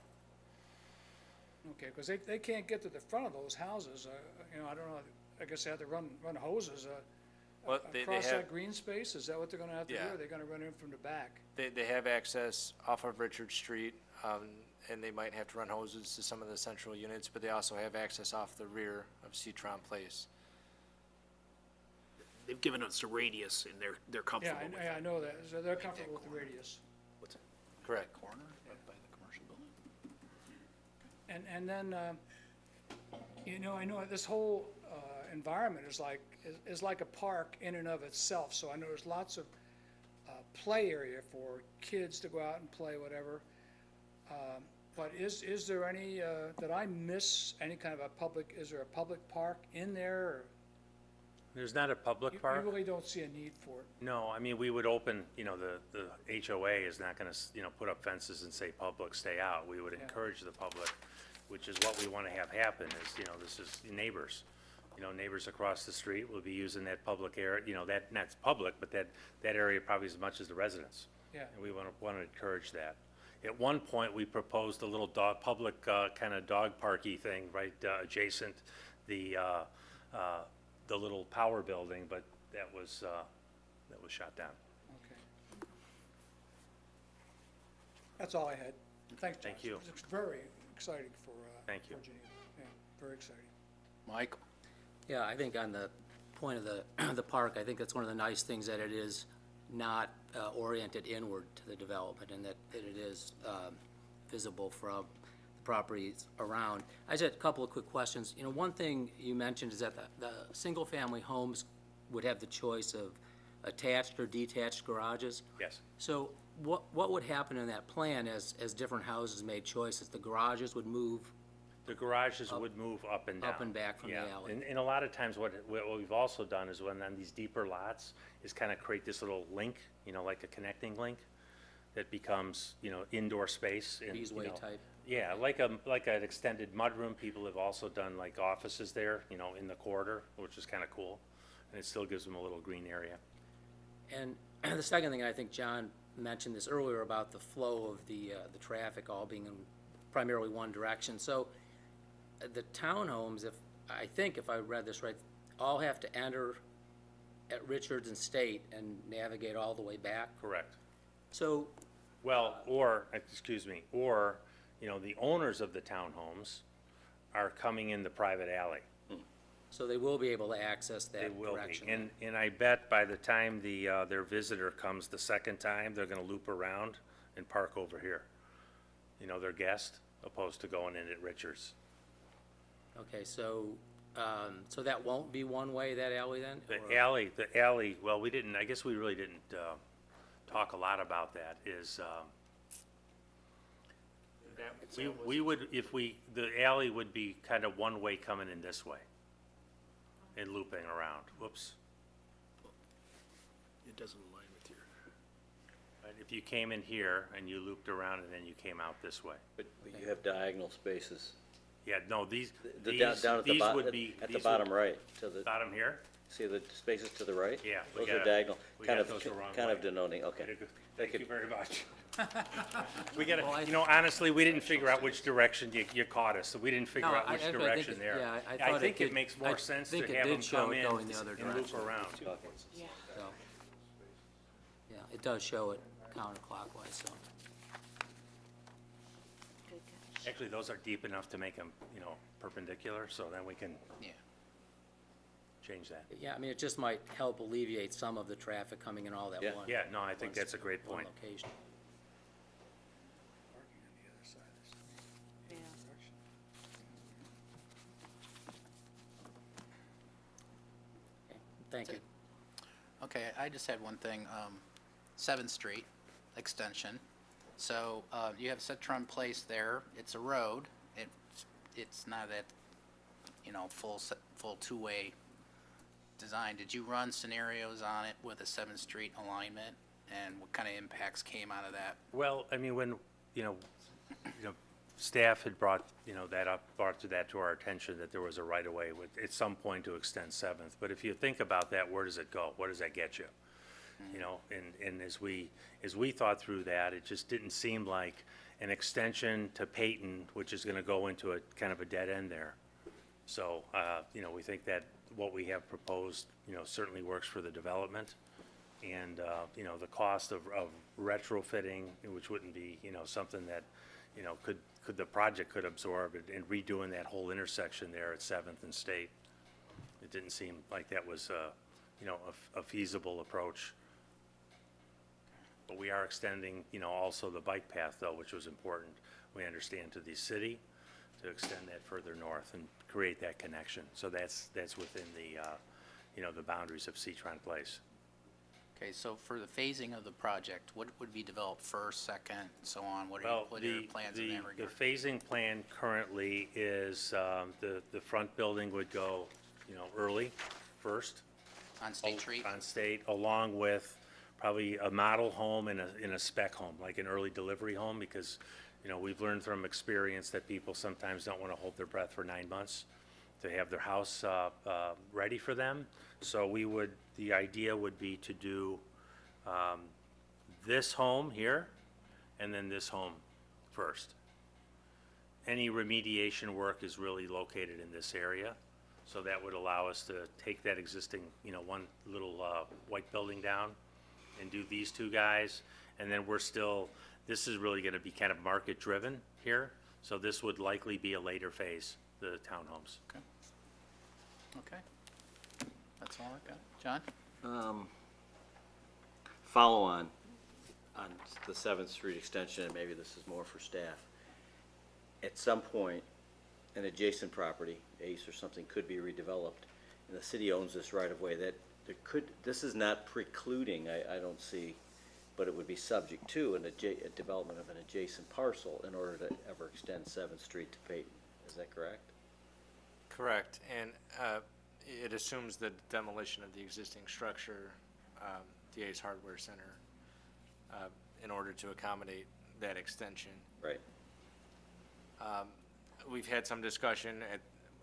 okay, because they can't get to the front of those houses. You know, I don't know, I guess they have to run hoses Well, they across have, that green space? Is that what they're gonna have to do? Yeah. Or are they gonna run in from the back? they have access off of Richard Street, and they might have to run hoses to some of the central units, but they also have access off the rear of Cetron Place. They've given us a radius and they're Yeah, comfortable with I it. know that. So they're comfortable with the radius. Correct. Corner, up by the commercial building? And then, you know, I know this whole environment is like a park in and of itself. So I know there's lots of play area for kids to go out and play, whatever. But is there any, did I miss any kind of is there a public park in there? Or There's not a public you park? really don't see a need for it? No, I mean, we would open, you know, the HOA is not gonna, put up fences and say, public, stay out. We would Yeah. encourage the public, which is what we wanna have happen, is, this is neighbors. Neighbors across the street will be using that public area, that's public, but that area probably as much as the residents. Yeah. And we wanna encourage that. At one point, we proposed a little public, kind of dog parky thing, right, adjacent the little power building, but that was shot down. Okay. That's all I had. Thanks, John. Thank you. It's very exciting for Thank you. for Geneva. Yeah, very exciting. Michael? Yeah, I think on the point of the park, I think that's one of the nice things, that it is not oriented inward to the development, and that it is visible from the properties around. I just had a couple of quick questions. One thing you mentioned is that the single-family homes would have the choice of attached or detached garages. Yes. So what would happen in that plan as different houses made choices? The garages would move? The garages would move up and down. Up and back from the Yeah. alley. And a lot of times what we've also done is when on these deeper lots is kind of create this little link, like a connecting link that becomes, indoor space. And, Breezeway type. Yeah, like an extended mudroom. People have also done like offices there, in the corridor, which is kind of cool. And it still gives them a little green area. And the second thing, I think John mentioned this earlier about the flow of the traffic all being in primarily one direction. So the townhomes, if I read this right, all have to enter at Richards and State and navigate all the way back. Correct. So, Well, or the owners of the townhomes are coming in the private alley. so they will be able to access They that will direction. be. And I bet by the time their visitor comes the second time, they're gonna loop around and park over here. Their guest, opposed to going in at Richards. Okay, so that won't be one way, that alley then? Or- The alley, well, I guess we really didn't talk a lot about that, is, we would, the alley would be kind of one way coming in this way and looping around. Whoops. It doesn't align with your. But if you came in here and you looped around and then you came out this way. But you have diagonal spaces. Yeah, no, these Down at the would be. at the these bottom would- right, to the, Bottom here? see the spaces to the right? Yeah, we Those are got it. diagonal, We kind got of, those the wrong kind way. of denoting, okay. Thank you very much. We Well, gotta, honestly, we didn't figure out which direction you caught us, so we didn't figure No, out I- which I think direction it- there. yeah, I I thought it think it did- makes I more sense to think it have did them show come it in going the other and loop direction. around. Yeah. So, yeah, it does show it counterclockwise, so. Good catch. Actually, those are deep enough to make them, perpendicular, so then we can Yeah. change that. Yeah, I mean, it just might help alleviate some of the traffic coming in all that Yeah. one. Yeah, no, I think that's a great one point. location. Yeah. Okay, Thank you. Okay, I just had one thing, 7th Street extension. So, you have Cetron Place there, it's a road, it's not that, full two-way design. Did you run scenarios on it with a 7th Street alignment, and what kind of impacts came out of that? Well, I mean, when, staff had brought that to our attention, that there was a right-of-way at some point to extend Seventh. But if you think about that, where does it go? What does that get you? And as we thought through that, it just didn't seem like an extension to Peyton, which is gonna go into a kind of a dead end there. So, we think that what we have proposed, certainly works for the development. And, the cost of retrofitting, which wouldn't be, something that, the project could absorb and redoing that whole intersection there at Seventh and State. It didn't seem like that was, a feasible approach. But we are extending, also the bike path though, which was important, we understand, to the city, to extend that further north and create that connection. So that's within the, the boundaries of Cetron Place. Okay, so for the phasing of the project, what would be developed first, second, so on? What Well, are your plans in that the regard? phasing plan currently is, the front building would go, early first. On State Street? On State, along with probably a model home and a spec home, like an early delivery home, because, we've learned from experience that people sometimes don't want to hold their breath for 9 months to have their house, ready for them. So the idea would be to do, this home here, and then this home first. Any remediation work is really located in this area, so that would allow us to take that existing, one little, white building down and do these two guys, and then this is really gonna be kind of market-driven here, so this would likely be a later phase, the townhomes. Okay. That's all I got. John? Follow on the 7th Street extension, and maybe this is more for staff. At some point, an adjacent property, Ace or something, could be redeveloped, and the city owns this right of way, this is not precluding, I don't see, but it would be subject to a development of an adjacent parcel in order to ever extend 7th Street to Peyton. Is that correct? Correct, and it assumes the demolition of the existing structure, the Ace Hardware Center, in order to accommodate that extension. Right. We've had some discussion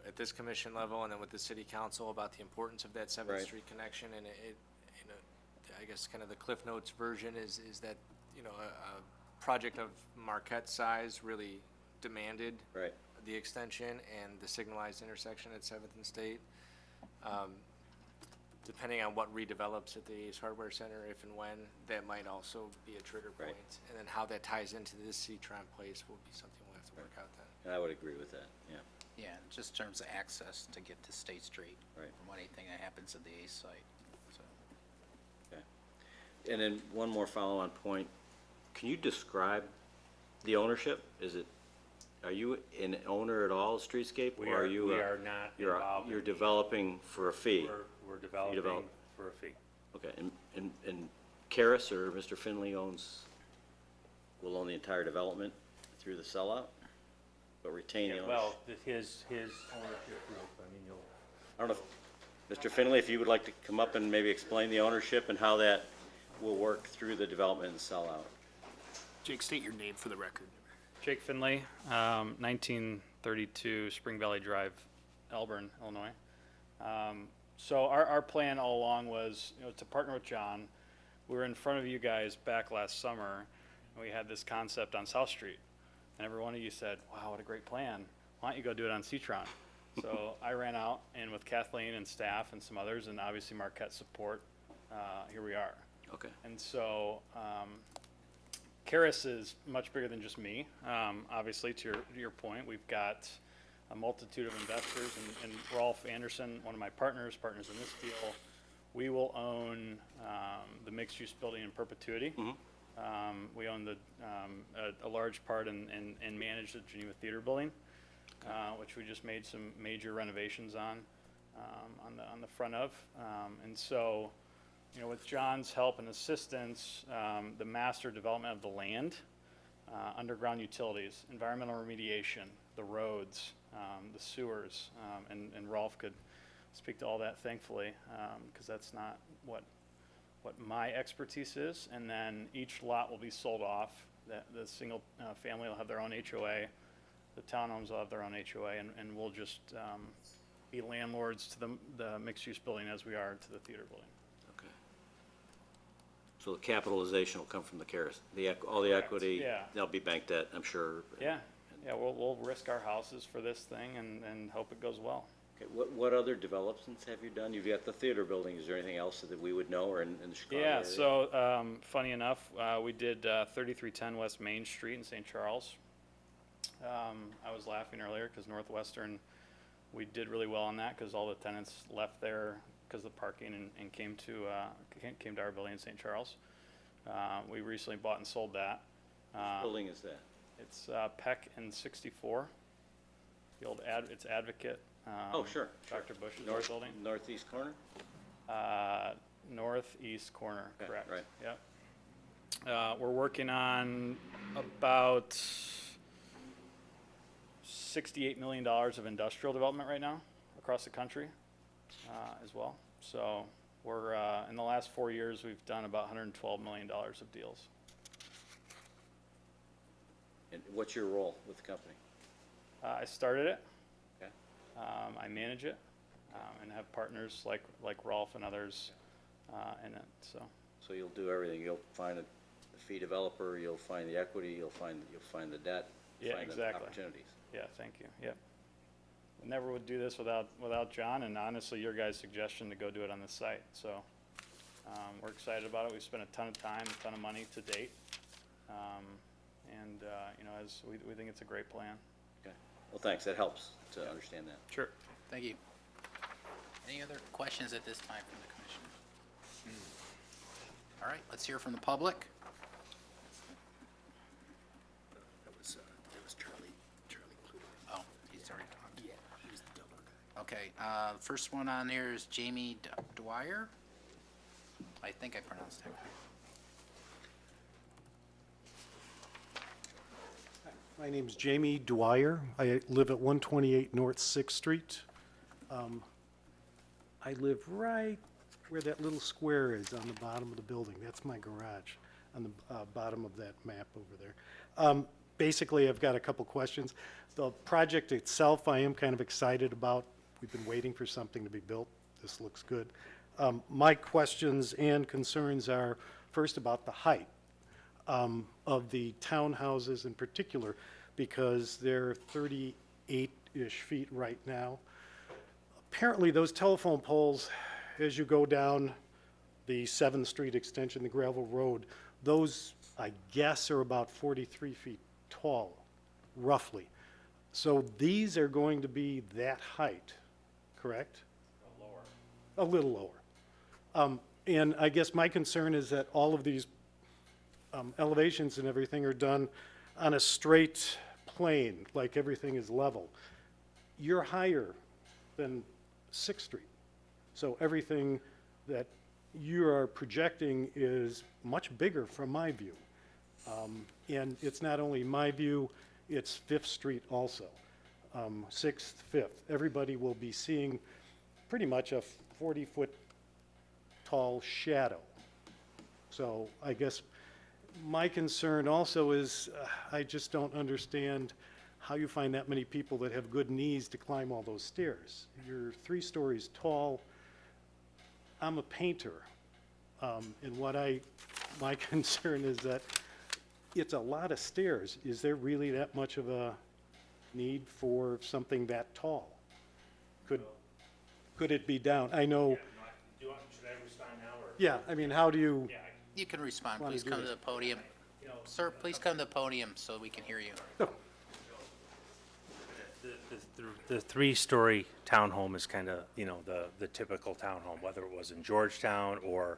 at this commission level and then with the city council about the importance of that Seventh Right. Street connection, and I guess kind of the Cliff Notes version is that, a project of Marquette size really demanded Right. the extension and the signalized intersection at Seventh and State. Depending on what redevelops at the Ace Hardware Center, if and when, that might also be a trigger Right. point. And then how that ties into this Cetron Place will be something we'll have to work out then. And I would agree with that, yeah. Yeah, just in terms of access to get to State Street. Right. From anything that happens at the Ace site, so. Okay. And then one more follow-on point. Can you describe the ownership? Are you an owner at all, of Streetscape? We or are, you we a- are not You're involved. you're developing for a fee? We're developing develop- for a fee. Okay, and Karis or Mr. Finley will own the entire development through the sellout, but retain the ownership? Well, his ownership group, I mean, I don't know, if Mr. Finley, if you would like to come up and maybe explain the ownership and how that will work through the development and sellout. Jake, state your name for the record. Jake Finley, 1932 Spring Valley Drive, Elburn, Illinois. So our plan all along was, to partner with John. We were in front of you guys back last summer, and we had this concept on South Street. And every one of you said, wow, what a great plan. Why don't you go do it on Cetron? So I ran out, and with Kathleen and staff and some others, and obviously Marquette's support, here we are. Okay. And so, Karis is much bigger than just me. Obviously, to your point, we've got a multitude of investors, and Rolf Anderson, one of my partners in this deal, we will own the mixed-use building in perpetuity. We own a large part and manage the Geneva Theater building, which we just made some major renovations on the front of. And so, you know, with John's help and assistance, the master development of the land, underground utilities, environmental remediation, the roads, the sewers, and Rolf could speak to all that, thankfully, because that's not what my expertise is. And then each lot will be sold off. The single family will have their own HOA. The townhomes will have their own HOA, and we'll just be landlords to the mixed-use building as we are to the theater building. Okay. So the capitalization will come from the CARES, all the equity. Yeah. There'll be bank debt, I'm sure. Yeah, we'll risk our houses for this thing and hope it goes well. Okay, what other developments have you done? You've got the theater building. Is there anything else that we would know or in the Chicago area? Yeah, so funny enough, we did 3310 West Main Street in St. Charles. I was laughing earlier because Northwestern, we did really well on that because all the tenants left there because of the parking and came to our building in St. Charles. We recently bought and sold that. Which building is that? It's Peck and 64. The old it's Advocate. Oh, sure. Dr. Bush's old building. Northeast corner? Northeast corner, Okay, correct. right. Yep. We're working on about $68 million of industrial development right now across the country as well. So we're, in the last 4 years, we've done about $112 million of deals. And what's your role with the company? I started it. Okay. I manage it and have partners like Rolf and others in it. So you'll do everything. You'll find a fee developer, you'll find the equity, you'll find the debt, Yeah, find the exactly. opportunities. Yeah, thank you. Yep. I never would do this without John, and honestly, your guys' suggestion to go do it on this site. So we're excited about it. We've spent a ton of time, a ton of money to date, and you know, as we think it's a great plan. Okay. Well, thanks. That helps to understand that. Sure. Thank you. Any other questions at this time from the commission? All right, let's hear from the public. That was Charlie Kluter. Oh, he's already talked. Yeah, he was the Delnor guy. Okay, first one on here is Jamie Dwyer. I think I pronounced that right. My name's Jamie Dwyer. I live at 128 North 6th Street. I live right where that little square is on the bottom of the building. That's my garage on the bottom of that map over there. Basically, I've got a couple questions. The project itself, I am kind of excited about. We've been waiting for something to be built. This looks good. My questions and concerns are, first, about the height of the townhouses in particular, because they're 38-ish feet right now. Apparently, those telephone poles, as you go down the 7th Street extension, the gravel road, those, I guess, are about 43 feet tall, roughly. So these are going to be that height, correct? A little lower. And I guess my concern is that all of these elevations and everything are done on a straight plane, like everything is level. You're higher than 6th Street. So everything that you are projecting is much bigger from my view. And it's not only my view, it's 5th Street also. 6th, 5th. Everybody will be seeing pretty much a 40-foot tall shadow. So I guess my concern also is I just don't understand how you find that many people that have good knees to climb all those stairs. You're 3 stories tall. I'm a painter, and my concern is that it's a lot of stairs. Is there really that much of a need for something that tall? Could it be down? I know, Should I respond now, or? yeah, I mean, how do you, You can respond. Wanna Please do come to this? the podium. Sir, please come to the podium so we can hear you. The three-story townhome is kind of, the typical townhome, whether it was in Georgetown or,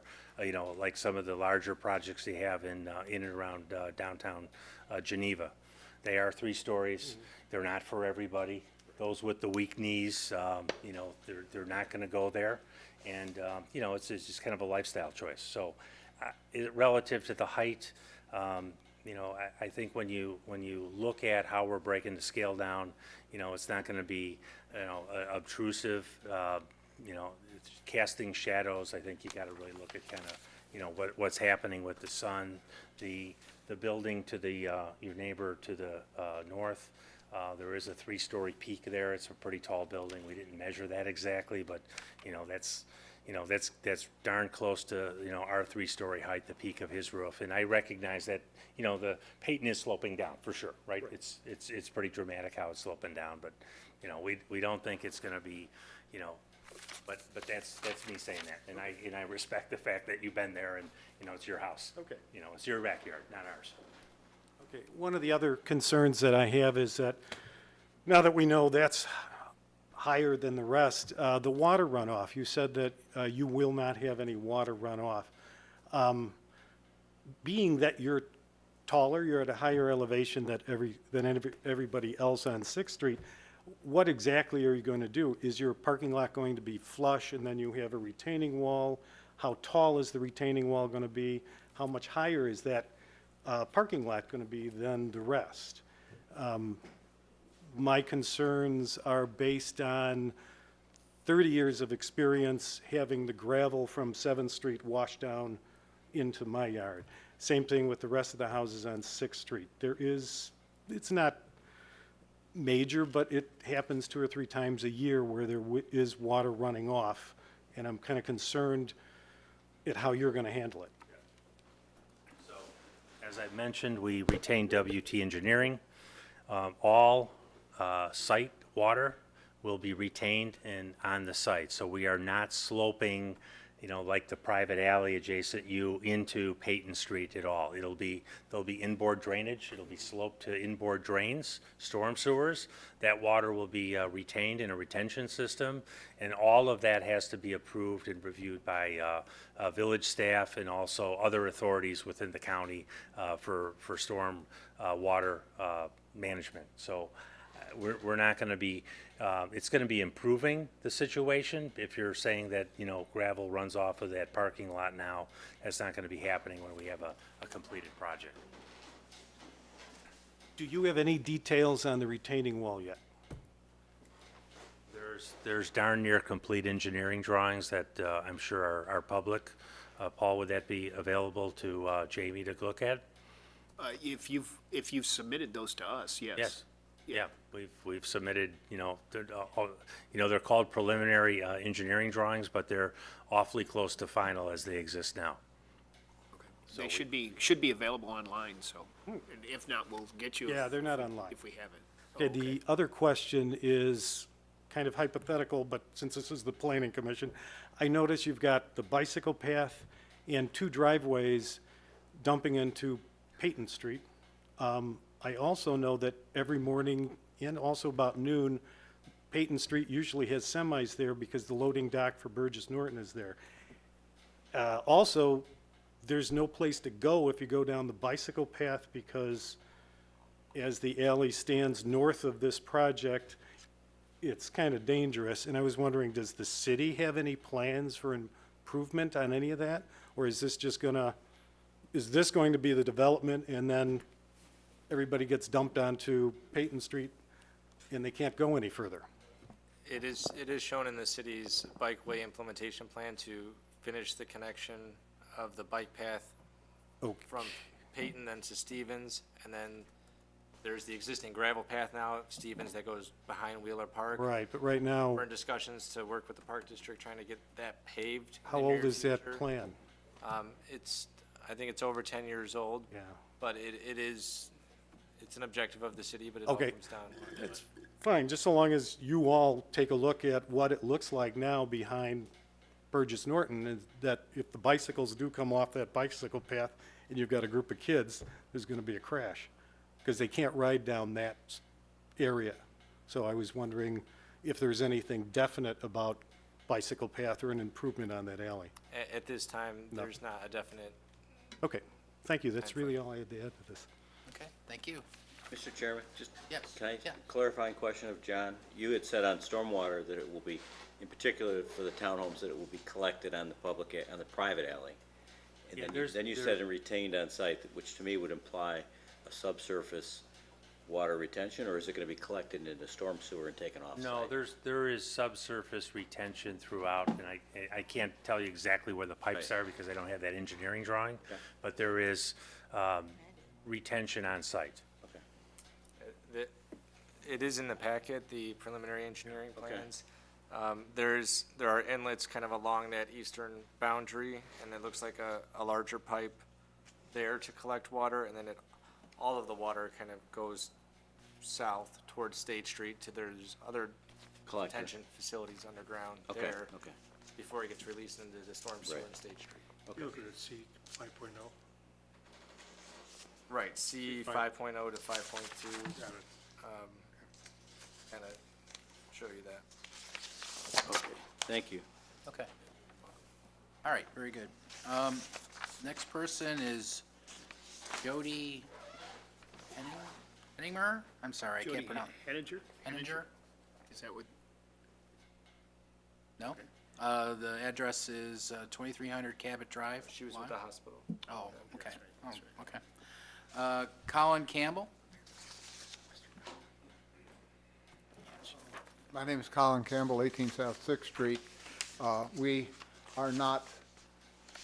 like some of the larger projects they have in and around downtown Geneva. They are 3 stories. They're not for everybody. Those with the weak knees, they're not going to go there. And, it's just kind of a lifestyle choice. So relative to the height, I think when you look at how we're breaking the scale down, it's not going to be, obtrusive, it's casting shadows. I think you got to really look at kind of, what's happening with the sun, the building to the, your neighbor to the north. There is a 3-story peak there. It's a pretty tall building. We didn't measure that exactly, but, that's darn close to, our 3-story height, the peak of his roof. And I recognize that, the Peyton is sloping down, for sure, right? It's pretty dramatic how it's sloping down, but, we don't think it's gonna be, but that's me saying that. And I respect the fact that you've been there and, it's your house. Okay. It's your backyard, not ours. okay, one of the other concerns that I have is that now that we know that's higher than the rest, the water runoff, you said that you will not have any water runoff. Being that you're taller, you're at a higher elevation than everybody else on Sixth Street, what exactly are you going to do? Is your parking lot going to be flush and then you have a retaining wall? How tall is the retaining wall going to be? How much higher is that parking lot going to be than the rest? My concerns are based on 30 years of experience having the gravel from 7th Street wash down into my yard. Same thing with the rest of the houses on 6th Street. It's not major, but it happens 2 or 3 times a year where there is water running off, and I'm kind of concerned at how you're going to handle it. So, as I mentioned, we retained WT Engineering. All site water will be retained and on the site. So we are not sloping, like the private alley adjacent you into Peyton Street at all. There'll be inboard drainage. It'll be sloped to inboard drains, storm sewers. That water will be retained in a retention system, and all of that has to be approved and reviewed by village staff and also other authorities within the county for storm water management. So we're not going to be, it's going to be improving the situation. If you're saying that, gravel runs off of that parking lot now, that's not going to be happening when we have a completed project. Do you have any details on the retaining wall yet? There's darn near complete engineering drawings that I'm sure are public. Paul, would that be available to Jamie to look at? If you've submitted those to us, yes. Yes. Yeah, we've submitted, they're called preliminary engineering drawings, but they're awfully close to final as they exist now. They should be available online, so, and if not, we'll get you. Yeah, they're not online. If we haven't. Okay, the other question is kind of hypothetical, but since this is the planning commission, I notice you've got the bicycle path and 2 driveways dumping into Peyton Street. I also know that every morning and also about noon, Peyton Street usually has semis there because the loading dock for Burgess Norton is there. Also, there's no place to go if you go down the bicycle path because as the alley stands north of this project, it's kind of dangerous. And I was wondering, does the city have any plans for improvement on any of that? Or is this just is this going to be the development and then everybody gets dumped onto Peyton Street and they can't go any further? It is shown in the city's bikeway implementation plan to finish the connection of the bike path Okay. from Peyton then to Stevens, and then there's the existing gravel path now at Stevens that goes behind Wheeler Park. Right, but right now, We're in discussions to work with the Park District trying to get that paved. in how the old near is that future. plan? I think it's over 10 years old. Yeah. But it's an objective of the city, but it all Okay. comes down. It's fine, just so long as you all take a look at what it looks like now behind Burgess Norton, is that if the bicycles do come off that bicycle path and you've got a group of kids, there's gonna be a crash, because they can't ride down that area. So I was wondering if there's anything definite about bicycle path or an improvement on that alley. At this time, there's not a definite, Okay, thank you, that's really all I had to add to this. Okay, thank you. Mr. Chairman, just, Yes, can I, yeah. clarifying question of John? You had said on stormwater that it will be, in particular for the townhomes, that it will be collected on the on the private alley. And Yeah, then you said and retained on site, which to me would imply a subsurface water retention, or is it gonna be collected into storm sewer and taken off No, site? there is subsurface retention throughout, and I can't tell you exactly where the pipes Right. are because I don't have that engineering drawing, Okay. but there is retention on site. Okay. it is in the packet, the preliminary engineering Okay. plans. There are inlets kind of along that eastern boundary, and it looks like a larger pipe there to collect water, and then all of the water kind of goes south towards State Street to there's other Collector. detention facilities underground Okay, there okay. before it gets released into the storm sewer Right. in State Street. You're looking at C 5.0. Right, C Fine. 5.0 to 5.2, Got it. kind of show you that. Okay, thank you. Okay. All right, very good. Next person is Jody Henninger? I'm sorry, I Jody can't pronounce. Henninger? Henninger? Is that what, No? The address is 2300 Cabot Drive. She was with Lime? the hospital. Oh, okay. Oh, okay. Colin Campbell? My name is Colin Campbell, 18 South Sixth Street. We are not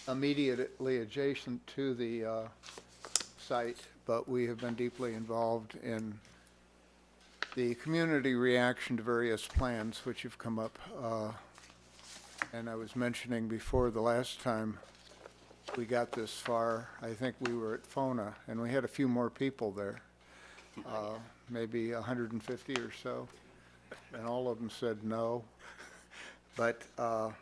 immediately adjacent to the site, but we have been deeply involved in the community reaction to various plans which have come up. And I was mentioning before, the last time we got this far, I think we were at FONA, and we had a few more people there, maybe 150 or so, and all of them said no. But a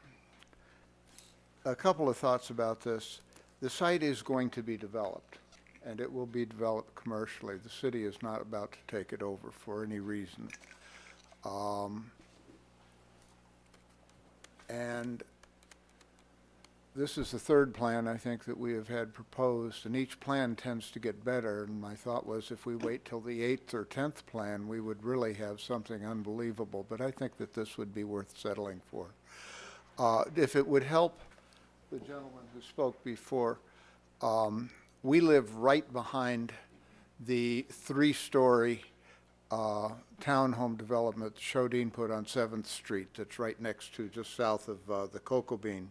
couple of thoughts about this. The site is going to be developed, and it will be developed commercially. The city is not about to take it over for any reason. And this is the third plan, I think, that we have had proposed, and each plan tends to get better. And my thought was if we wait till the 8th or 10th plan, we would really have something unbelievable. But I think that this would be worth settling for. If it would help the gentleman who spoke before, we live right behind the 3-story townhome development Chodine put on 7th Street that's right next to, just south of the Cocoa Bean.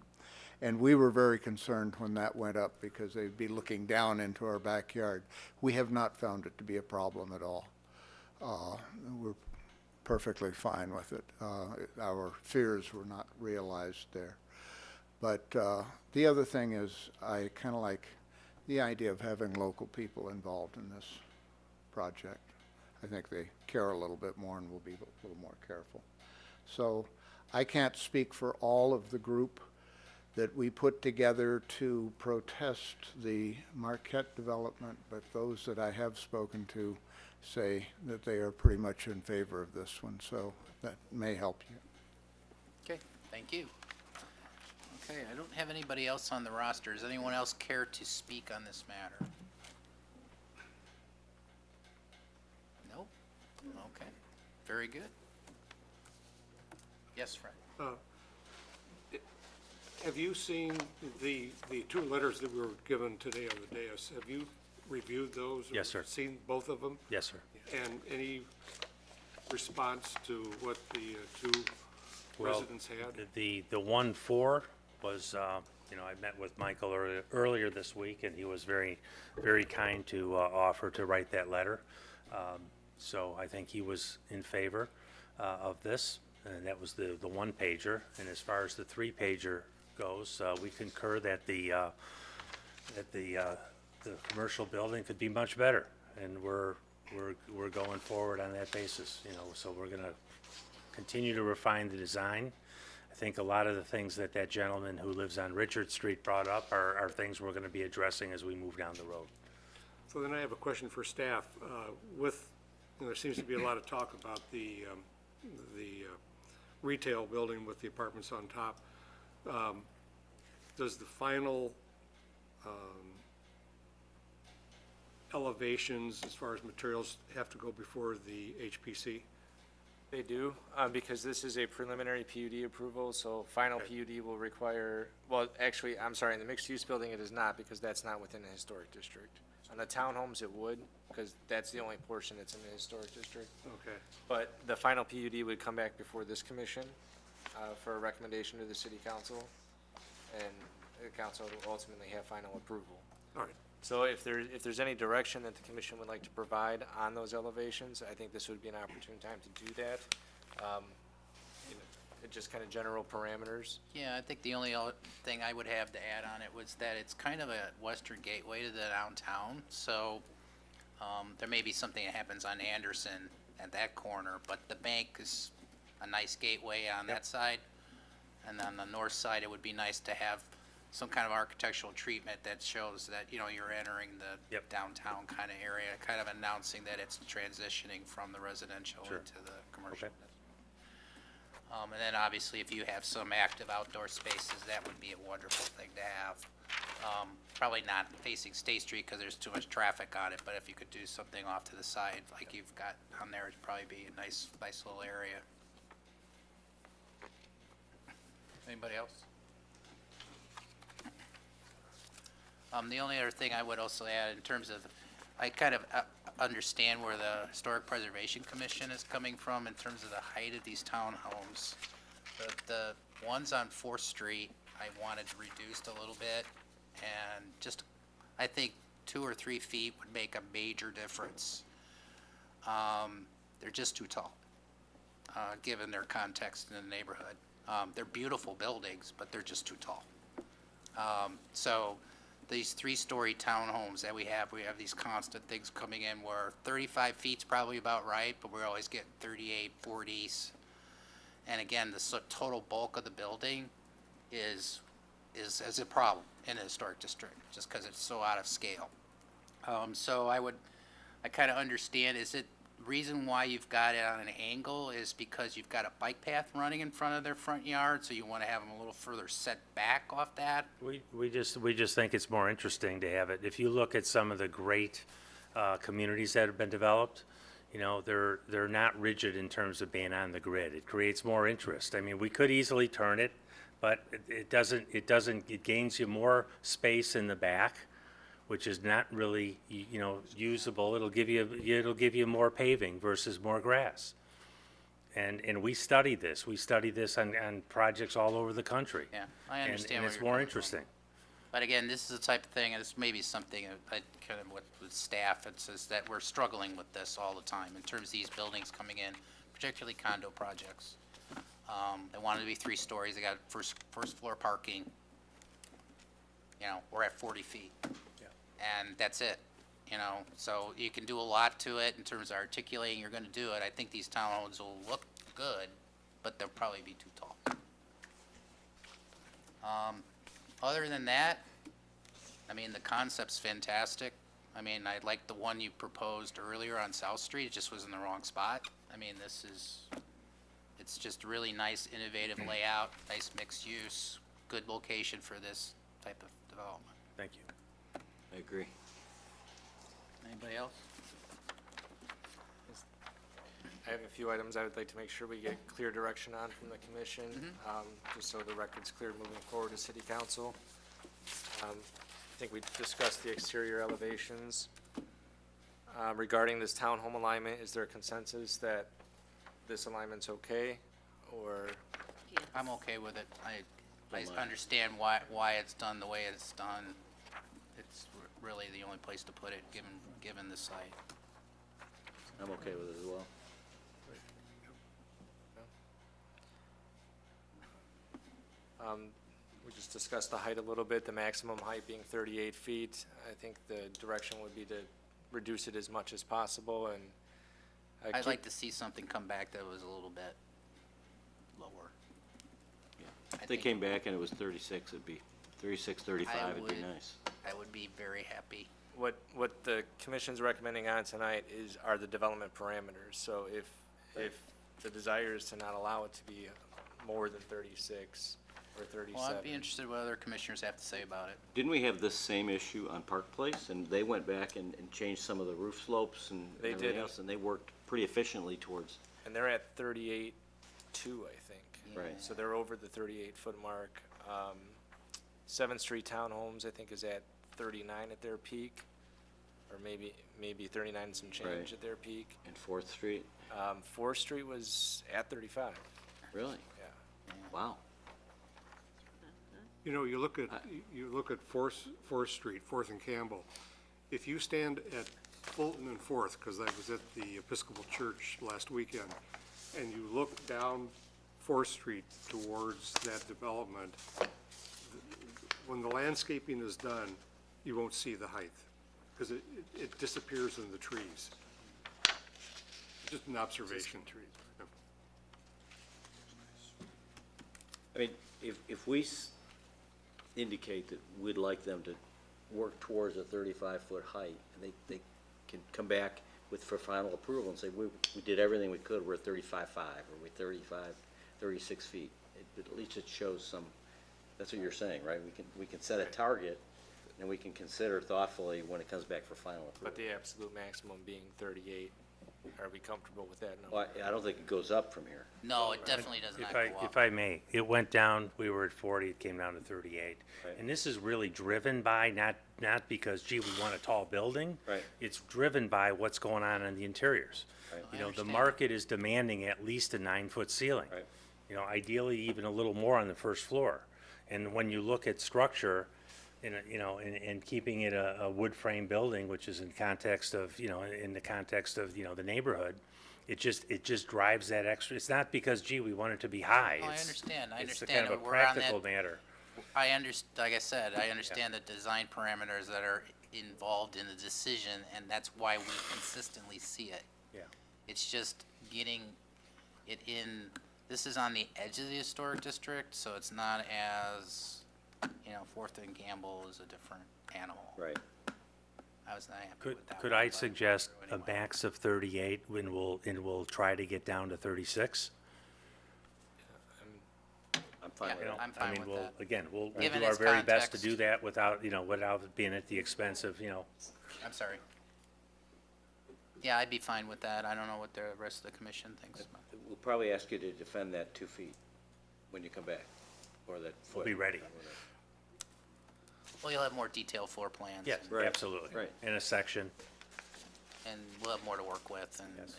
And we were very concerned when that went up because they'd be looking down into our backyard. We have not found it to be a problem at all. We're perfectly fine with it. Our fears were not realized there. But the other thing is I kind of like the idea of having local people involved in this project. I think they care a little bit more and will be a little more careful. So I can't speak for all of the group that we put together to protest the Marquette development, but those that I have spoken to say that they are pretty much in favor of this one, so that may help you. Okay, thank you. Okay, I don't have anybody else on the roster. Does anyone else care to speak on this matter? Nope? Okay, very good. Yes, Fred? Have you seen the 2 letters that were given today on the dais? Have you reviewed those? or Yes, sir. Seen both of them? Yes, sir. And any response to what the 2 Well, residents had? The 1-4 was, you know, I met with Michael earlier this week, and he was very, very kind to offer to write that letter. So I think he was in favor of this, and that was the 1-pager. And as far as the 3-pager goes, we concur that the that the commercial building could be much better, and we're going forward on that basis, you know, so we're gonna continue to refine the design. I think a lot of the things that that gentleman who lives on Richard Street brought up are things we're gonna be addressing as we move down the road. So then I have a question for staff. With, you know, there seems to be a lot of talk about the retail building with the apartments on top. Does the final elevations, as far as materials, have to go before the HPC? They do, because this is a preliminary PUD approval, so final PUD will require, well, actually, I'm sorry, in the mixed-use building, it is not, because that's not within the historic district. On the townhomes, it would, because that's the only portion that's in the historic district. Okay. But the final PUD would come back before this commission for a recommendation to the city council, and the council will ultimately have final approval. All right. So if there's any direction that the commission would like to provide on those elevations, I think this would be an opportune time to do that. You know, just kind of general parameters. Yeah, I think the only thing I would have to add on it was that it's kind of a western gateway to the downtown, so there may be something that happens on Anderson at that corner, but the bank is a nice gateway on that side. And on the north side, it would be nice to have some kind of architectural treatment that shows that, you know, you're entering the downtown kind of area, kind of announcing that it's transitioning from the residential into the commercial. Okay. And then obviously, if you have some active outdoor spaces, that would be a wonderful thing to have. Probably not facing State Street because there's too much traffic on it, but if you could do something off to the side like you've got on there, it'd probably be a nice little area. Anybody else? The only other thing I would also add in terms of, I kind of understand where the Historic Preservation Commission is coming from in terms of the height of these townhomes. The ones on 4th Street, I wanted reduced a little bit, and just, I think 2 or 3 feet would make a major difference. They're just too tall, given their context in the neighborhood. They're beautiful buildings, but they're just too tall. So these 3-story townhomes that we have these constant things coming in where 35 feet's probably about right, but we're always getting 38, 40s. And again, the total bulk of the building is a problem in the historic district, just because it's so out of scale. So I kind of understand, is it reason why you've got it on an angle is because you've got a bike path running in front of their front yard, so you want to have them a little further set back off that? We just think it's more interesting to have it. If you look at some of the great communities that have been developed, you know, they're not rigid in terms of being on the grid. It creates more interest. I mean, we could easily turn it, but it gains you more space in the back, which is not really, you know, usable. It'll give you more paving versus more grass. And we study this. We study this on projects all over the country. Yeah, I understand And where it's you're more coming from. interesting. But again, this is the type of thing, and this may be something I kind of with staff, it says that we're struggling with this all the time in terms of these buildings coming in, particularly condo projects. They wanted to be 3 stories. They got first floor parking. You know, we're at 40 feet. And that's it, you know, so you can do a lot to it in terms of articulating you're gonna do it. I think these townhomes will look good, but they'll probably be too tall. Other than that, I mean, the concept's fantastic. I mean, I like the one you proposed earlier on South Street, it just was in the wrong spot. I mean, it's just really nice, innovative layout, nice mixed use, good location for this type of development. Thank you. I agree. Anybody else? I have a few items I would like to make sure we get clear direction on from the commission, just so the record's clear moving forward to city council. I think we discussed the exterior elevations. Regarding this townhome alignment, is there a consensus that this alignment's okay, or? I'm okay with it. I understand why it's done the way it's done. It's really the only place to put it, given the site. I'm okay with it as well. We just discussed the height a little bit, the maximum height being 38 feet. I think the direction would be to reduce it as much as possible, and I'd like to see something come back that was a little bit lower. If they came back and it was 36, it'd be 36, 35, it'd be nice. I would be very happy. What the commission's recommending on tonight are the development parameters. So if the desire is to not allow it to be more than 36 or 37. Well, I'd be interested what other commissioners have to say about it. Didn't we have this same issue on Park Place? And they went back and changed some of the roof slopes and They everything did. else, and they worked pretty efficiently towards, And they're at 38.2, I think. Right. So they're over the 38-foot mark. 7th Street Townhomes, I think, is at 39 at their peak, or maybe 39 and some change Right. at their peak. and 4th Street. 4th Street was at 35, Really? yeah. Wow. You know, you look at Fourth Street, Fourth and Campbell. If you stand at Fulton and Fourth, because I was at the Episcopal Church last weekend, and you look down Fourth Street towards that development, when the landscaping is done, you won't see the height, because it disappears in the trees. Just an observation. Yeah. I mean, if we indicate that we'd like them to work towards a 35-foot height, and they can come back for final approval and say, we did everything we could, we're at 35.5, or we're 36 feet. At least it shows some, that's what you're saying, right? We can set a target, and we can consider thoughtfully when it comes back for final approval. But the absolute maximum being 38, are we comfortable with that number? Well, I don't think it goes up from here. No, it definitely does not go up. If I may, it went down, we were at 40, it came down to 38. Right. And this is really driven by, not because, gee, we want a tall building. Right. It's driven by what's going on in the interiors. Right. You know, the understand. market is demanding at least a 9-foot ceiling. Right. You know, ideally even a little more on the first floor. And when you look at structure, and keeping it a wood frame building, which is in the context of the neighborhood, it just drives that extra. It's not because, gee, we want it to be high. No, I It's- understand. It's a kind of a We're on that- practical matter. Like I said, I understand the design parameters that are involved in the decision, and that's why we consistently see it. Yeah. It's just getting it in, this is on the edge of the historic district, so it's not as, Fourth and Gamble is a different animal. Right. I was not happy with that. Could one, I but suggest a anyway. max of 38, and we'll try to get down to 36? I'm fine Yeah, with it. I'm fine with that. Again, we'll Given do our its very best to context. do that without it being at the expense of, I'm sorry. Yeah, I'd be fine with that. I don't know what the rest of the commission thinks. We'll probably ask you to defend that 2 feet when you come back, or that foot. We'll be ready. Well, you'll have more detailed floor plans. Yes, Right. absolutely. Right. In a section. And we'll have more to work with, and Yes.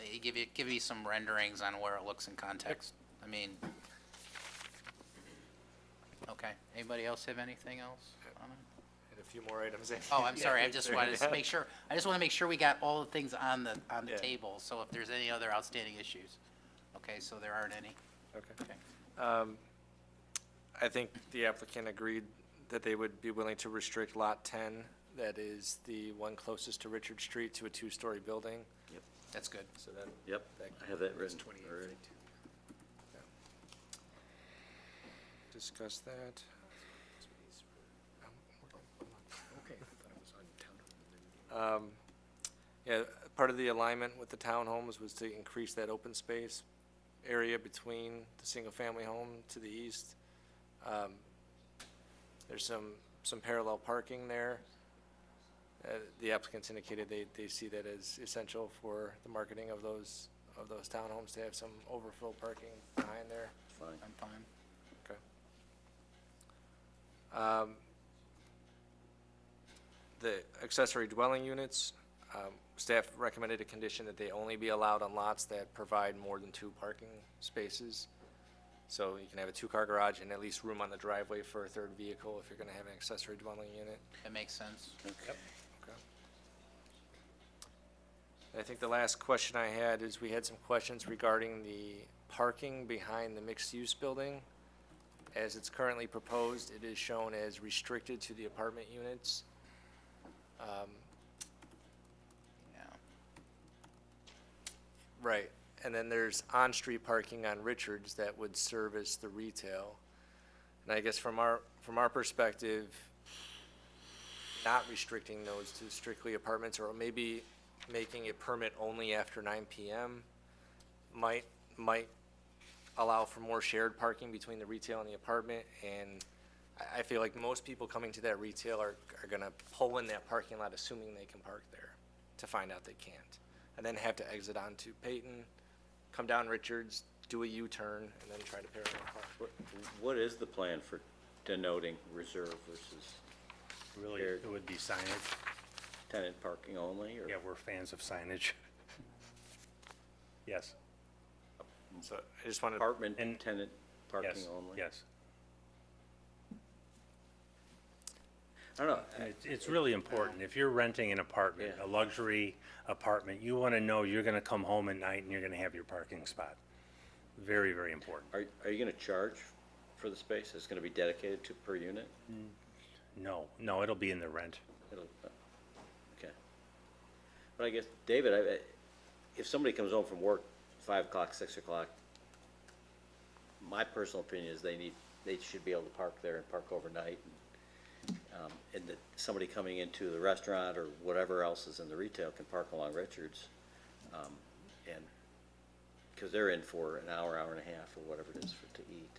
give you some renderings on where it looks in context. I mean, okay. Anybody else have anything else on it? And a few more items. Oh, I'm sorry, I just wanted to Yeah. make sure, I just want to make sure we got all the things on the Yeah. table, so if there's any other outstanding issues. Okay, so there aren't any? Okay. Okay. I think the applicant agreed that they would be willing to restrict Lot 10, that is the one closest to Richard Street, to a 2-story building. That's good. So that, Yep, I have that written 28 already. discuss that. Yeah, part of the alignment with the townhomes was to increase that open space area between the single-family home to the east. There's some parallel parking there. The applicants indicated they see that as essential for the marketing of those townhomes, to have some overflow parking behind there. Fine. I'm fine. Okay. The accessory dwelling units, staff recommended a condition that they only be allowed on lots that provide more than 2 parking spaces. So you can have a 2-car garage and at least room on the driveway for a 3rd vehicle if you're gonna have an accessory dwelling unit. That makes sense. Okay. I think the last question I had is, we had some questions regarding the parking behind the mixed-use building. as it's currently proposed, it is shown as restricted to the apartment units. Yeah. Right, and then there's on-street parking on Richards that would service the retail. And I guess from our perspective, not restricting those to strictly apartments, or maybe making it permit only after 9 PM might allow for more shared parking between the retail and the apartment. And I feel like most people coming to that retail are gonna pull in that parking lot assuming they can park there, to find out they can't. And then have to exit onto Peyton, come down Richards, do a U-turn, and then try to parallel park. What is the plan for denoting reserve versus Really, it would be signage. tenant parking only, or? Yeah, we're fans of signage. Yes. So I just wanted, Apartment And- tenant parking Yes, only? yes. I don't know, And it's really important. If you're renting an apartment, Yeah. a luxury apartment, you want to know you're going to come home at night and you're going to have your parking spot. Very, very important. are you gonna charge for the space? It's gonna be dedicated to per unit? No, it'll be in the rent. It'll, okay. But I guess, David, if somebody comes home from work 5 o'clock, 6 o'clock, my personal opinion is they should be able to park there and park overnight. And that somebody coming into the restaurant or whatever else is in the retail can park along Richards. And, because they're in for an hour, hour and a half, or whatever it is to eat.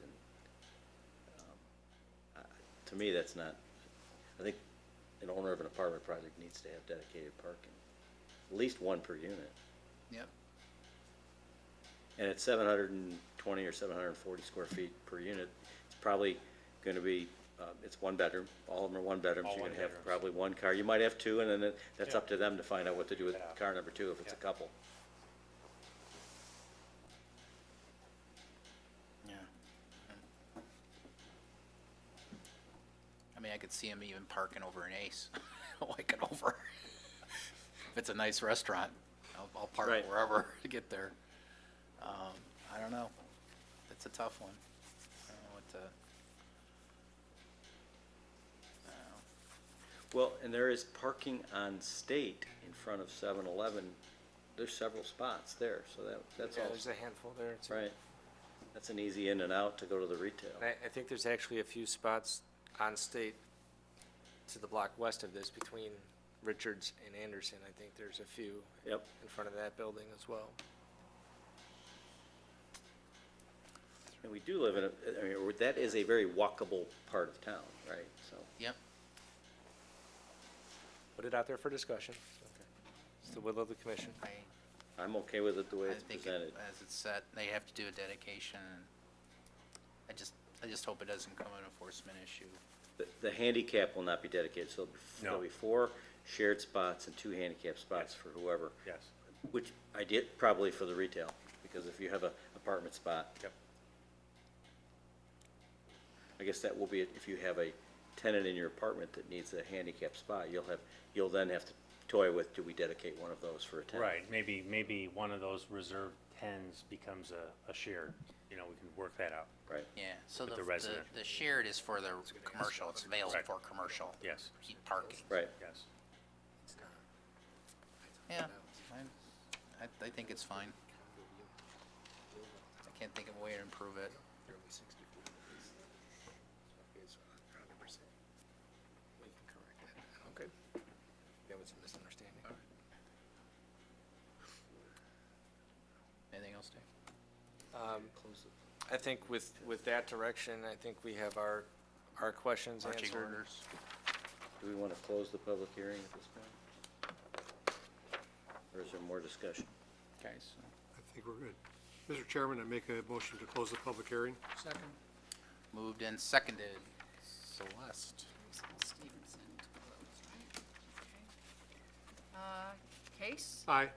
And to me, that's not, I think an owner of an apartment project needs to have dedicated parking, at least one per unit. Yep. And at 720 or 740 square feet per unit, it's probably going to be, it's one bedroom, all of them are one bedrooms. All You're one going to have bedrooms. probably one car. You might have two, and then that's Yeah. up to them to find out what to do with Yeah. car number two if it's a Yeah. couple. Yeah. I mean, I could see him even parking over an Ace, like it over. If it's a nice restaurant, I'll park Right. wherever to get there. I don't know. That's a tough one. I don't know what to. I don't know. Well, and there is parking on State in front of 7-Eleven. There's several spots there, so that's yeah, all, there's a handful there too. right. That's an easy in and out to go to the retail. And I think there's actually a few spots on State to the block west of this, between Richards and Anderson. I think there's a few Yep. in front of that building as well. And we do live in that is a very walkable part of town, right? So, Yep. Put it out there for discussion. It's the will of the commission. I'm okay with it the way I it's think presented. as it's set, they have to do a dedication. And I just hope it doesn't become an enforcement issue. The handicap will not be dedicated, so there'll No. be 4 shared spots and 2 handicap spots for whoever. Yes. Which I did probably for the retail, because if you have a apartment spot. Yep. I guess that will be, if you have a tenant in your apartment that needs a handicap spot, you'll then have to toy with, do we dedicate one of those for a tenant? Right, maybe one of those reserved 10s becomes a shared, we can work that out. Right. Yeah, so With the the resident. the shared is for the commercial, it's available Right. for commercial. Yes. Heat parking. Right. Yes. Yeah, I think it's fine. I can't think of a way to improve it. Okay. That was a misunderstanding. Anything else, Dave? I think with that direction, I think we have our questions Marching answered. orders. Do we want to close the public hearing at this point? Or is there more discussion? Okay, so, I think we're good. Mr. Chairman, I make a motion to close the public hearing. Second. moved and seconded. Celeste. Stevenson to close, right? Okay. Case? Aye.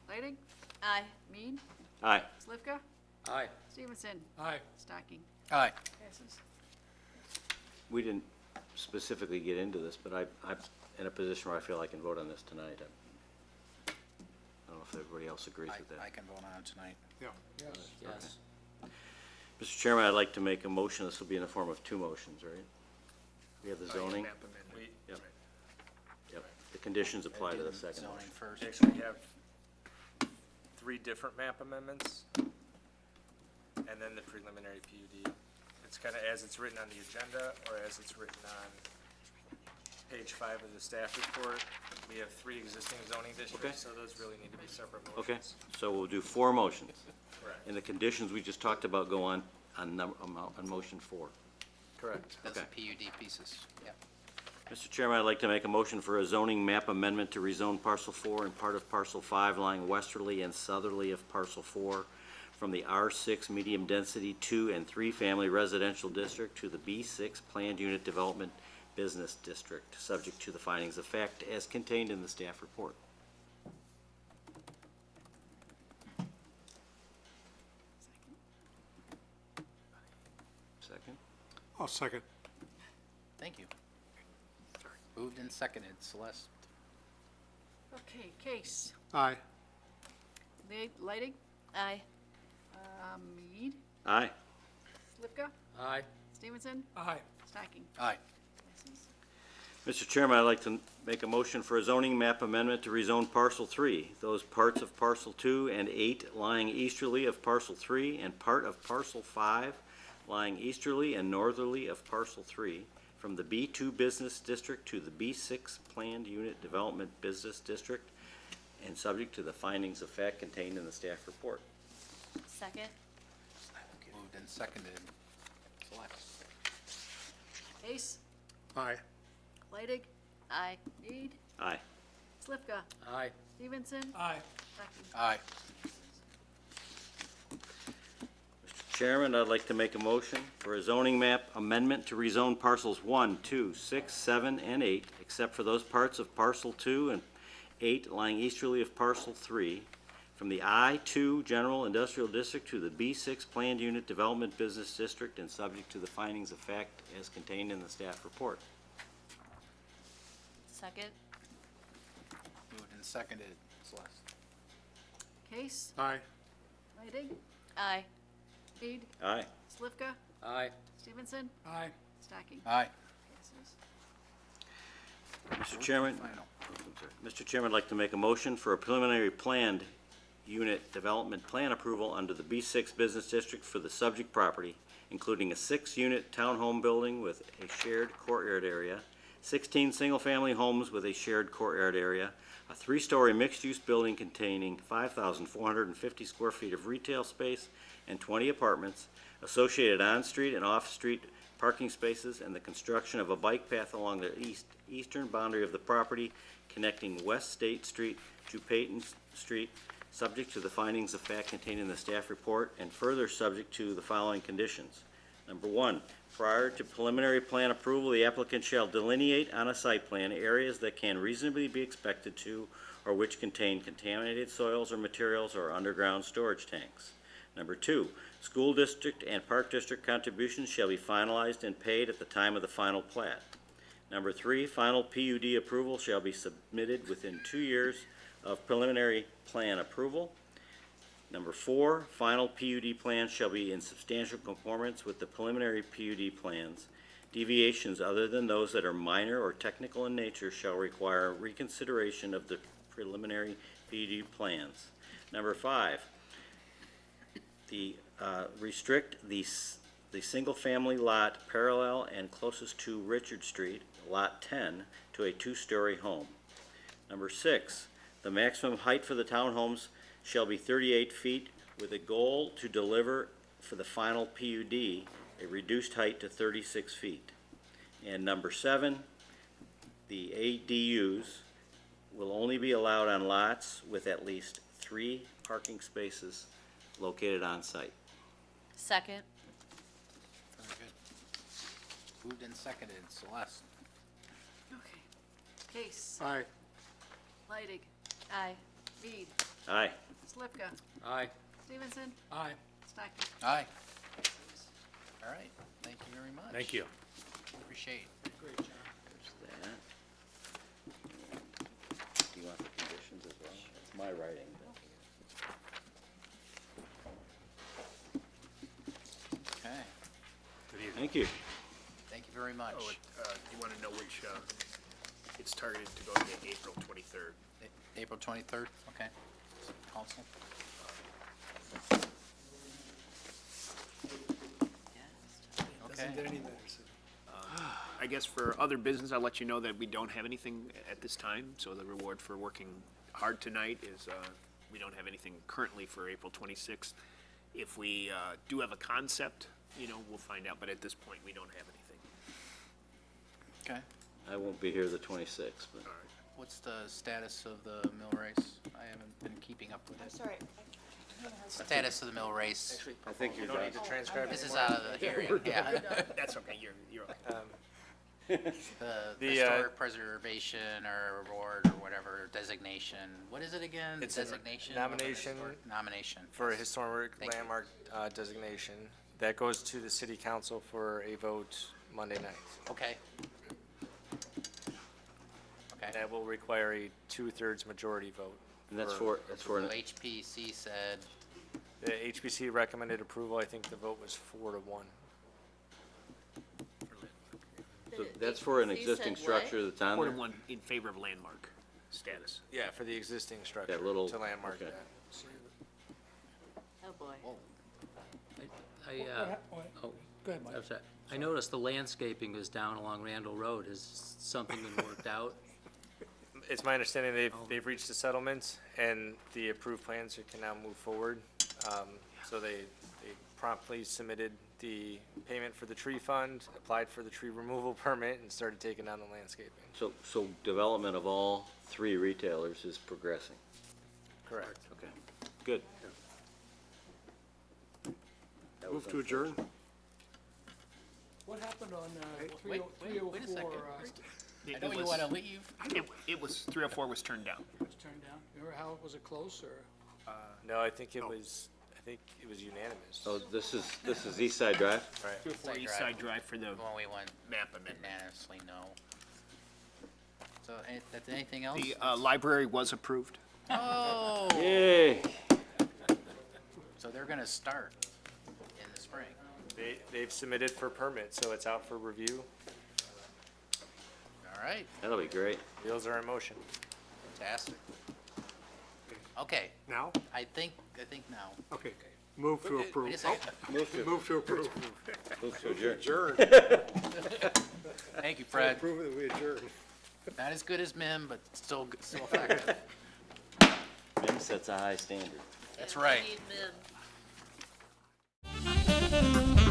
Lighting? Aye. Mead? Aye. Slivka? Aye. Stevenson? Aye. Stocking? Aye. Passes. We didn't specifically get into this, but I'm in a position where I feel I can vote on this tonight. I don't know if everybody else agrees with that. I can vote on it tonight. Yeah. Yes. Yes. Mr. Chairman, I'd like to make a motion, this will be in the form of two motions, right? We have the zoning. Map amendment. Yep. Yep, the conditions apply to the second Zoning motion. first. We actually have three different map amendments, and then the preliminary PUD. It's kind of as it's written on the agenda, or as it's written on page 5 of the staff report. We have 3 existing zoning Okay. districts, so those really need to be separate Okay, motions. so we'll do 4 motions. Correct. And the conditions we just talked about go on motion 4. Correct. That's the Okay. PUD pieces, yeah. Mr. Chairman, I'd like to make a motion for a zoning map amendment to rezone parcel 4 and part of parcel 5 lying westerly and southerly of parcel 4 from the R6 medium density 2 and 3 family residential district to the B6 planned unit development business district, subject to the findings of fact as contained in the staff report. Second? I'll second. Thank you. Moved and seconded, Celeste. Okay, Case. Aye. Lighting, Aye. Mead, Aye. Slivka, Aye. Stevenson, Aye. Stocking. Aye. Passes. Mr. Chairman, I'd like to make a motion for a zoning map amendment to rezone parcel 3, those parts of parcel 2 and 8 lying easterly of parcel 3 and part of parcel 5 lying easterly and northerly of parcel 3 from the B2 business district to the B6 planned unit development business district and subject to the findings of fact contained in the staff report. Second? Moved and seconded, Celeste. Case, Aye. Lighting, Aye. Mead, Aye. Slivka, Aye. Stevenson, Aye. Stocking. Aye. Mr. Chairman, I'd like to make a motion for a zoning map amendment to rezone parcels 1, 2, 6, 7, and 8, except for those parts of parcel 2 and 8 lying easterly of parcel 3, from the I-2 General Industrial District to the B6 Planned Unit Development Business District and subject to the findings of fact as contained in the staff report. Second? Moved and seconded, Celeste. Case, Aye. Lighting, Aye. Mead, Aye. Slivka, Aye. Stevenson, Aye. Stocking. Aye. Passes. Mr. Chairman, Final. Mr. Chairman, I'd like to make a motion for a preliminary planned unit development plan approval under the B6 Business District for the subject property, including a 6-unit townhome building with a shared courtyard area, 16 single-family homes with a shared courtyard area, a 3-story mixed-use building containing 5,450 square feet of retail space and 20 apartments, associated on-street and off-street parking spaces, and the construction of a bike path along the eastern boundary of the property connecting West State Street to Peyton Street, subject to the findings of fact contained in the staff report, and further subject to the following conditions. Number 1, prior to preliminary plan approval, the applicant shall delineate on a site plan areas that can reasonably be expected to or which contain contaminated soils or materials or underground storage tanks. Number 2, school district and park district contributions shall be finalized and paid at the time of the final plat. Number 3, final PUD approval shall be submitted within 2 years of preliminary plan approval. Number 4, final PUD plan shall be in substantial conformance with the preliminary PUD plans. Deviations other than those that are minor or technical in nature shall require reconsideration of the preliminary PUD plans. Number 5, restrict the single-family lot parallel and closest to Richard Street, Lot 10, to a 2-story home. Number 6, the maximum height for the townhomes shall be 38 feet with a goal to deliver for the final PUD a reduced height to 36 feet. And number 7, the ADUs will only be allowed on lots with at least 3 parking spaces located on site. Second? Very good. Moved and seconded, Celeste. Okay. Case, Aye. Lighting, Aye. Mead, Aye. Slivka, Aye. Stevenson, Aye. Stocking. Aye. All right, thank you very much. Thank you. Appreciate it. Great job. There's that. Do you want the conditions as well? It's my writing. Thank you. Thank you very much. You want to know which, it's targeted to go to April 23rd. April 23rd, okay. Council? Okay. I guess for other business, I'll let you know that we don't have anything at this time, so the reward for working hard tonight is, we don't have anything currently for April 26th. If we do have a concept, we'll find out, but at this point, we don't have anything. Okay. I won't be here the 26th, but What's the status of the mill race? I haven't been keeping up with it. Sorry. Status of the mill race. I think you're You don't done. need to transcribe This is anymore. out of the hearing, yeah. That's okay, you're okay. The The, historic preservation or award or whatever designation. What is it again? It's a Designation? nomination Nomination. For a historic Thank you. landmark designation. That goes to the city council for a vote Monday night. Okay. Okay. That will require a 2/3 majority vote. And that's for an, So HPC said, The HBC recommended approval. I think the vote was 4-1. so that's for an HPC said existing what? structure that's on 4 there? to 1 in favor of landmark status. Yeah, for the existing structure That little- to landmark okay. that. Oh, boy. Go ahead, Mike. I'm sorry. I noticed the landscaping is down along Randall Road. Has something been worked out? It's my understanding they've reached a settlement and the approved plans can now move forward. So they promptly submitted the payment for the tree fund, applied for the tree removal permit, and started taking down the landscaping. So development of all three retailers is progressing. Correct. Okay, good. That was Move to adjourn? What happened on wait a second. 304, I know you want to leave. It was, 304 was turned down. was turned down? Remember how, was it close, or? No, I think it was unanimous. Oh, this is East Side Drive? Right. 204 East Side Drive for the The one we went map amendment. unanimously no. So, anything else? The library was approved. Oh, Yay! so they're gonna start in the spring. They've submitted for permit, so it's out for review. All right, That'll be great. Wheels are in motion. fantastic. Okay, Now? I think now. Okay. Move to approve. Wait a second. Move to approve. Move to adjourn. Adjourn. Thank you, Fred. Approve that we adjourn. Not as good as MIM, but still effective. Mim sets a high standard. That's Yeah, right. we need men.